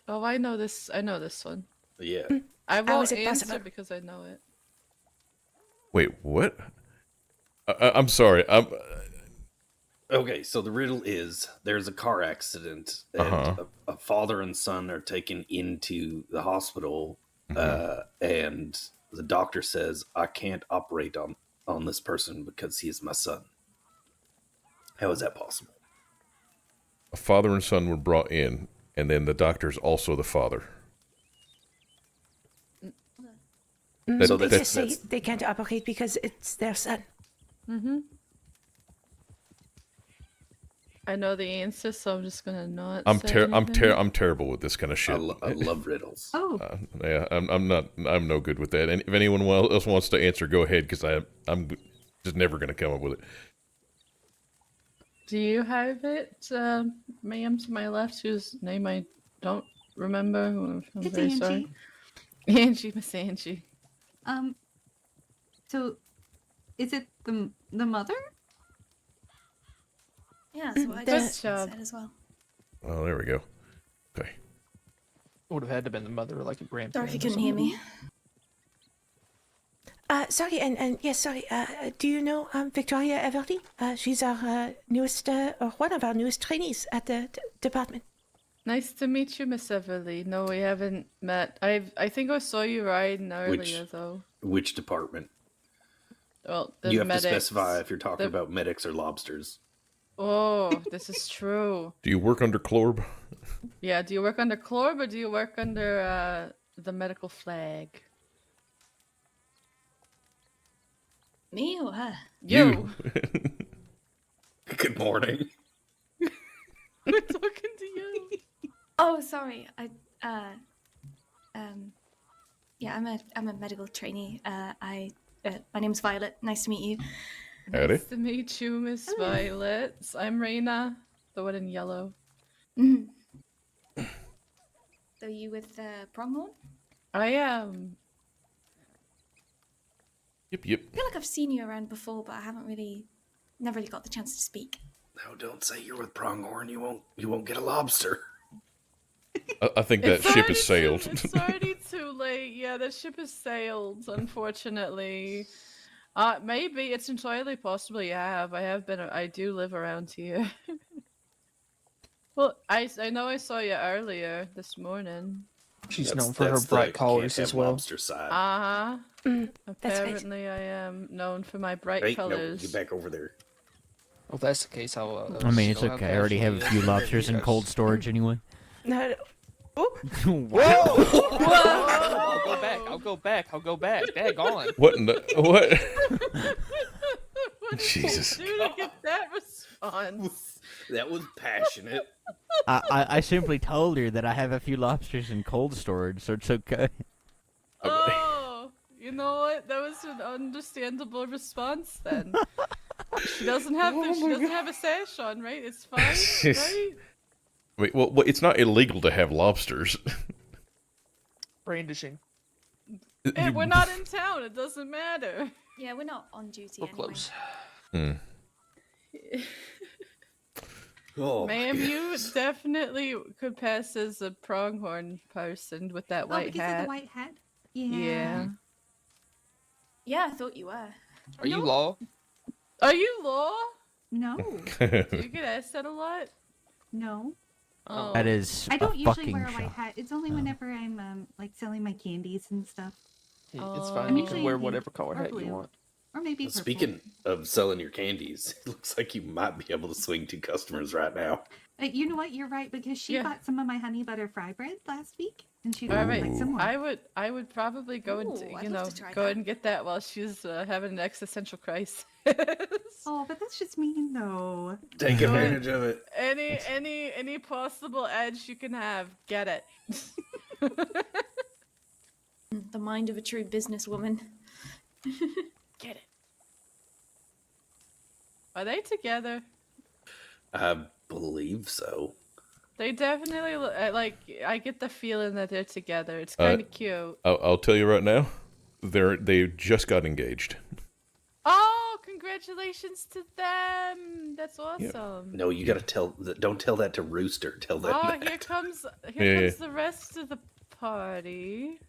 Oh, I know this. I know this one. Yeah. I How won't is it answer possible? because I know it. Wait, what? I'm sorry. Okay, so the riddle is there's a car accident, and Uh-huh. a father and son are taken into the hospital, and the doctor says, I can't operate on this person because he is my son. How is that possible? a father and son were brought in, and then the doctor's also the father. So they just say they can't operate because it's their son. Mm-hmm. I know the answer, so I'm just gonna not. I'm say anything. I'm terrible with this kind of shit. I love riddles. Oh. Yeah, I'm no good with that. And if anyone else wants to answer, go ahead, because I'm just never gonna come up with it. Do you have it, ma'am, to my left, whose name I don't remember? I'm It's very Angie. sorry. Angie, Miss Angie. So, is it the mother? Yeah, that's what I Good just job. said as well. Oh, there we go. Okay. Would have had to been the mother or like a grandparent. Dorothy or couldn't hear something. me. Sorry, and yes, sorry. Do you know Victoria Everly? She's our newest, or one of our newest trainees at the department. Nice to meet you, Miss Everly. No, we haven't met. I think I saw you riding earlier, though. Which department? Well, the You have medics. to specify if you're talking The- about medics or lobsters. Oh, this is true. Do you work under Clorb? Yeah, do you work under Clorb or do you work under the medical flag? Me or her? You. Good morning. We're talking to you. Oh, sorry. Yeah, I'm a medical trainee. My name's Violet. Nice to meet you. Howdy. Nice to meet you, Miss Violet. I'm Raina, the one in yellow. Mhm. So you with Pronghorn? I am. Yep. I feel like I've seen you around before, but I never really got the chance to speak. No, don't say you're with Pronghorn. You won't get a lobster. I think that ship has sailed. It's already too late. Yeah, that ship has sailed, unfortunately. Maybe it's entirely possible you have. I do live around here. Well, I know I saw you earlier this morning. She's known for her bright colors as well. Lobster side. Uh-huh. That's right. Apparently I am known for my bright Hey, no, colors. get back over there. Well, if that's the case, I'll. I mean, it's show how okay. I already have a casually, few lobsters in cold storage anyway. No. Wow. I'll go back. Daggone. What in the what? Jesus. What did you do to get that response? That was passionate. I simply told her that I have a few lobsters in cold storage, so it's okay. Oh, you know what? That was an understandable response then. She doesn't have a sash on, right? It's fine, right? Wait, well, it's not illegal to have lobsters. Brandishing. And we're not in town. It doesn't matter. Yeah, we're not on duty We're anyway. close. Oh, Ma'am, you definitely could pass as a pronghorn person with that white because hat. of the white hat? Yeah. Yeah, I thought you were. Are you Law? Are you Law? No. Do you get asked that a lot? No. Oh. That is I don't a usually fucking wear a white shock. hat. It's only whenever I'm like selling my candies and stuff. It's I'm fine. You usually can wear in whatever pink color or hat you blue. want. Or maybe purple. Speaking of selling your candies, it looks like you might be able to swing 2 customers right now. You know what? You're right because she bought some of my honey butter fry bread last week, and she'd All like right, some more. I would probably go and Ooh, I'd you love know to try go that. ahead and get that while she's having an existential crisis. Oh, but that's just mean though. Take advantage of it. Any possible edge you can have, get it. The mind of a true businesswoman. Get it. Are they together? I believe so. They definitely like. I get the feeling that they're together. It's kind of cute. I'll tell you right now, they just got engaged. Oh, congratulations to them! That's awesome. No, you got to don't tell that to Rooster. Tell them Oh, that. here comes Yeah. the rest of the party.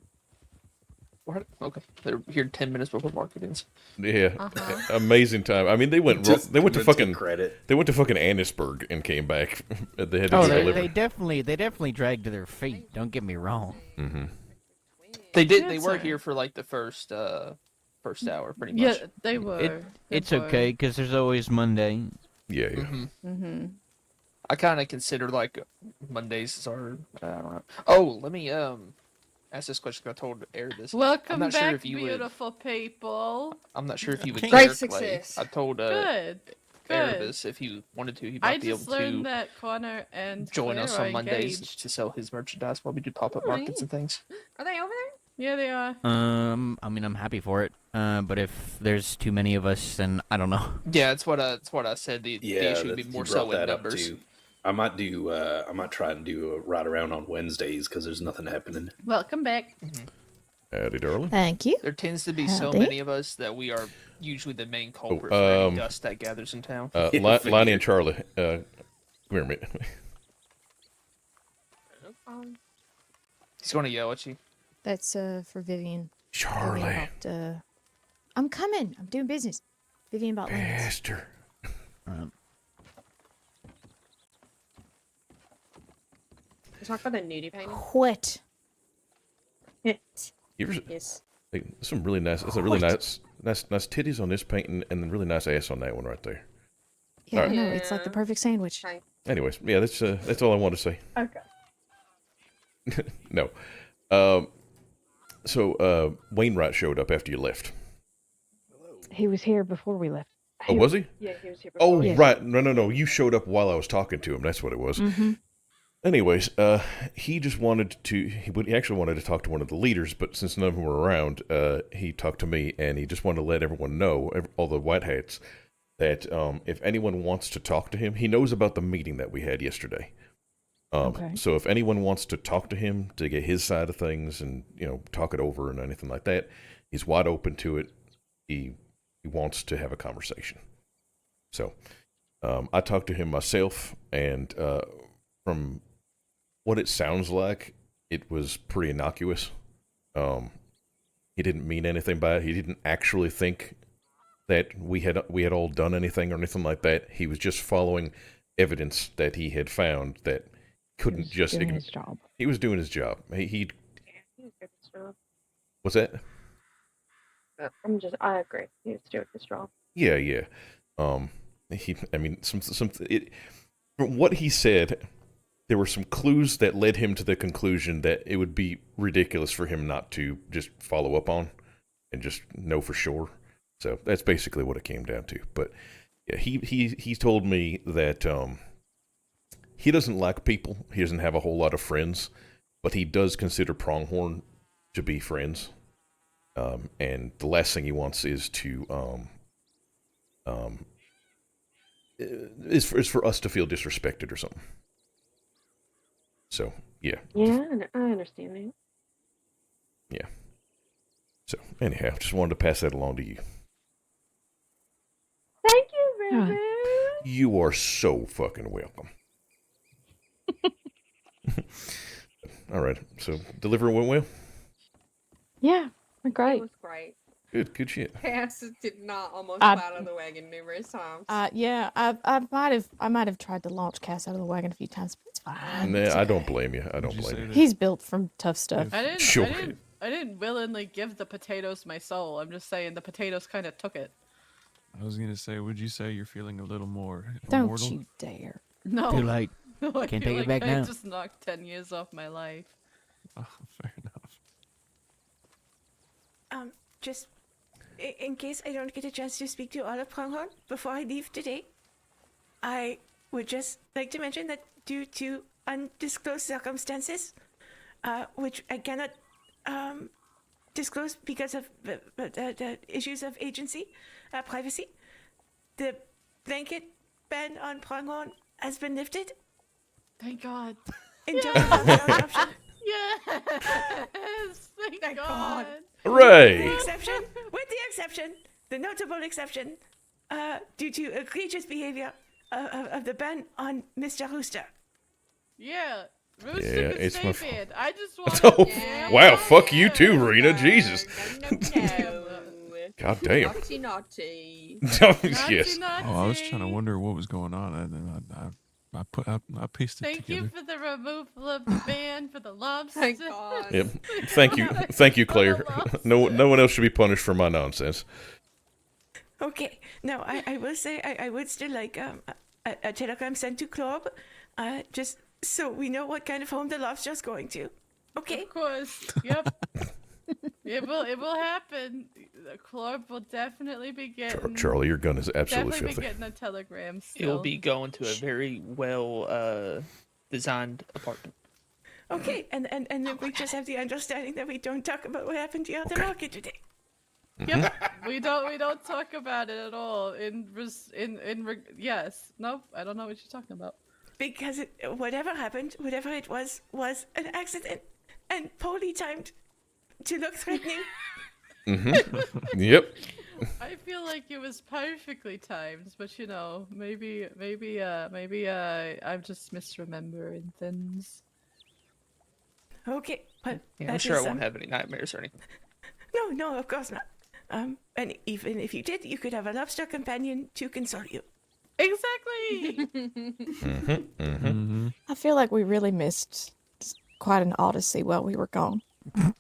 What? Okay, they're here 10 minutes before market ends. Yeah, Uh-huh. amazing time. I mean, they went Just they went to give it fucking credit. They went to fucking Annisburg and came back at the head Oh, of the they delivery. definitely dragged their feet. Don't get me wrong. Mm-hmm. They did. Yeah, They it's were alright. here for like the first hour, pretty much. Yeah, they were. It's okay because there's always Monday. Yeah. Mm-hmm. Mm-hmm. I kind of consider like Mondays as our. I don't know. Oh, let me ask this question. 'Cause I told Eric this. Welcome I'm not back, sure if you would. beautiful people. I'm not sure if you would Great care, Clay. success. I told Good. Erebus if he wanted to, he might I be able just learned to that Connor and join Claire us are on Mondays engaged. to sell his merchandise while we do pop-up Oh, markets yeah. and things. Are they over there? Yeah, they are. I mean, I'm happy for it. But if there's too many of us, then I don't know. Yeah, it's what I said. The issue would be you more brought so in that up numbers. too. I might try and do a ride around on Wednesdays because there's nothing happening. Welcome back. Howdy, darling. Thank you. There tends to be so Howdy. many of us that we are usually the main culprit for any dust that gathers in town. Lonnie and Charlie, come here a minute. He's going to yell at you. That's for Vivian. Charlie. Vivian about, I'm coming. I'm doing business. Vivian bought lemons. Bastard. Talk about the nudie painting. What? You ever, Yes. like, some really nice. That's a really nice titties on this painting, and then really nice ass on that one right there. Yeah, All I right. know. It's like the perfect sandwich. Anyways, yeah, that's all I wanted to say. Okay. No. So Wainwright showed up after you left. He was here before we left. Oh, was he? Yeah, he was here before. Oh, we left. right. No. You showed up while I was talking to him. That's what it was. Anyways, he just wanted to. He actually wanted to talk to one of the leaders, but since none of them were around, he talked to me, and he just wanted to let everyone know, all the white hats, that if anyone wants to talk to him, he knows about the meeting that we had yesterday. Okay. So if anyone wants to talk to him to get his side of things and talk it over and anything like that, he's wide open to it. He wants to have a conversation. So I talked to him myself, and from what it sounds like, it was pretty innocuous. He didn't mean anything by it. He didn't actually think that we had all done anything or anything like that. He was just following evidence that he had found that couldn't just doing his job. He was doing his job. He He was doing his job. what's that? I agree. He was doing his job. Yeah. From what he said, there were some clues that led him to the conclusion that it would be ridiculous for him not to just follow up on and just know for sure. So that's basically what it came down to. But yeah, he told me that he doesn't like people. He doesn't have a whole lot of friends, but he does consider Pronghorn to be friends. And the last thing he wants is to is for us to feel disrespected or something. So yeah. Yeah, I understand that. Yeah. So anyhow, just wanted to pass that along to you. Thank you very much. You are so fucking welcome. All right. So delivery went well? Yeah, great. It was great. Good shit. Cass did not almost I- fly out of the wagon numerous times. Yeah, I might have tried to launch Cass out of the wagon a few times, but it's fine. Nah, I don't blame you. I don't blame you. He's built from tough stuff. I didn't willingly give the potatoes my soul. I'm just saying the potatoes kind of took it. I was gonna say, would you say you're feeling a little more Don't immortal? you dare. No. Too late. No, I Can't feel take it like back I now. just knocked 10 years off my life. Oh, fair enough. Just in case I don't get a chance to speak to all of Pronghorn before I leave today, I would just like to mention that due to undisclosed circumstances, which I cannot disclose because of the issues of agency, privacy, the blanket ban on Pronghorn has been lifted. Thank God. In terms of adoption. Yes! Thank God. Hooray! With the exception, the notable exception, due to egregious behavior of the ban on Mr. Rooster. Yeah. Rooster Yeah, could it's stay my banned. I just Oh, want wow, fuck you too, Rena. Jesus. God damn. Naughty, naughty. Yes. Oh, I was trying to wonder what was going on. I pieced it Thank together. you for the removal of the ban for the lobster. Thank God. Yep. Thank you, Claire. No one else should be punished for my nonsense. Okay, now I will say I would still like a telegram sent to Club Just so we know what kind of home the lobster's going to. Okay. Of course. Yep. It will happen. Clark will definitely be getting. Charlie, your gun is absolutely definitely filthy. be getting a telegram. It will Still. be going to a very well designed apartment. Okay, and then we just have the understanding that we don't talk about what happened to you at the market today. Yep. we don't talk about it at all. Yes. Nope. I don't know what you're talking about. Because whatever happened, whatever it was an accident and poorly timed to look threatening. Yep. I feel like it was perfectly timed, but you know, maybe I'm just misremembering things. Okay, but Yeah, I'm sure I won't have any nightmares or anything. No, of course not. And even if you did, you could have a lobster companion to console you. Exactly. I feel like we really missed quite an odyssey while we were gone.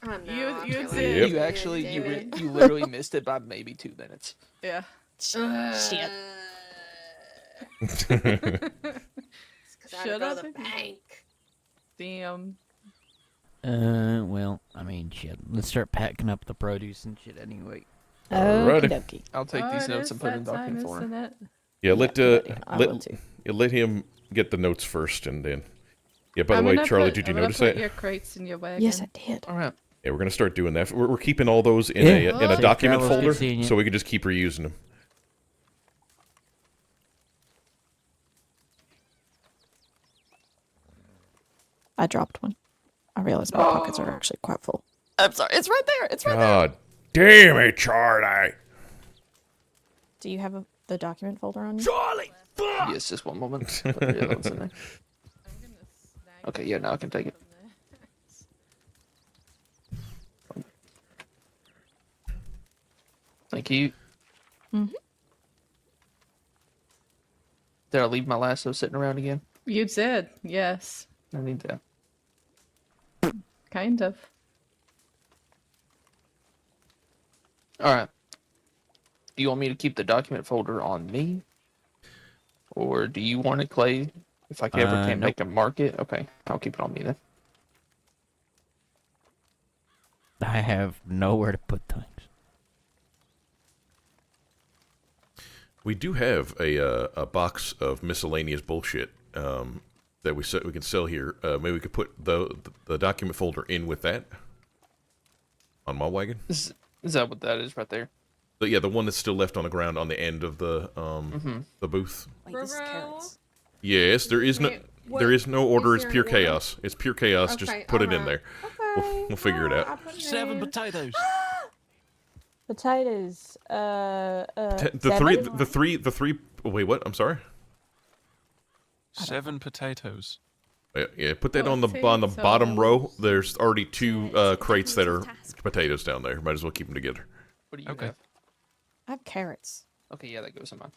I know, You Yep. You actually, you literally missed it by maybe 2 minutes. Yeah. Shit. Because I Shut go up. to the bank. Damn. Well, I mean, shit. Let's start packing up the produce and shit anyway. Alrighty. Okie I'll take these notes and put them in document folder. Yeah, let I let him get the notes first, and then. Yeah. By the I'm way, gonna Charlie, put- did you I'm gonna notice put that? your crates in your wagon. Yes, I did. All right. Yeah, we're gonna start doing that. We're keeping all those in Yeah. a Safe document travels, good folder, seeing you. so we can just keep reusing them. I dropped one. I realized my pockets are actually quite full. I'm sorry. It's right there. It's right there. God damn it, Charlie! Do you have the document folder on you? Charlie! Yes, just one moment. Put the other ones in there. Okay, yeah, now I can take it. Thank you. Mm-hmm. Did I leave my lasso sitting around again? You did. Yes. I need that. Kind of. Alright. Do you want me to keep the document folder on me? Or do you want it, Clay? If I ever can Nope. make a market? Okay, I'll keep it on me then. I have nowhere to put things. We do have a box of miscellaneous bullshit that we can sell here. Maybe we could put the document folder in with that on my wagon. Is that what that is right there? But yeah, the one that's still left on the ground on the end of the the booth. Wait, this is carrots. Yes, there is no Wait, what- there is no order. is It's there pure an order? chaos. It's pure chaos. Okay, Just put it in alright. there. We'll figure it out. 7 potatoes. Potatoes. The three. Wait, what? I'm sorry. 7 potatoes. Yeah, put that on the bottom row. There's already 2 crates that are potatoes down there. Might as well keep them together. What do you have? I have carrots. Okay, yeah, that goes in mine.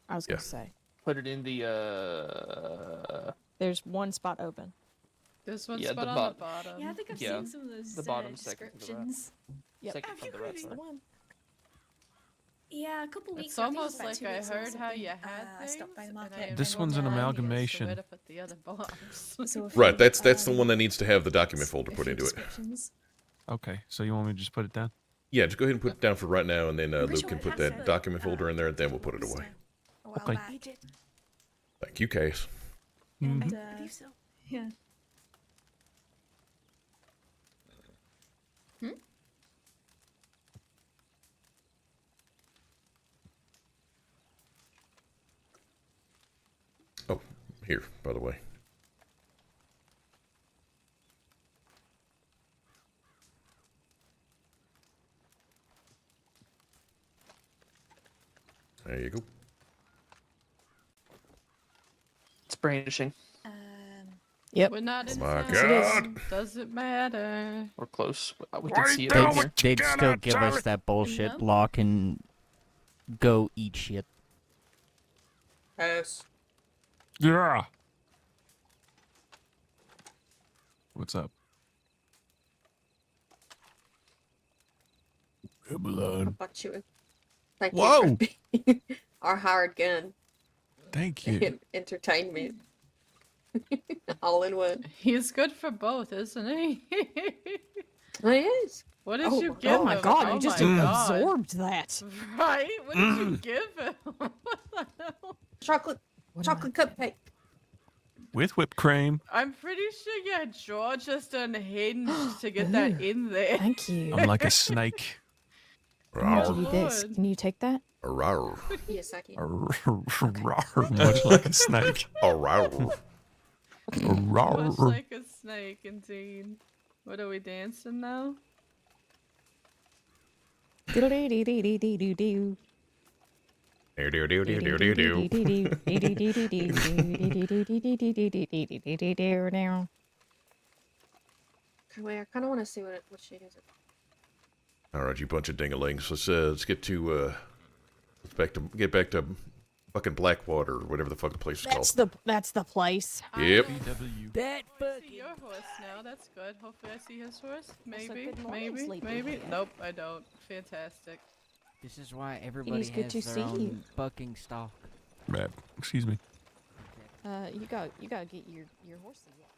I was gonna say. Put it in the There's one spot open. There's one Yeah, spot the on bot- the bottom. Yeah, I think I've Yeah, seen some of those the bottom second to the right. descriptions. Yep. Second from the right side. Yeah, a couple weeks It's ago, I think it was almost about like 2 I weeks ago or heard how something, you had I stopped by the things, market. and I This one's an remember amalgamation. where to put the other box. So if Right, you, that's the one that needs to have the document folder put into it. descriptions. Okay, so you want me to just put it down? Yeah, just go ahead and put it down for right now, and then pretty Luke sure can it put has that the, document folder in there, and then we'll put it away. A while Okay. back. Thank you, Case. And, Mhm. uh, yeah. Oh, here, by the way. There you go. It's brandishing. Yep. We're not in My town. Doesn't matter. We're close. We can see it They'd, from here. they'd still give us that bullshit lock and go eat shit. Pass. Yeah. What's up? Come I on. bought you. Thank Whoa! you for being our hired gun. Thank you. Entertainment. All in one. He's good for both, isn't he? He is. What did Oh you my give him? Oh my god, you just my God. absorbed that. Right? What did you give him? What the hell? Chocolate cupcake. With whipped cream. I'm pretty sure your jaw just unhinged to get that in there. Thank you. I'm like a snake. I'll give you this. Can you take that? Yes, I can. Much like a snake. Much like a snake, indeed. What are we dancing now? Diddle-dee-dee-dee-dee-dee-doo. Okay, wait, I kind of want to see what she is. All right, you bunch of dingalings. Let's get to get back to fucking Blackwater or whatever the fuck the place is called. That's the place. Yep. That I see your horse now. That's good. Hopefully I see his horse. Maybe. good morning, Maybe. sleepyhead. Maybe. Nope, I don't. Fantastic. This is why everybody good has to their see own you. bucking stock. Right. Excuse me. You gotta get your horses up.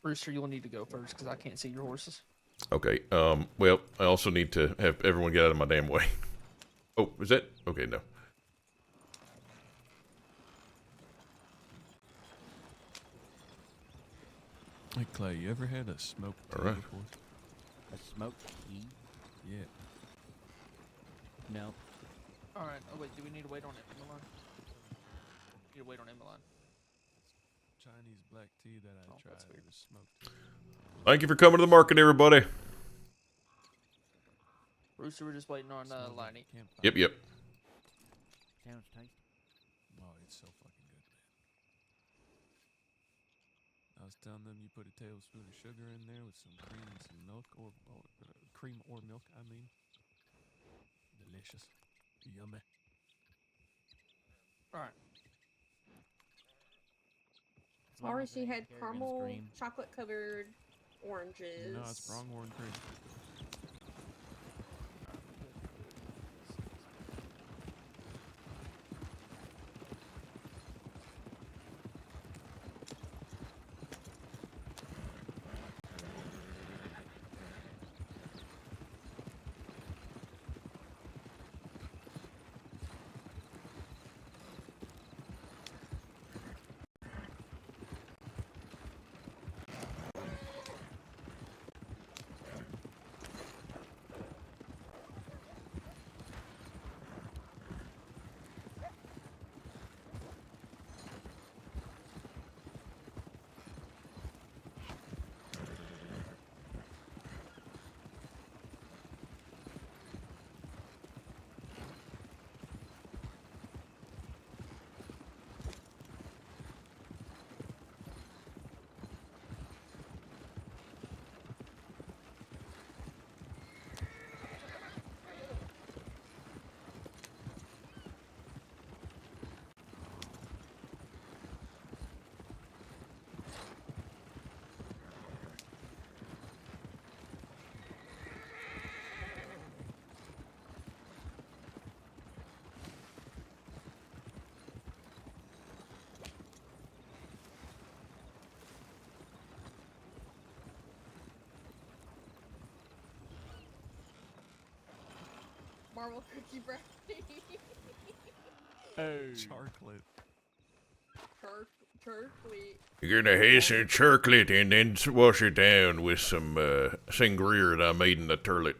Rooster, you'll need to go first because I can't see your horses. Okay. Well, I also need to have everyone get out of my damn way. Oh, is that okay? No. Hey Clay, you ever had a smoked tea All right. before? A smoked tea? Yeah. No. All right. Oh wait, do we need to wait on Emmeline? Need to wait on Emmeline. Chinese black tea that I tried was smoked. Thank you for coming to the market, everybody. Rooster, we're just waiting on Liney. Yep. Sounds tasty. Oh, it's so fucking good, man. I was telling them you put a tablespoon of sugar in there with some cream and some milk, or cream or milk, I mean. Delicious. Yummy. All right. Or she had Kerrigan's caramel cream. chocolate covered oranges. No, it's pronghorn cream. Marble cookie brownie. Chocolate. Chocolate. You're gonna have some chocolate and then wash it down with some sangria that I made in the toilet.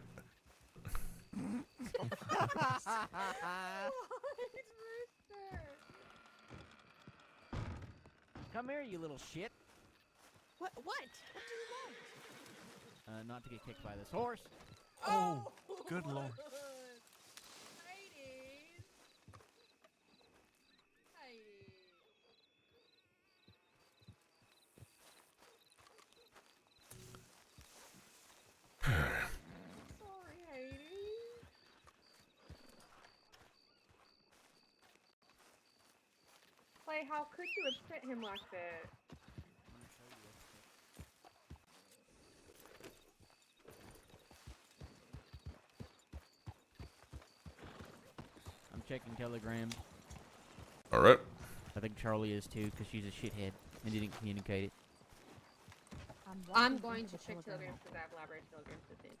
Come here, you little shit. What? What do you want? Not to get kicked by this horse. Oh, good lord. Sorry, Hades. Clay, how could you upset him like that? I'm checking telegrams. All right. I think Charlie is too, because she's a shithead and didn't communicate it. I'm going to check telegrams because I have library telegrams to send.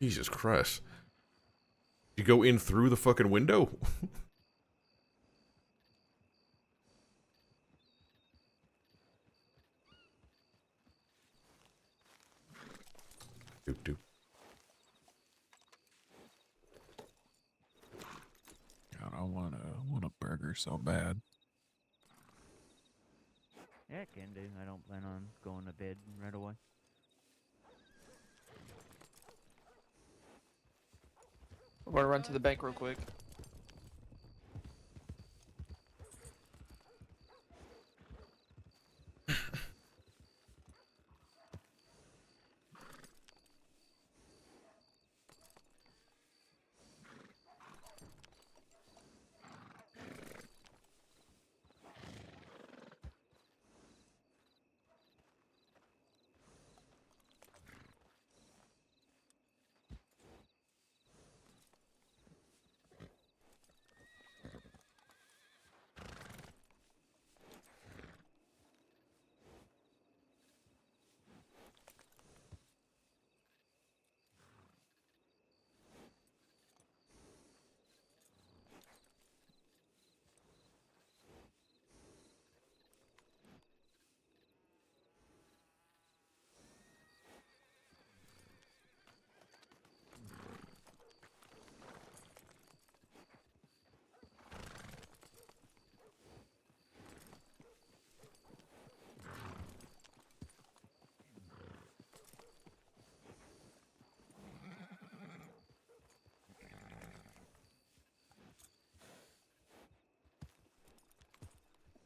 Jesus Christ. You go in through the fucking window? Doop doop. God, I want a burger so bad. Yeah, I can do. I don't plan on going to bed right away. I'm gonna run to the bank real quick.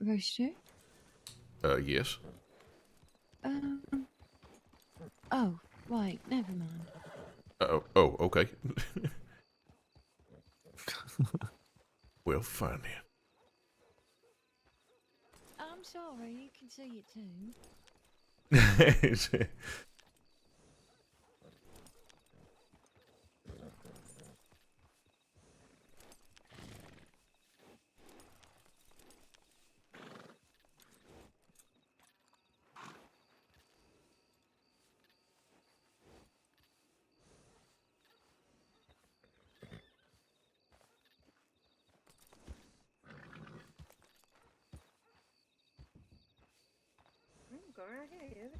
Rooster? Yes. Oh, right, never mind. Oh, okay. Well, fine I'm sorry, you can see it too. then. Go right ahead.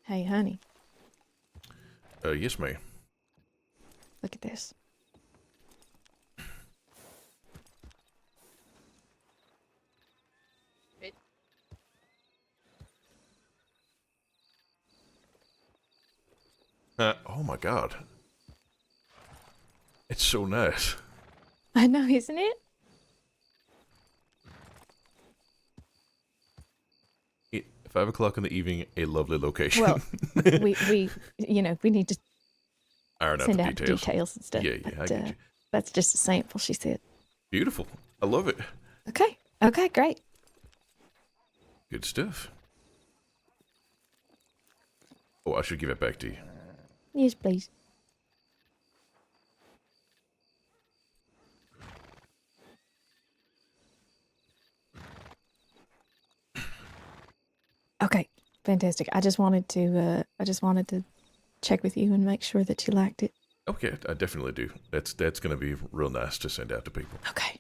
Hey, honey, Yes, ma'am. look at this. Oh my God. It's so nice. I know, isn't it? It 5 o'clock in the evening, a lovely location. Well, we, you know, we need to Iron out send the out details. details and stuff. Yeah, yeah, I But, get you. that's just a sample, she said. Beautiful. I love it. Okay. Okay, great. Good stuff. Oh, I should give it back to you. Yes, please. Okay, fantastic. I just wanted to check with you and make sure that you liked it. Okay, I definitely do. That's going to be real nice to send out to people. Okay.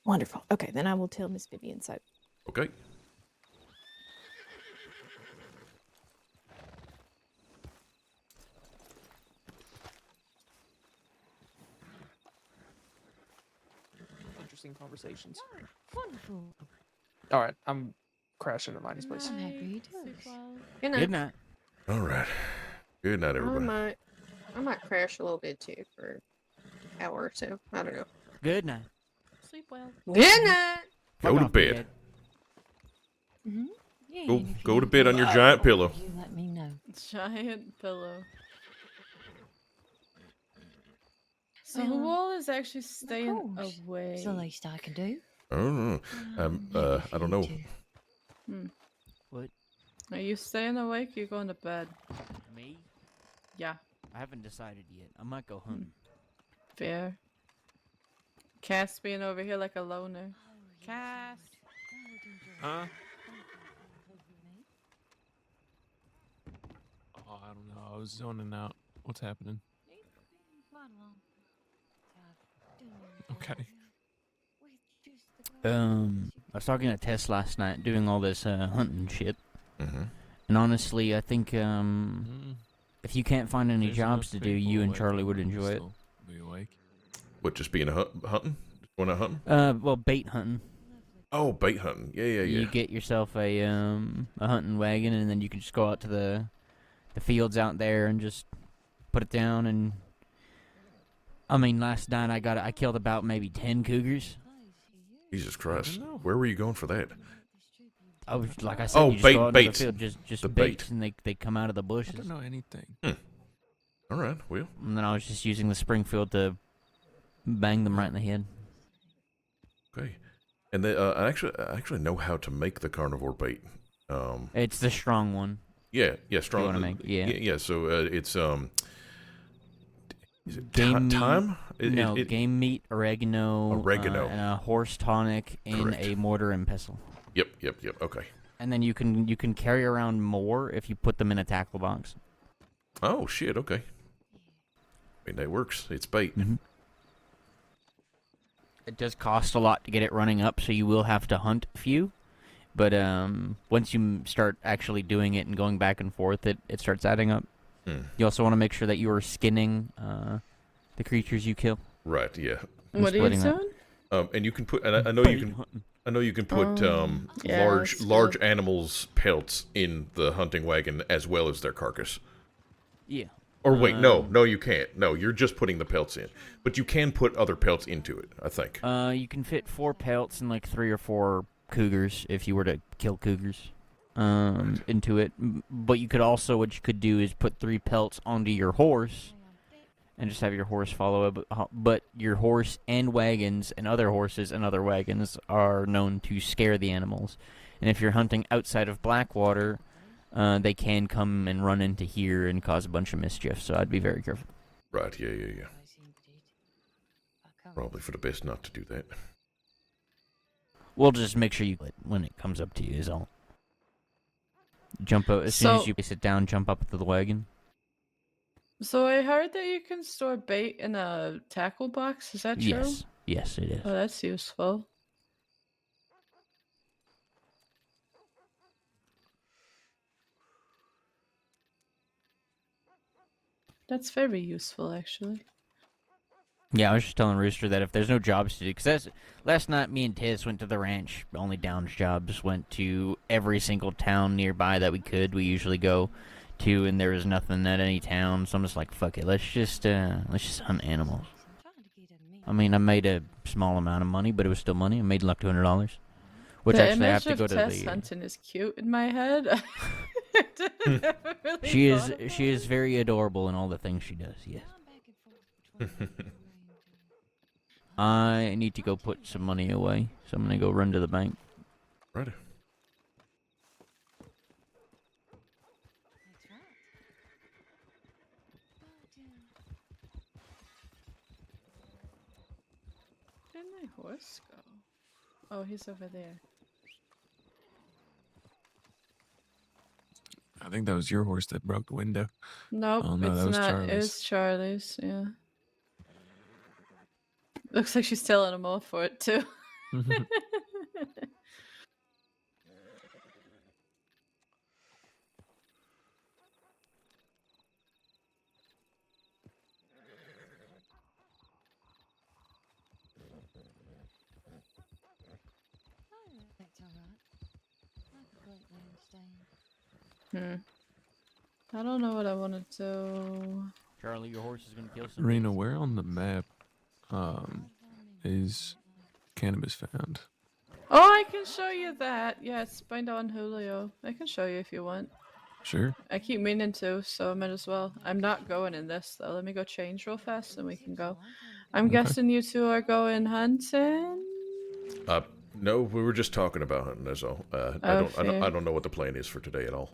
Wonderful. Okay, then I will tell Miss Vivian so. Okay. Interesting conversations. Wonderful. All right, I'm crashing at Mighty's place. I'm happy to do Good night. Good night. All right. Good night, I everybody. might crash a little bit too for an hour or so. I don't know. Good night. Sleep well. Good night. Go to bed. Mm-hmm. Yeah, Go, and if go you to need bed me on your to giant call pillow. You let me know. Giant pillow. So Well, who all is actually staying course. away? It's the least I can do. I don't know. I don't know. Hmm. What? Are you staying awake? Or you going to bed? Me? Yeah. I haven't decided yet. I might go hunting. Fair. Cass being over here like a loner. Cass. Huh? Oh, I don't know. I was zoning out. What's happening? Okay. I was talking to Tess last night, doing all this hunting shit. Mm-hmm. And honestly, I think if you can't find any There's jobs to enough do, people you and awake, Charlie I'm would gonna enjoy it. still Be awake. What, just being hunting? Going out hunting? Well, bait hunting. Oh, bait hunting. Yeah. You get yourself a hunting wagon, and then you can just go out to the fields out there and just put it down. And I mean, last night I killed about maybe 10 cougars. Jesus Christ. Where were you going for that? I was like I said, Oh, you just go out into the baits. field, just The baits, bait. and they come out of the bushes. I don't know anything. All right, well. And then I was just using the Springfield to bang them right in the head. Okay. And then, I actually know how to make the carnivore bait. It's the strong one. Yeah, strong. You wanna make? Yeah. Yeah. So it's is it Game meat, thyme? game meat, oregano, Oregano. and a horse tonic, and Correct. a mortar and pestle. Yep. Okay. And then you can carry around more if you put them in a tackle box. Oh shit. Okay. I mean that works. It's bait. Mm-hmm. It does cost a lot to get it running up, so you will have to hunt a few. But once you start actually doing it and going back and forth, it starts adding up. You also want to make sure that you are skinning the creatures you kill. Right. Yeah. What are you splitting doing? And you can put. And I know you can. I know you can put yeah, large animals' pelts in the hunting wagon as well as their carcass. Yeah. Or wait, no, you can't. No, you're just putting the pelts in. But you can put other pelts into it, I think. You can fit 4 pelts and like 3 or 4 cougars if you were to kill cougars into it. But you could also, what you could do is put 3 pelts onto your horse and just have your horse follow it. But your horse and wagons and other horses and other wagons are known to scare the animals. And if you're hunting outside of Blackwater, they can come and run into here and cause a bunch of mischief, so I'd be very careful. Right, yeah. Probably for the best not to do that. We'll just make sure you when it comes up to you is all. Jump out as soon as you sit down, jump up to the wagon. So I heard that you can store bait in a tackle box. Is that true? Yes, it is. Oh, that's useful. That's very useful, actually. Yeah, I was just telling Rooster that if there's no jobs to do, because last night me and Tess went to the ranch, only Downs jobs, went to every single town nearby that we could. We usually go to, and there was nothing at any town, so I'm just like, fuck it, let's just hunt animals. I mean, I made a small amount of money, but it was still money. I made like $200, which The actually I have image to go of to Tess the. Hunting is cute in my head. She is very adorable in all the things she does. Yes. I need to go put some money away, so I'm gonna go run to the bank. Right. Where did my horse go? Oh, he's over there. I think that was your horse that broke the window. Nope, Oh, no, it's that was not. Charlie's. It was Charlie's, yeah. Looks like she's telling him off for it, too. That's alright. I completely understand. I don't know what I want to do. Charlie, your horse is gonna kill some. Rena, where on the map is cannabis found? Oh, I can show you that. Yeah, it's by Don Julio. I can show you if you want. Sure. I keep meaning to, so I might as well. I'm not going in this, though. Let me go change real fast and we can go. I'm Okay. guessing you two are going hunting? No, we were just talking about hunting. That's all. I don't know what the plan is for today at all.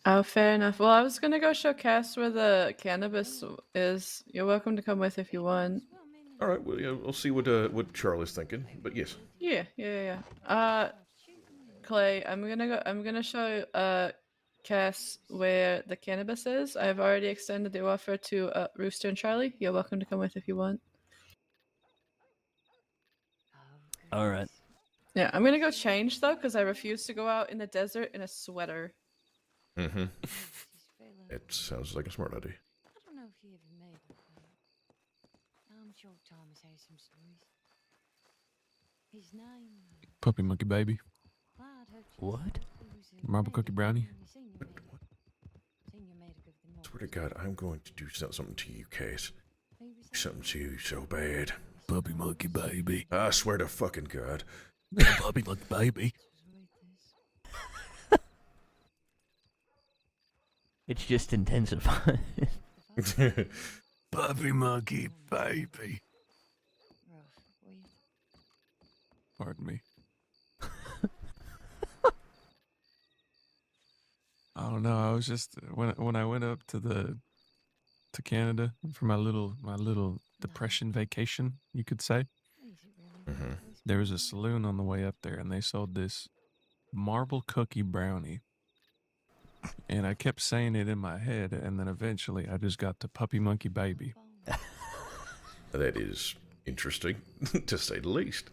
Oh, fair enough. Well, I was gonna go show Cass where the cannabis is. You're welcome to come with if you want. All right, well, yeah, we'll see what Charlie's thinking. But yes. Yeah. Clay, I'm gonna show Cass where the cannabis is. I've already extended the offer to Rooster and Charlie. You're welcome to come with if you want. All right. Yeah, I'm gonna go change though, because I refuse to go out in the desert in a sweater. Mm-hmm. It sounds like a smart idea. I don't know if you ever met him, but I'm sure Thomas has some stories. His name, Puppy Monkey Baby. Clyde Hutchins. What? Marble Cookie Brownie. Swear to God, I'm going to do something to you, Case. Something to you so bad. Puppy Monkey Baby. I swear to fucking God. Puppy Monkey Baby. It's just intensified. Puppy Monkey Baby. Pardon me. I don't know. I was just when I went up to Canada for my little depression vacation, you could say. Mm-hmm. There was a saloon on the way up there, and they sold this marble cookie brownie. And I kept saying it in my head, and then eventually I just got to Puppy Monkey Baby. That is interesting, to say the least.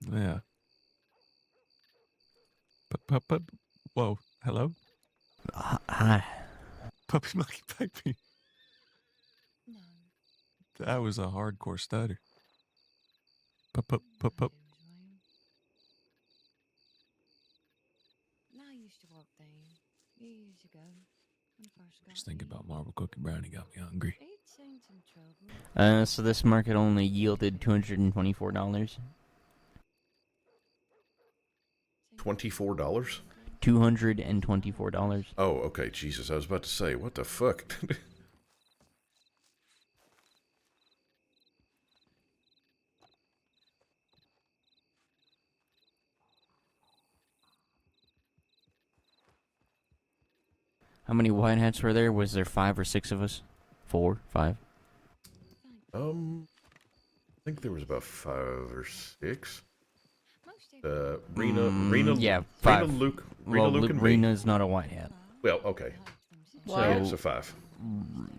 Yeah. Whoa, hello? Hi. Puppy Monkey Baby. That was a hardcore stutter. Pup. I used to work there years ago. When I first got Just thinking about Marble Cookie Brownie got me hungry. He'd seen some trouble. So this market only yielded $224. $24? $224. Oh, okay. Jesus, I was about to say, what the fuck? How many white hats were there? Was there 5 or 6 of us? 4, 5? I think there was about 5 or 6. Rena, yeah, 5. Rena, Luke, Luke, and me. Rena's not a white hat. Well, okay. What? So 5.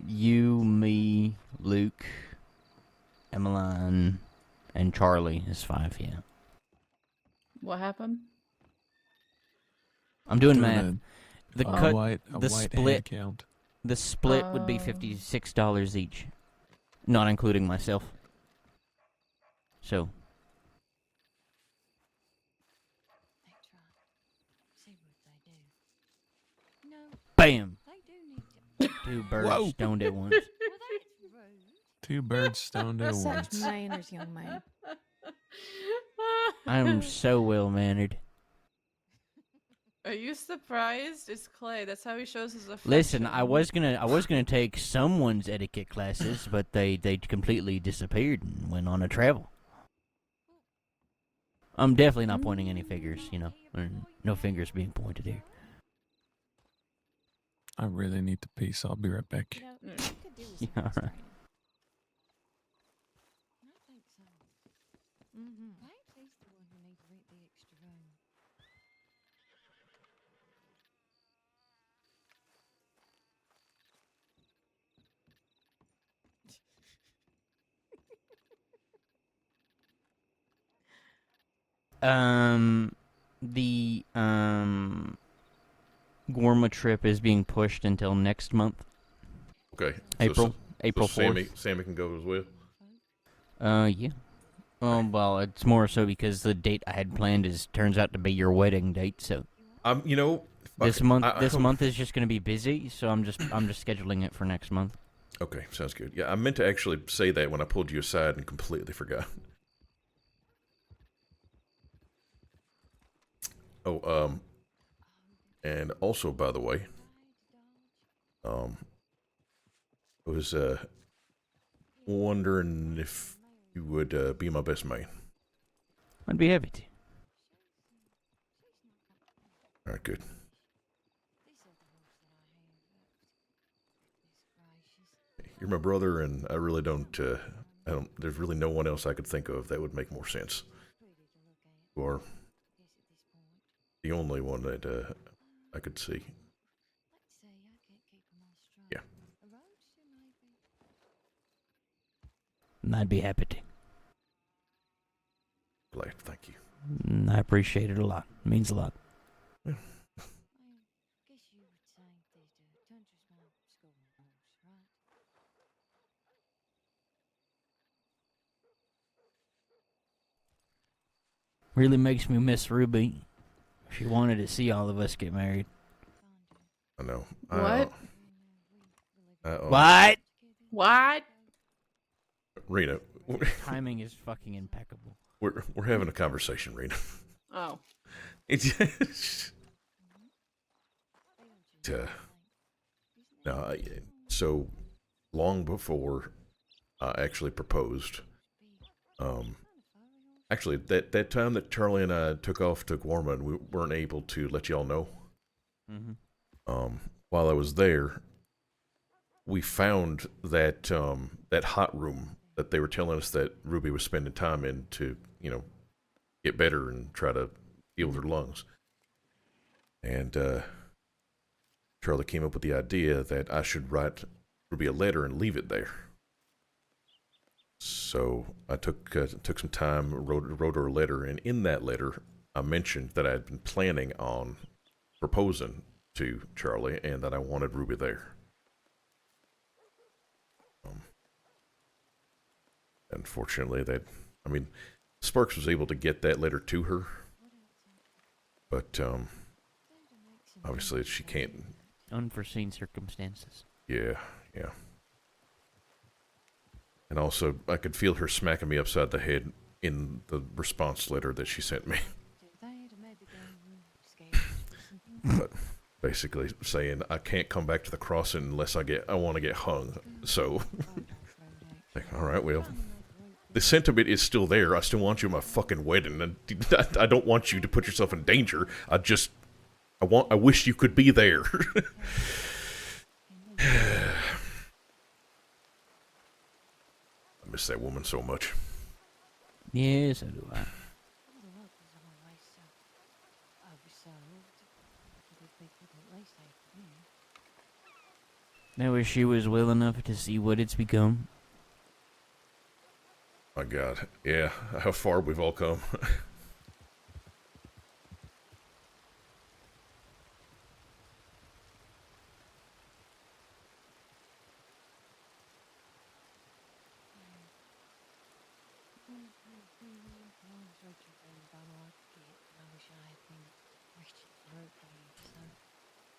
You, me, Luke, Emmeline, and Charlie is 5. Yeah. What happened? I'm doing Doing math. The a cut, white the head split, count. the split would be $56 each, not including myself. So. Bam! Two birds stoned at once. Two birds stoned at once. Such manners, young man. I'm so well mannered. Are you surprised? It's Clay. That's how he shows his affection. Listen, I was gonna take someone's etiquette classes, but they completely disappeared and went on a travel. I'm definitely not pointing any fingers, you know. No fingers being pointed here. I really need to pee, so I'll be right back. You know, what you could do is Yeah, voice alright. training. I think so. Perhaps he's the one who needs to rent the extra room. The Gorma trip is being pushed until next month. Okay. April 4th. Sammy can go as well. Yeah. Well, it's more so because the date I had planned turns out to be your wedding date, so. You know, this month is just going to be busy, so I'm just scheduling it for next month. Okay, sounds good. Yeah, I meant to actually say that when I pulled you aside and completely forgot. Oh, and also, by the way, I was wondering if you would be my best man. I'd be happy to. All right, good. You're my brother, and I really don't. There's really no one else I could think of that would make more sense. You are the only one that I could see. Yeah. And I'd be happy to. Glad, thank you. I appreciate it a lot. It means a lot. Yeah. Really makes me miss Ruby. She wanted to see all of us get married. I know. What? What? What? Rena. Timing is fucking impeccable. We're having a conversation, Rena. Oh. It's no. So long before I actually proposed, actually that time that Charlie and I took off to Gorman, we weren't able to let y'all know. While I was there, we found that that hot room that they were telling us that Ruby was spending time in to, get better and try to heal with her lungs. And Charlie came up with the idea that I should write Ruby a letter and leave it there. So I took some time, wrote her a letter, and in that letter, I mentioned that I had been planning on proposing to Charlie and that I wanted Ruby there. Unfortunately, Sparks was able to get that letter to her, but obviously she can't. Unforeseen circumstances. Yeah. And also, I could feel her smacking me upside the head in the response letter that she sent me. But basically saying I can't come back to the crossing unless I want to get hung. So, all right, well, the sentiment is still there. I still want you at my fucking wedding, and I don't want you to put yourself in danger. I wish you could be there. I miss that woman so much. Yes, so do I. I wish she was well enough to see what it's become. My God, yeah, how far we've all come.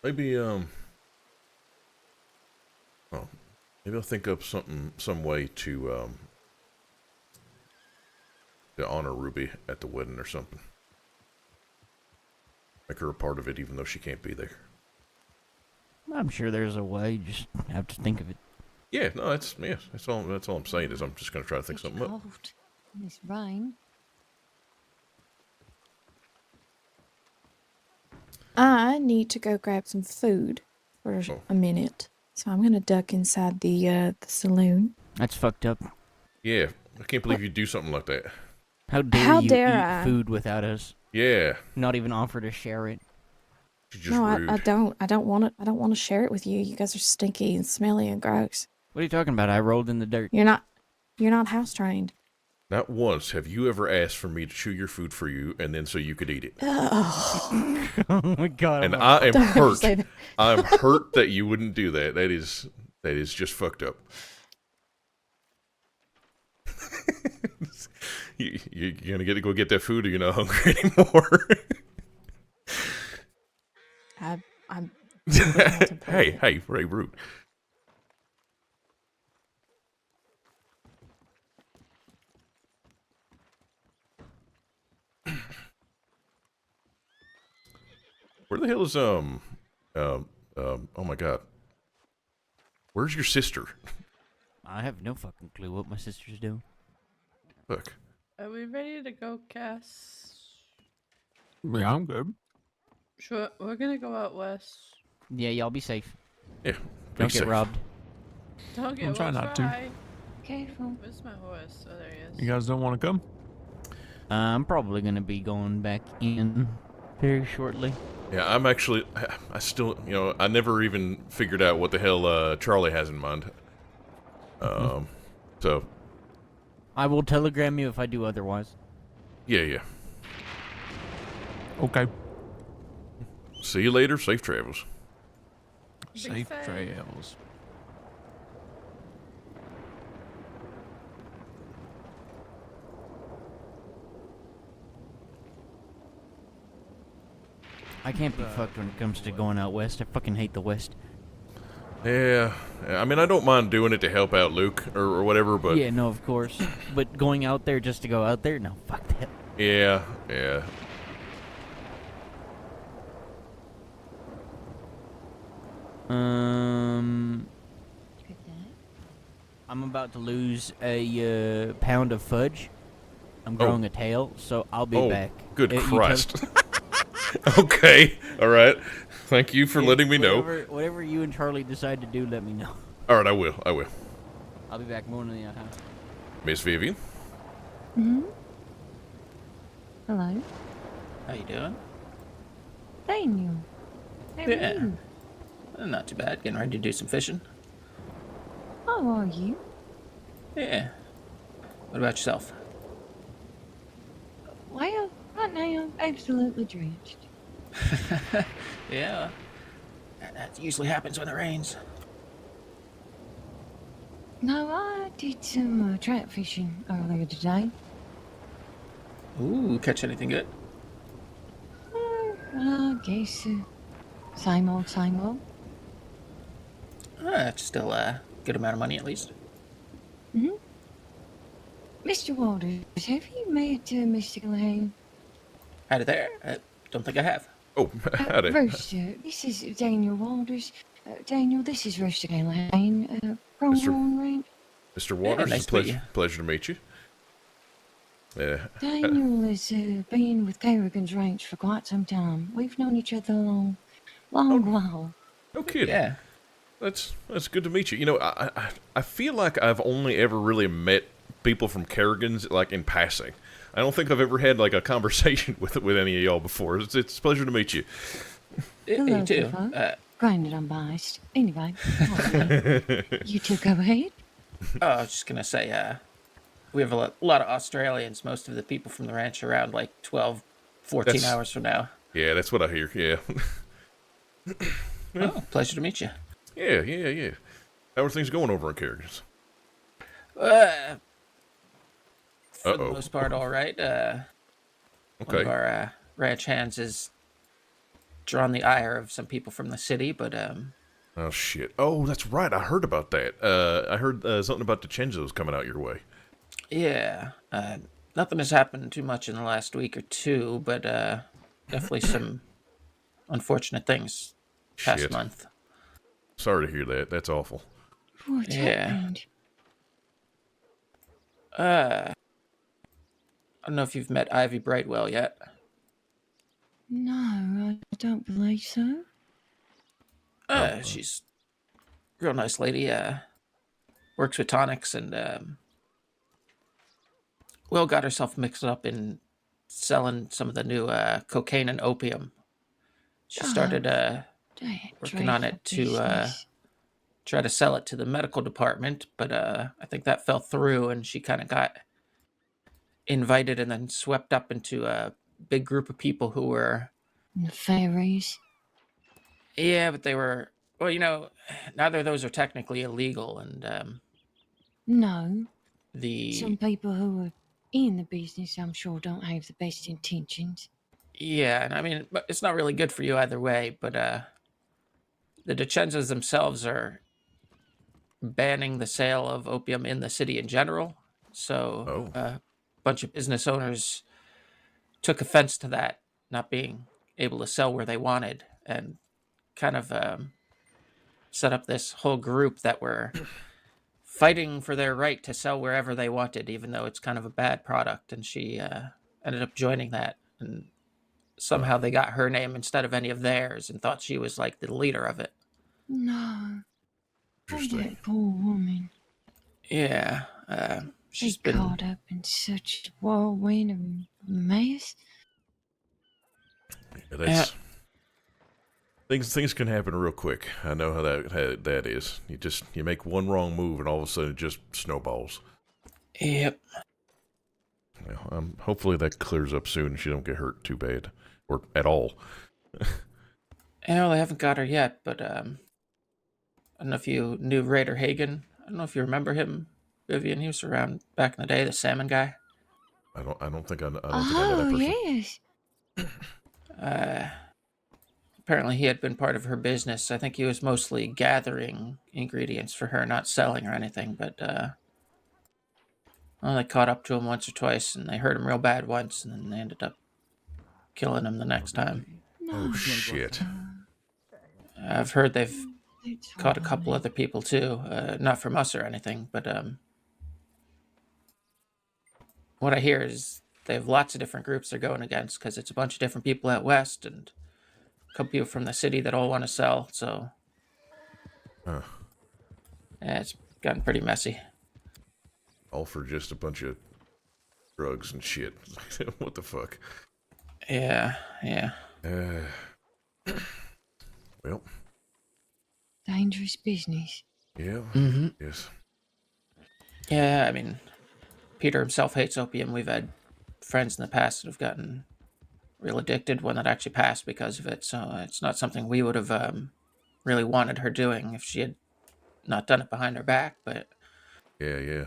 Maybe maybe I'll think up some way to honor Ruby at the wedding or something. Make her a part of it, even though she can't be there. I'm sure there's a way. Just have to think of it. Yeah, no, that's all. That's all I'm saying is I'm just gonna try to think something up. Cold. And this rain. I need to go grab some food for a minute, so I'm gonna duck inside the saloon. That's fucked up. Yeah, I can't believe you do something like that. How dare How you dare eat I? food without us? Yeah. Not even offer to share it. No, I don't. I don't want to share it with you. You guys are stinky and smelly and gross. What are you talking about? I rolled in the dirt. You're not house trained. Not once have you ever asked for me to chew your food for you, and then so you could eat it. Oh, oh my god! And I am Don't ever hurt. say that. I'm hurt that you wouldn't do that. That is just fucked up. You're gonna get to go get that food, or you're not hungry anymore. I'm. Hey, Ray Root. Where the hell is oh my god. Where's your sister? I have no fucking clue what my sisters do. Look. Are we ready to go, Cass? Yeah, I'm good. Sure, we're gonna go out west. Yeah, y'all be safe. Yeah, don't get robbed. Don't get. I'm trying not to. Careful. Where's my horse? Oh, there he is. You guys don't want to come? I'm probably gonna be going back in very shortly. Yeah, I'm actually. I still, I never even figured out what the hell Charlie has in mind. So. I will telegram you if I do otherwise. Yeah. Okay. See you later. Safe travels. Safe travels. I can't be fucked when it comes to going out west. I fucking hate the west. Yeah, I mean, I don't mind doing it to help out Luke or whatever, but... Yeah, no, of course. But going out there just to go out there? No, fuck that. Yeah. I'm about to lose a pound of fudge. I'm growing a tail, so I'll be back. Good Christ. Okay, alright. Thank you for letting me know. Whatever you and Charlie decide to do, let me know. Alright, I will. I'll be back morning in the house. Miss Vivian? Hello. How you doing? Daniel. How are you? Not too bad. Getting ready to do some fishing. How are you? Yeah. What about yourself? Well, right now, absolutely drenched. Yeah. That usually happens when it rains. No, I did some trout fishing earlier today. Ooh, catch anything good? I guess same old, same old. That's still a good amount of money at least. Mr. Waters, have you met Mr. Callahan? Howdy there. I don't think I have. Oh, howdy. Rooster, this is Daniel Waters. Daniel, this is Rooster Callahan. Pronghorn Ranch. Mr. Waters, nice it's to meet you. pleasure to meet you. Yeah. Daniel has been with Kerrigan's Ranch for quite some time. We've known each other a long while. No kidding. Yeah. That's good to meet you. I feel like I've only ever really met people from Kerrigan's, like, in passing. I don't think I've ever had, like, a conversation with any of y'all before. It's a pleasure to meet you. Hello, You too. Granted, I'm biased. Anyway, you two go ahead. I was just gonna say, we have a lot of Australians. Most of the people from the ranch are around like 12, 14 hours from now. Yeah, that's what I hear, yeah. Oh, pleasure to meet you. Yeah. How are things going over in Kerrigan's? For the most part, all right. One of our ranch hands has drawn the ire of some people from the city, but Oh shit! Oh, that's right. I heard about that. I heard something about DiCenzo's coming out your way. yeah, nothing has happened too much in the last week or two, but definitely some unfortunate things past Shit. month. Sorry to hear that. That's awful. What Yeah. happened? I don't know if you've met Ivy Brightwell yet. No, I don't believe so. She's a real nice lady. Works with tonics and Will got herself mixed up in selling some of the new cocaine and opium. She started working on it to try to sell it to the medical department, but I think that fell through, and she kind of got invited and then swept up into a big group of people who were Nefarious. Yeah, but they were, well, neither of those are technically illegal, and No. the Some people who are in the business, I'm sure, don't have the best intentions. yeah, and I mean, but it's not really good for you either way. But the DeCenzas themselves are banning the sale of opium in the city in general. So a bunch of business owners took offense to that, not being able to sell where they wanted, and kind of set up this whole group that were fighting for their right to sell wherever they wanted, even though it's kind of a bad product. And she ended up joining that, and somehow they got her name instead of any of theirs and thought she was like the leader of it. No. Oh, that poor woman. Yeah, she's been caught up in such a whirlwind of mess. That's things can happen real quick. I know how that is. You make one wrong move and all of a sudden it just snowballs. Yep. Well, hopefully that clears up soon and she don't get hurt too bad or at all. They haven't got her yet, but I don't know if you knew Raider Hagen. I don't know if you remember him, Vivian. He was around back in the day, the salmon guy. I don't think I know that person. Yes. Apparently he had been part of her business. I think he was mostly gathering ingredients for her, not selling or anything, but they caught up to him once or twice, and they hurt him real bad once, and then they ended up killing him the next time. Oh, shit. I've heard they've caught a couple other people, too. Not from us or anything, but what I hear is they have lots of different groups they're going against, because it's a bunch of different people out west, and a couple people from the city that all want to sell, so yeah, it's gotten pretty messy. All for just a bunch of drugs and shit. What the fuck? Yeah. Well. Dangerous business. Yeah. Mm-hmm. Yes. Yeah, I mean, Peter himself hates opium. We've had friends in the past that have gotten real addicted, one that actually passed because of it, so it's not something we would have really wanted her doing if she had not done it behind her back, but Yeah.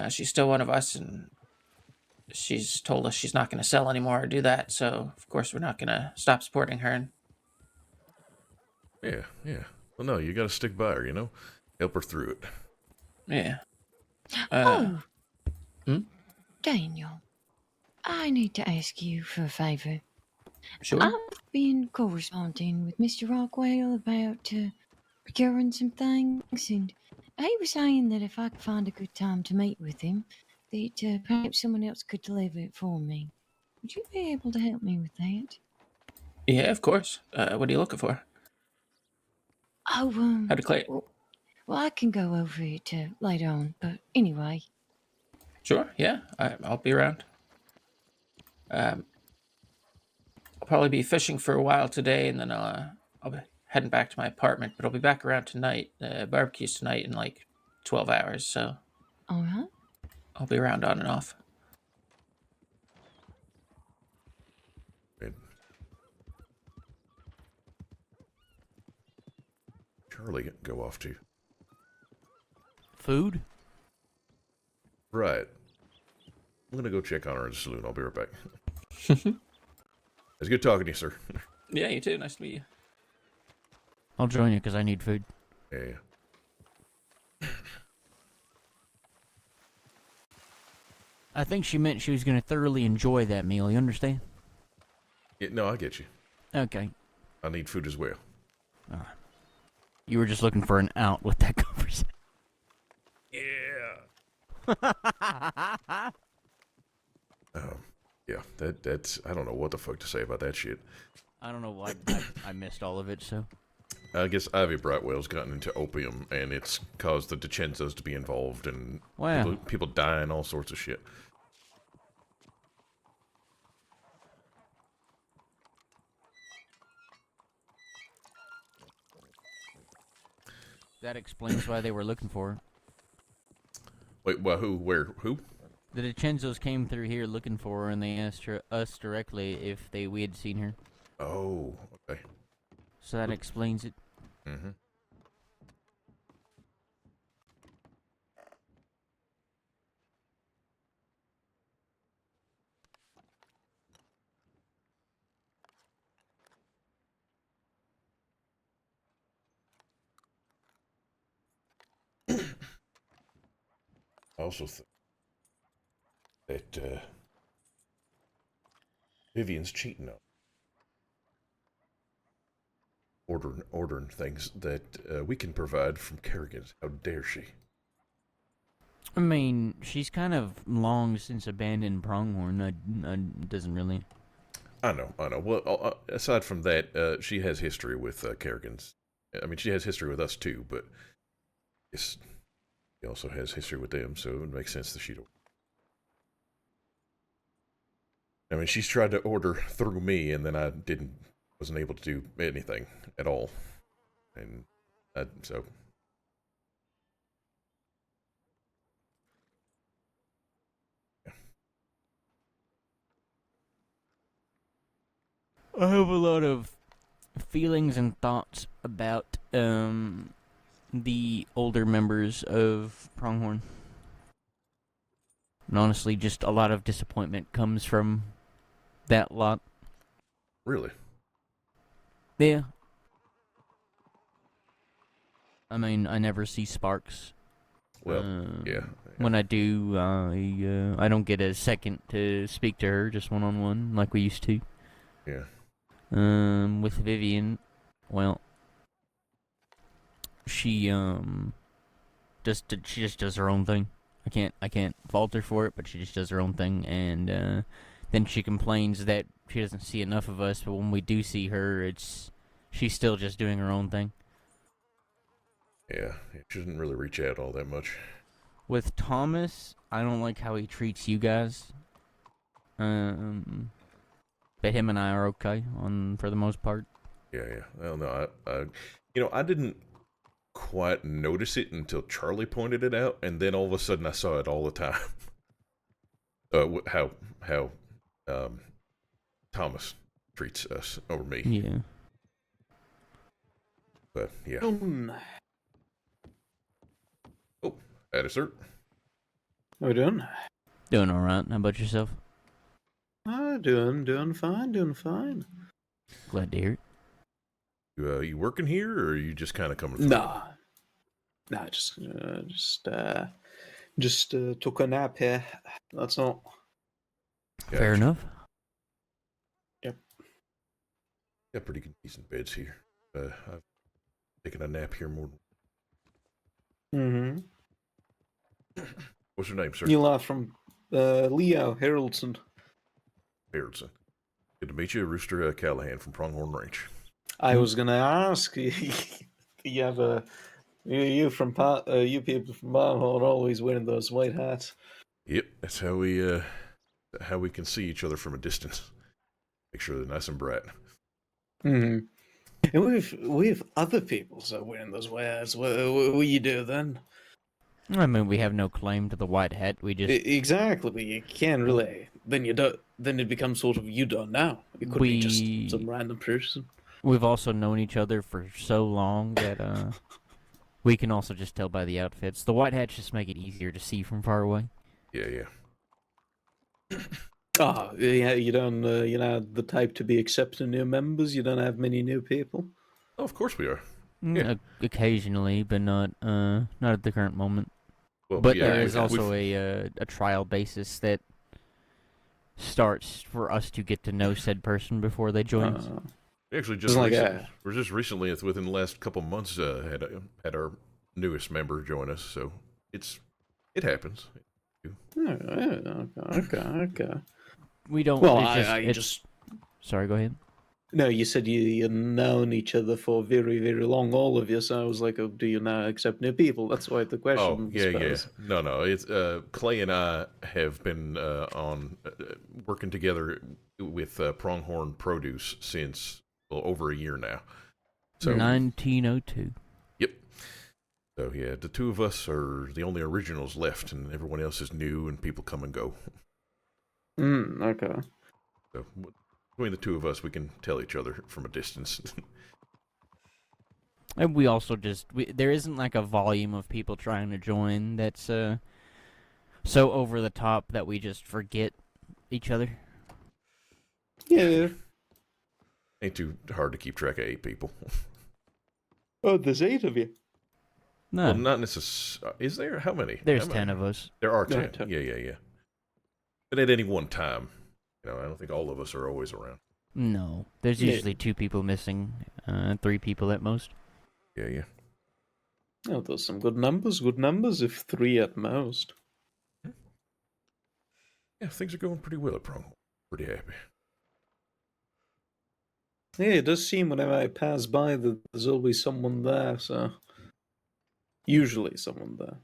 She's still one of us, and she's told us she's not going to sell anymore or do that, so of course we're not going to stop supporting her. Yeah. Well, no, you gotta stick by her, Help her through it. Yeah. Daniel, I need to ask you for a favor. Sure. I've been corresponding with Mr. Rockwell about procuring some things, and he was saying that if I could find a good time to meet with him, that perhaps someone else could deliver it for me. Would you be able to help me with that? Yeah, of course. What are you looking for? Oh, How to claim? Well, I can go over it later on, but anyway. Sure, yeah. I'll be around. I'll probably be fishing for a while today, and then I'll be heading back to my apartment, but I'll be back around tonight. Barbecue's tonight in like 12 hours, so All right. I'll be around on and off. Charlie go off to? Food? Right. I'm gonna go check on her in the saloon. I'll be right back. It's good talking to you, sir. Yeah, you too. Nice to meet you. I'll join you because I need food. Yeah. I think she meant she was going to thoroughly enjoy that meal. You understand? Yeah, no, I get you. Okay. I need food as well. You were just looking for an out with that conversation. Yeah. Yeah, that's I don't know what the fuck to say about that shit. I don't know why I missed all of it, so. I guess Ivy Brightwell's gotten into opium, and it's caused the DiCenzos to be involved, and Wow. people dying, all sorts of shit. That explains why they were looking for her. Wait, well, who? Where? Who? The DiCenzos came through here looking for her, and they asked us directly if we had seen her. Oh, okay. So that explains it. Mm-hmm. I also think that Vivian's cheating on ordering things that we can provide from Kerrigan's. How dare she? I mean, she's kind of long since abandoned Pronghorn. I doesn't really. I know. Well, aside from that, she has history with Kerrigan's. I mean, she has history with us too, but she also has history with them, so it would make sense that she don't. I mean, she's tried to order through me, and then I wasn't able to do anything at all, and so. I have a lot of feelings and thoughts about the older members of Pronghorn. And honestly, just a lot of disappointment comes from that lot. Really? Yeah. I mean, I never see sparks. Well, yeah. When I do, I don't get a second to speak to her, just one-on-one, like we used to. Yeah. With Vivian, well, she just does her own thing. I can't fault her for it, but she just does her own thing, and then she complains that she doesn't see enough of us. But when we do see her, she's still just doing her own thing. Yeah, she doesn't really reach out all that much. With Thomas, I don't like how he treats you guys. But him and I are okay for the most part. Yeah. Well, no, I didn't quite notice it until Charlie pointed it out, and then all of a sudden I saw it all the time. How Thomas treats us over me. Yeah. But yeah. Oh, that sir. How we doing? Doing all right. How about yourself? Doing fine. Glad to hear it. You working here, or are you just kind of coming through? Nah, just took a nap here. That's all. Gotcha. Fair enough. Yep. Got pretty decent beds here. I've taken a nap here more. Mm-hmm. What's your name, sir? You laugh from Leo Haroldson. Haroldson. Good to meet you, Rooster Callahan from Pronghorn Ranch. I was gonna ask you have you people from Pronghorn always wearing those white hats. Yep, that's how we can see each other from a distance. Make sure they're nice and bright. Mm-hmm. And we've other people so wearing those white hats. What you do then? I mean, we have no claim to the white hat. We just Exactly, but you can't really. Then you don't. Then it becomes sort of you don't know. It could be just some random person. We've also known each other for so long that we can also just tell by the outfits. The white hats just make it easier to see from far away. Yeah. Oh, yeah, you don't. You're not the type to be accepting new members. You don't have many new people. Oh, of course we are. Yeah. Occasionally, but not at the current moment. Well, but yeah, there is also a trial basis that starts for us to get to know said person before they join us. We actually It's like we're just recently, within the last couple months, had our newest member join us. So it happens. Okay. We don't. Well, it's just. Sorry, go ahead. No, you said you've known each other for very, very long, all of you. So I was like, oh, do you now accept new people? That's why the question. Oh, yeah. No. It's Clay and I have been on working together with Pronghorn Produce since over a year now. So 1902. Yep. So yeah, the two of us are the only originals left, and everyone else is new, and people come and go. Okay. So between the two of us, we can tell each other from a distance. And we also there isn't like a volume of people trying to join that's so over the top that we just forget each other. Yeah. Ain't too hard to keep track of 8 people. Oh, there's 8 of you. No. Well, not necessarily. Is there? How many? There's 10 of us. There are 10. Yeah, 10. Yeah. But at any one time, I don't think all of us are always around. No. There's usually 2 people missing, 3 people at most. Yeah. Oh, there's some good numbers, if 3 at most. Yeah, things are going pretty well at Pronghorn. Pretty happy. Yeah, it does seem whenever I pass by that there's always someone there, so... Usually someone there.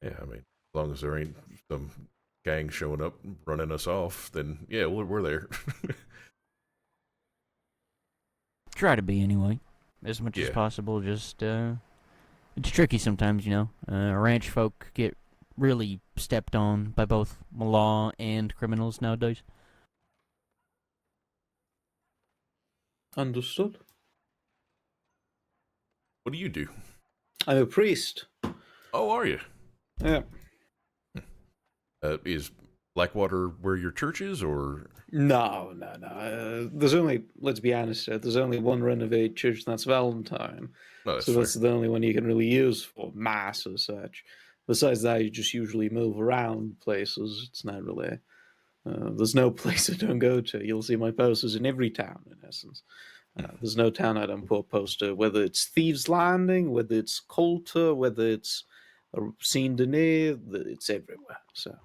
Yeah, I mean, as long as there ain't some gang showing up running us off, then yeah, we're there. Try to be anyway, as much as possible. Just it's tricky sometimes, ranch folk get really stepped on by both law and criminals nowadays. Understood. What do you do? I'm a priest. Oh, are you? Yeah. Is Blackwater where your church is, or? No. There's only, let's be honest, there's only one renovated church, and that's Valentine. No, so that's the only one you can really use for mass as such. Besides that, you just usually move around places. It's not really... there's no place I don't go to. You'll see my posters in every town, in essence. There's no town I don't put a poster, whether it's Thieves' Landing, whether it's Coulter, whether it's Saint-Denis, it's everywhere. So.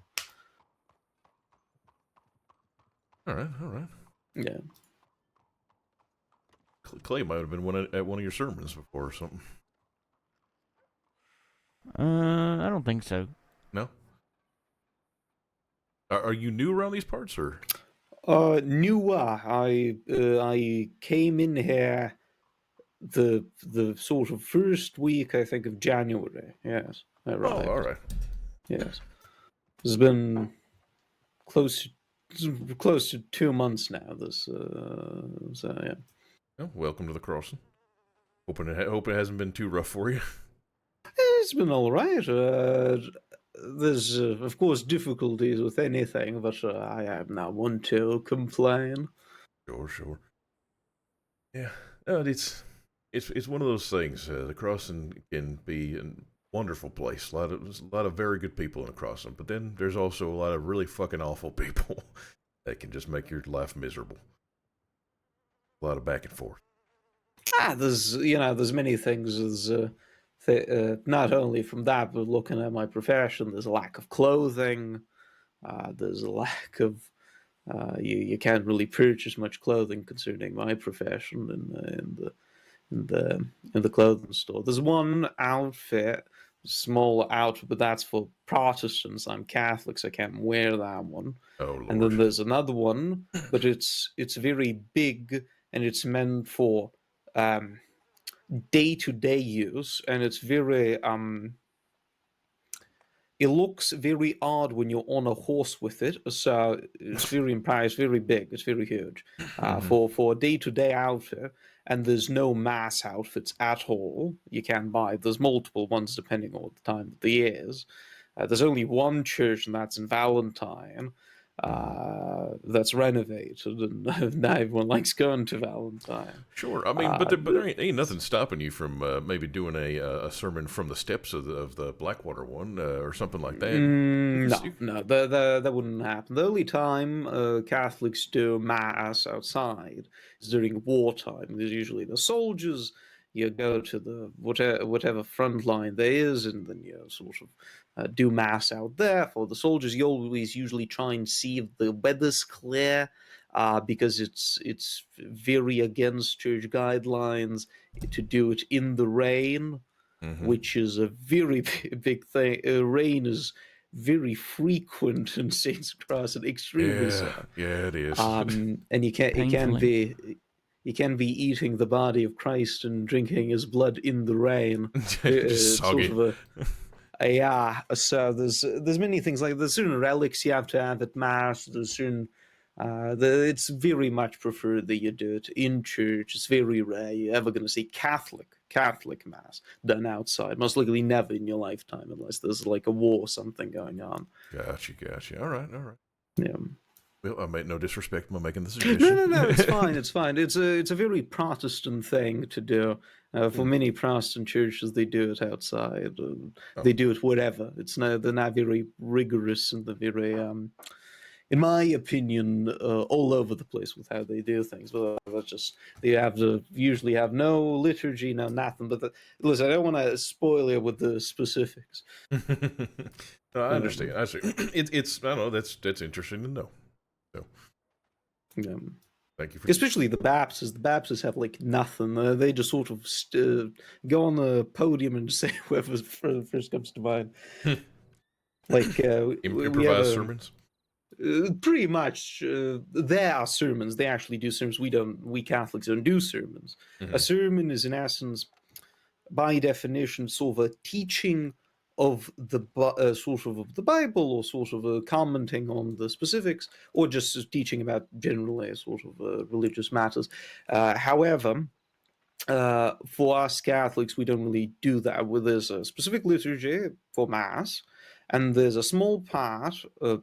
All right. Yeah. Clay might have been at one of your sermons before or something. I don't think so. No? Are you new around these parts, or? Newer. I came in here the sort of first week, I think, of January. Yes. Right. Oh, all right. Yes. It's been close to 2 months now. So yeah. Well, welcome to the crossing. Hope it hasn't been too rough for you. It's been all right. There's of course difficulties with anything, but I am not one to complain. Sure. Yeah, no, it's one of those things. The crossing can be a wonderful place. There's a lot of very good people in the crossing, but then there's also a lot of really fucking awful people that can just make your life miserable. A lot of back and forth. There's many things. Not only from that, but looking at my profession, there's a lack of clothing. There's a lack of you can't really purchase much clothing concerning my profession in the clothing store. There's one outfit, small outfit, but that's for Protestants. I'm Catholic, so I can't wear that one. Oh, Lord. And then there's another one, but it's very big and it's meant for day-to-day use, and it's very it looks very odd when you're on a horse with it, so it's very impressive, very big, it's very huge for a day-to-day outfit. And there's no mass outfits at all you can buy. There's multiple ones depending on the time of the year is. There's only one church, and that's in Valentine. that's renovated, and now everyone likes going to Valentine. Sure, I mean, but there ain't nothing stopping you from maybe doing a sermon from the steps of the Blackwater one or something like that. No, that wouldn't happen. The only time Catholics do mass outside is during wartime. There's usually the soldiers. You go to the whatever front line there is, and then you sort of do mass out there. For the soldiers, you always usually try and see if the weather's clear, because it's very against church guidelines to do it in the rain, which is a very big thing. Rain is very frequent in Saints Cross and extremely so. Yeah, it is. And you can be eating the body of Christ and drinking his blood in the rain. Just soggy. Sort of yeah. So there's many things like there's certain relics you have to have at mass. There's certain it's very much preferred that you do it in church. It's very rare you're ever going to see Catholic mass done outside. Most likely never in your lifetime, unless there's like a war or something going on. Gotcha. All right. Yeah. Well, I made no disrespect by making the suggestion. No, it's fine. It's fine. It's a very Protestant thing to do. For many Protestant churches, they do it outside. They do it wherever. They're not very rigorous, and they're very, in my opinion, all over the place with how they do things. But that's just they usually have no liturgy, no nothing. But listen, I don't want to spoil you with the specifics. No, I understand. I see. It's I don't know. That's interesting to know. So, thank you for especially the Baptists. The Baptists have like nothing. They just sort of go on the podium and say whoever first comes to mind. Like improvise sermons. Pretty much, there are sermons. They actually do sermons. We Catholics don't do sermons. A sermon is, in essence, by definition, sort of a teaching of the sort of the Bible, or sort of commenting on the specifics, or just teaching about generally sort of religious matters. However, for us Catholics, we don't really do that. There's a specific liturgy for Mass, and there's a small part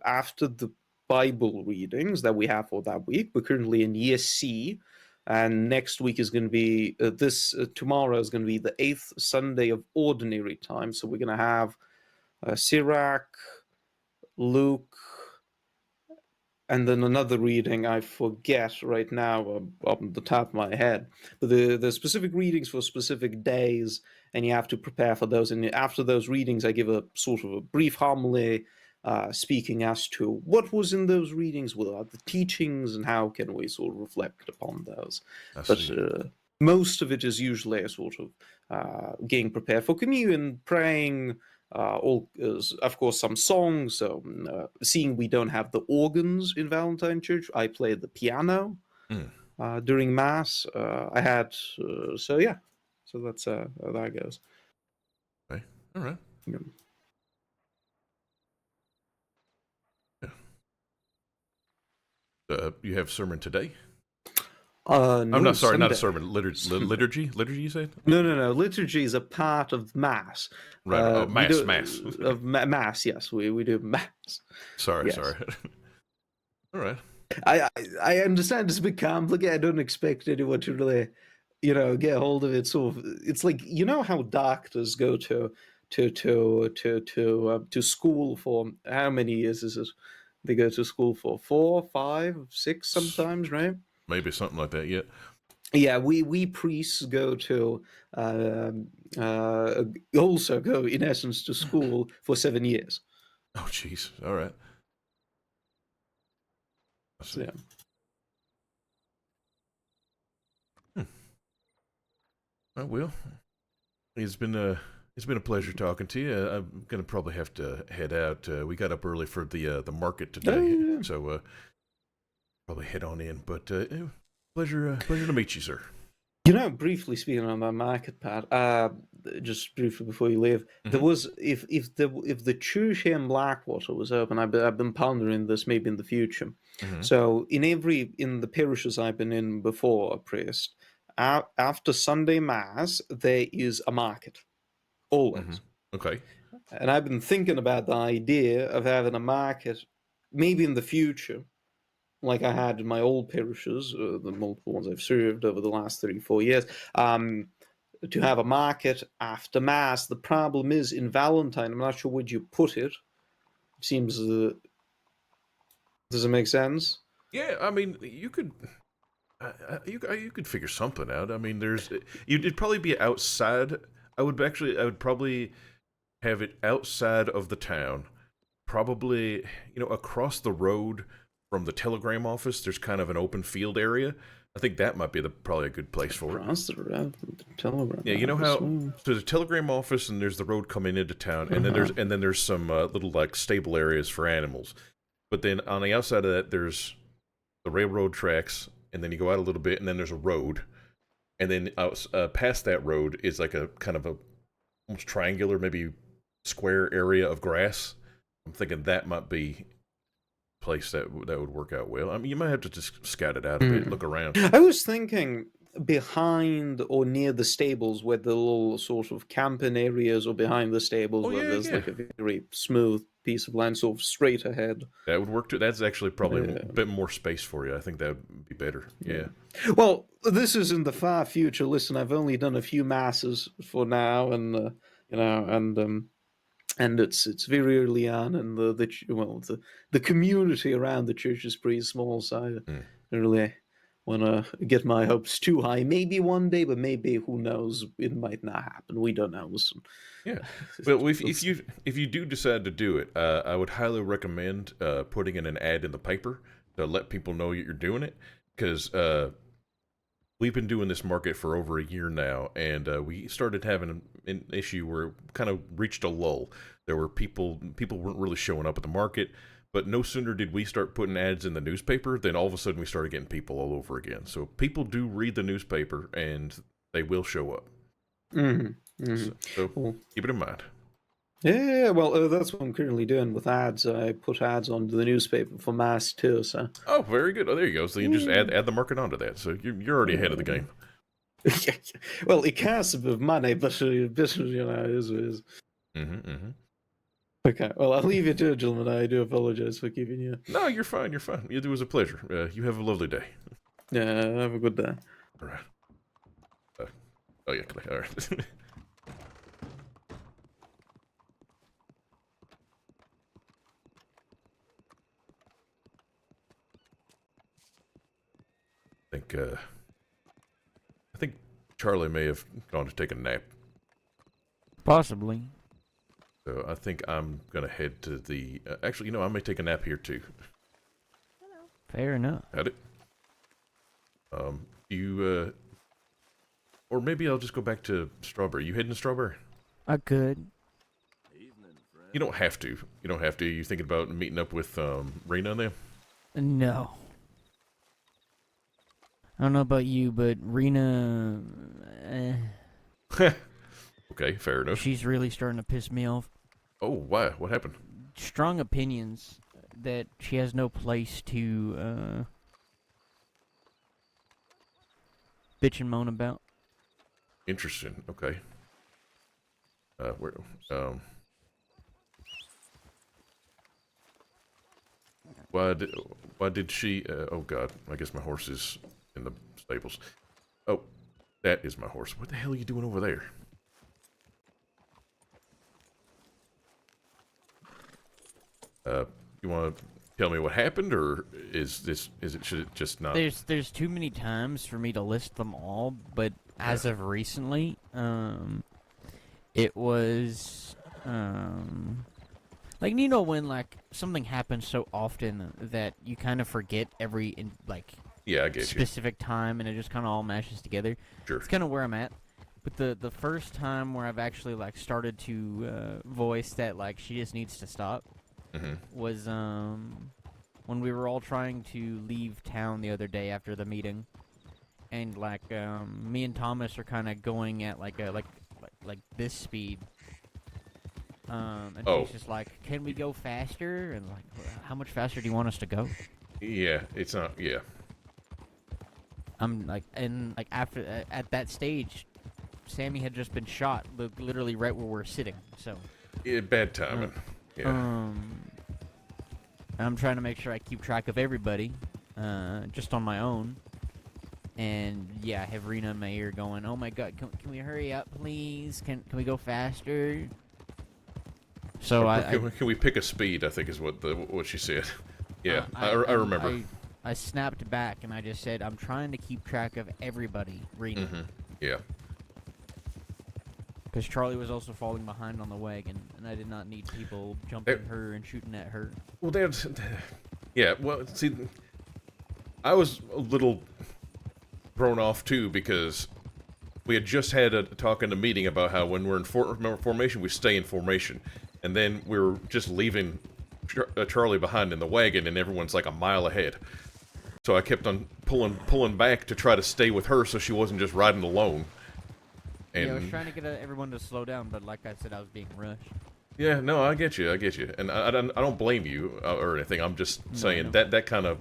after the Bible readings that we have for that week. We're currently in Year C, and next week is going to be tomorrow is going to be the 8th Sunday of Ordinary Time. So we're going to have Sirach, Luke, and then another reading I forget right now on the top of my head. But the specific readings for specific days, and you have to prepare for those. And after those readings, I give a sort of a brief homily, speaking as to what was in those readings, what are the teachings, and how can we sort of reflect upon those. But most of it is usually a sort of getting prepared for communion, praying, of course, some songs. So, seeing we don't have the organs in Valentine Church, I play the piano during Mass. I had, so yeah. So that's how that goes. Okay. All right. Yeah. You have sermon today? No, I'm not sorry, Sunday. not a sermon. Liturgy? Liturgy, you said? No. Liturgy is a part of Mass. Right. Mass. Mass, yes. We do Mass. Sorry. All right. I understand it's a bit complicated. I don't expect anyone to really, get a hold of it. So it's like, how doctors go to school for how many years is it? They go to school for 4, 5, 6 sometimes, right? Maybe something like that. Yeah. Yeah, we priests go to also go in essence to school for 7 years. Oh, jeez. All right. Yeah. Well, it's been a pleasure talking to you. I'm gonna probably have to head out. We got up early for the market today, so probably head on in. But pleasure to meet you, sir. Briefly speaking on my market part, just briefly before you leave, there was if the church here in Blackwater was open, I've been pondering this maybe in the future. So in the parishes I've been in before, a priest, after Sunday Mass there is a market, always. Okay. And I've been thinking about the idea of having a market maybe in the future, like I had in my old parishes, the multiple ones I've served over the last 34 years, to have a market after Mass. The problem is in Valentine, I'm not sure where you put it. Seems, does it make sense? Yeah, I mean, you could. You could figure something out. I mean, it'd probably be outside. I would probably have it outside of the town. Probably, across the road from the telegram office, there's kind of an open field area. I think that might be probably a good place for it. Across the road from the telegram. Yeah, you know office. how so the telegram office and there's the road coming into town, and then there's some little like stable areas for animals. But then on the outside of that, there's the railroad tracks, and then you go out a little bit, and then there's a road, and then past that road is like a kind of a almost triangular, maybe square area of grass. I'm thinking that might be a place that would work out well. I mean, you might have to just scout it out a bit, look around. I was thinking behind or near the stables where the little sort of camping areas, or behind the stables where there's like a very smooth piece of land sort of straight ahead. That would work too. That's actually probably a bit more space for you. I think that would be better. Yeah. Well, this is in the far future. Listen, I've only done a few masses for now, and and it's very early on, and the community around the church is pretty small, so I don't really want to get my hopes too high. Maybe one day, but maybe, who knows? It might not happen. We don't know. Listen. Yeah. Well, if you do decide to do it, I would highly recommend putting in an ad in the paper to let people know you're doing it, because we've been doing this market for over a year now, and we started having an issue where it kind of reached a lull. There were people weren't really showing up at the market, but no sooner did we start putting ads in the newspaper than all of a sudden we started getting people all over again. So people do read the newspaper, and they will show up. So keep it in mind. Yeah, well, that's what I'm currently doing with ads. I put ads onto the newspaper for Mass too. So. Oh, very good. Oh, there you go. So you can just add the market onto that. So you're already ahead of the game. Well, it costs a bit of money, but business, is. Okay, well, I'll leave you to it, gentlemen. I do apologize for keeping you. No, you're fine. You're fine. It was a pleasure. You have a lovely day. Yeah, have a good day. All right. Oh yeah, all right. I think Charlie may have gone to take a nap. Possibly. So I think I'm gonna head to the. Actually, I may take a nap here too. Fair enough. Had it. You or maybe I'll just go back to Strawberry. You heading to Strawberry? I could. You don't have to. You thinking about meeting up with Rena and them? No. I don't know about you, but Rena. Okay, fair enough. She's really starting to piss me off. Oh, why? What happened? Strong opinions that she has no place to bitch and moan about. Interesting. Okay. Why did she? Oh God! I guess my horse is in the stables. Oh, that is my horse. What the hell are you doing over there? You want to tell me what happened, or should it just not? There's too many times for me to list them all, but as of recently, it was like, when like something happens so often that you kind of forget every yeah, I get specific time, and it just kind of all mashes together. Sure. It's kind of where I'm at. But the first time where I've actually started to voice that she just needs to stop was when we were all trying to leave town the other day after the meeting, and me and Thomas are kind of going at like this speed. And she's just like, "Can we go faster?" And how much faster do you want us to go? Yeah, it's not. Yeah. I'm after at that stage, Sammy had just been shot, literally right where we're sitting. So. Yeah, bad timing. Yeah. I'm trying to make sure I keep track of everybody, just on my own. And yeah, I have Rena in my ear going, "Oh my God, can we hurry up, please? Can we go faster?" So can we pick a speed? I think is what she said. Yeah, I remember. I snapped back and I just said, "I'm trying to keep track of everybody, Rena." Yeah. Because Charlie was also falling behind on the wagon, and I did not need people jumping her and shooting at her. Well, yeah. Well, see, I was a little thrown off too because we had just had a talk in the meeting about how when we're in formation, we stay in formation, and then we were just leaving Charlie behind in the wagon, and everyone's like a mile ahead. So I kept on pulling back to try to stay with her, so she wasn't just riding alone. And yeah, I was trying to get everyone to slow down, but like I said, I was being rushed. Yeah, no, I get you, and I don't blame you or anything. I'm just saying that kind of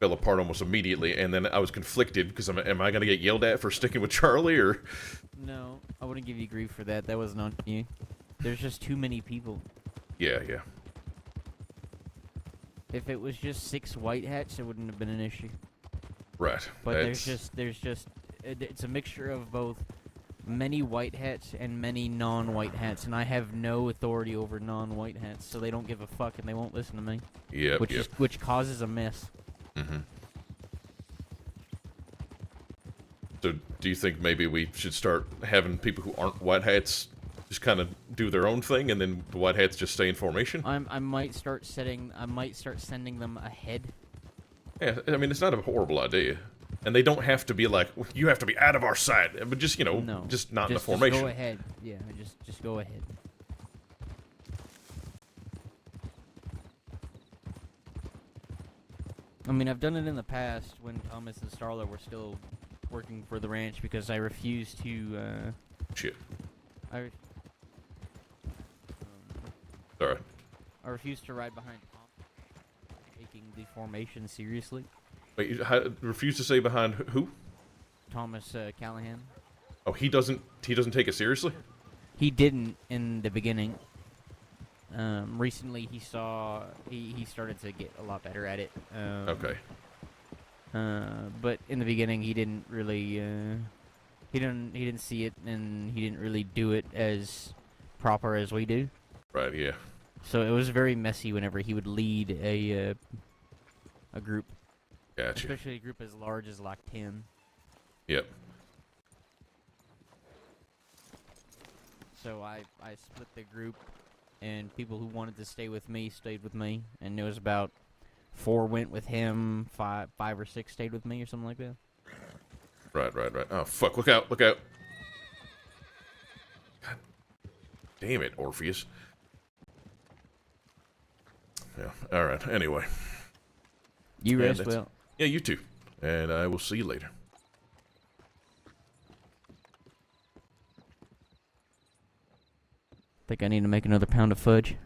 fell apart almost immediately, and then I was conflicted because am I gonna get yelled at for sticking with Charlie or? No, I wouldn't give you grief for that. That wasn't on you. There's just too many people. Yeah. If it was just 6 white hats, it wouldn't have been an issue. Right. But it's a mixture of both many white hats and many non-white hats, and I have no authority over non-white hats, so they don't give a fuck and they won't listen to me. Yeah. Which causes a mess. So, do you think maybe we should start having people who aren't white hats just kind of do their own thing, and then the white hats just stay in formation? I might start sending them ahead. Yeah, I mean it's not a horrible idea. And they don't have to be like, you have to be out of our sight, but just, just not in the formation. Just go ahead. Yeah, just go ahead. I mean, I've done it in the past when Thomas and Starla were still working for the ranch because I refused to, Shit. Sorry. I refused to ride behind Tom, taking the formation seriously. Wait, you refuse to say behind who? Thomas Callahan. Oh, he doesn't take it seriously? He didn't in the beginning. Recently he started to get a lot better at it. Okay. But in the beginning he didn't really he didn't see it, and he didn't really do it as proper as we do. Right, yeah. So it was very messy whenever he would lead a group. Gotcha. Especially a group as large as like 10. Yep. So I split the group, and people who wanted to stay with me stayed with me, and it was about 4 went with him, 5 or 6 stayed with me, or something like that. Right. Oh fuck! Look out! God damn it, Orpheus. Yeah. All right. Anyway. You rest well. Yeah, you too. And I will see you later. Think I need to make another pound of fudge.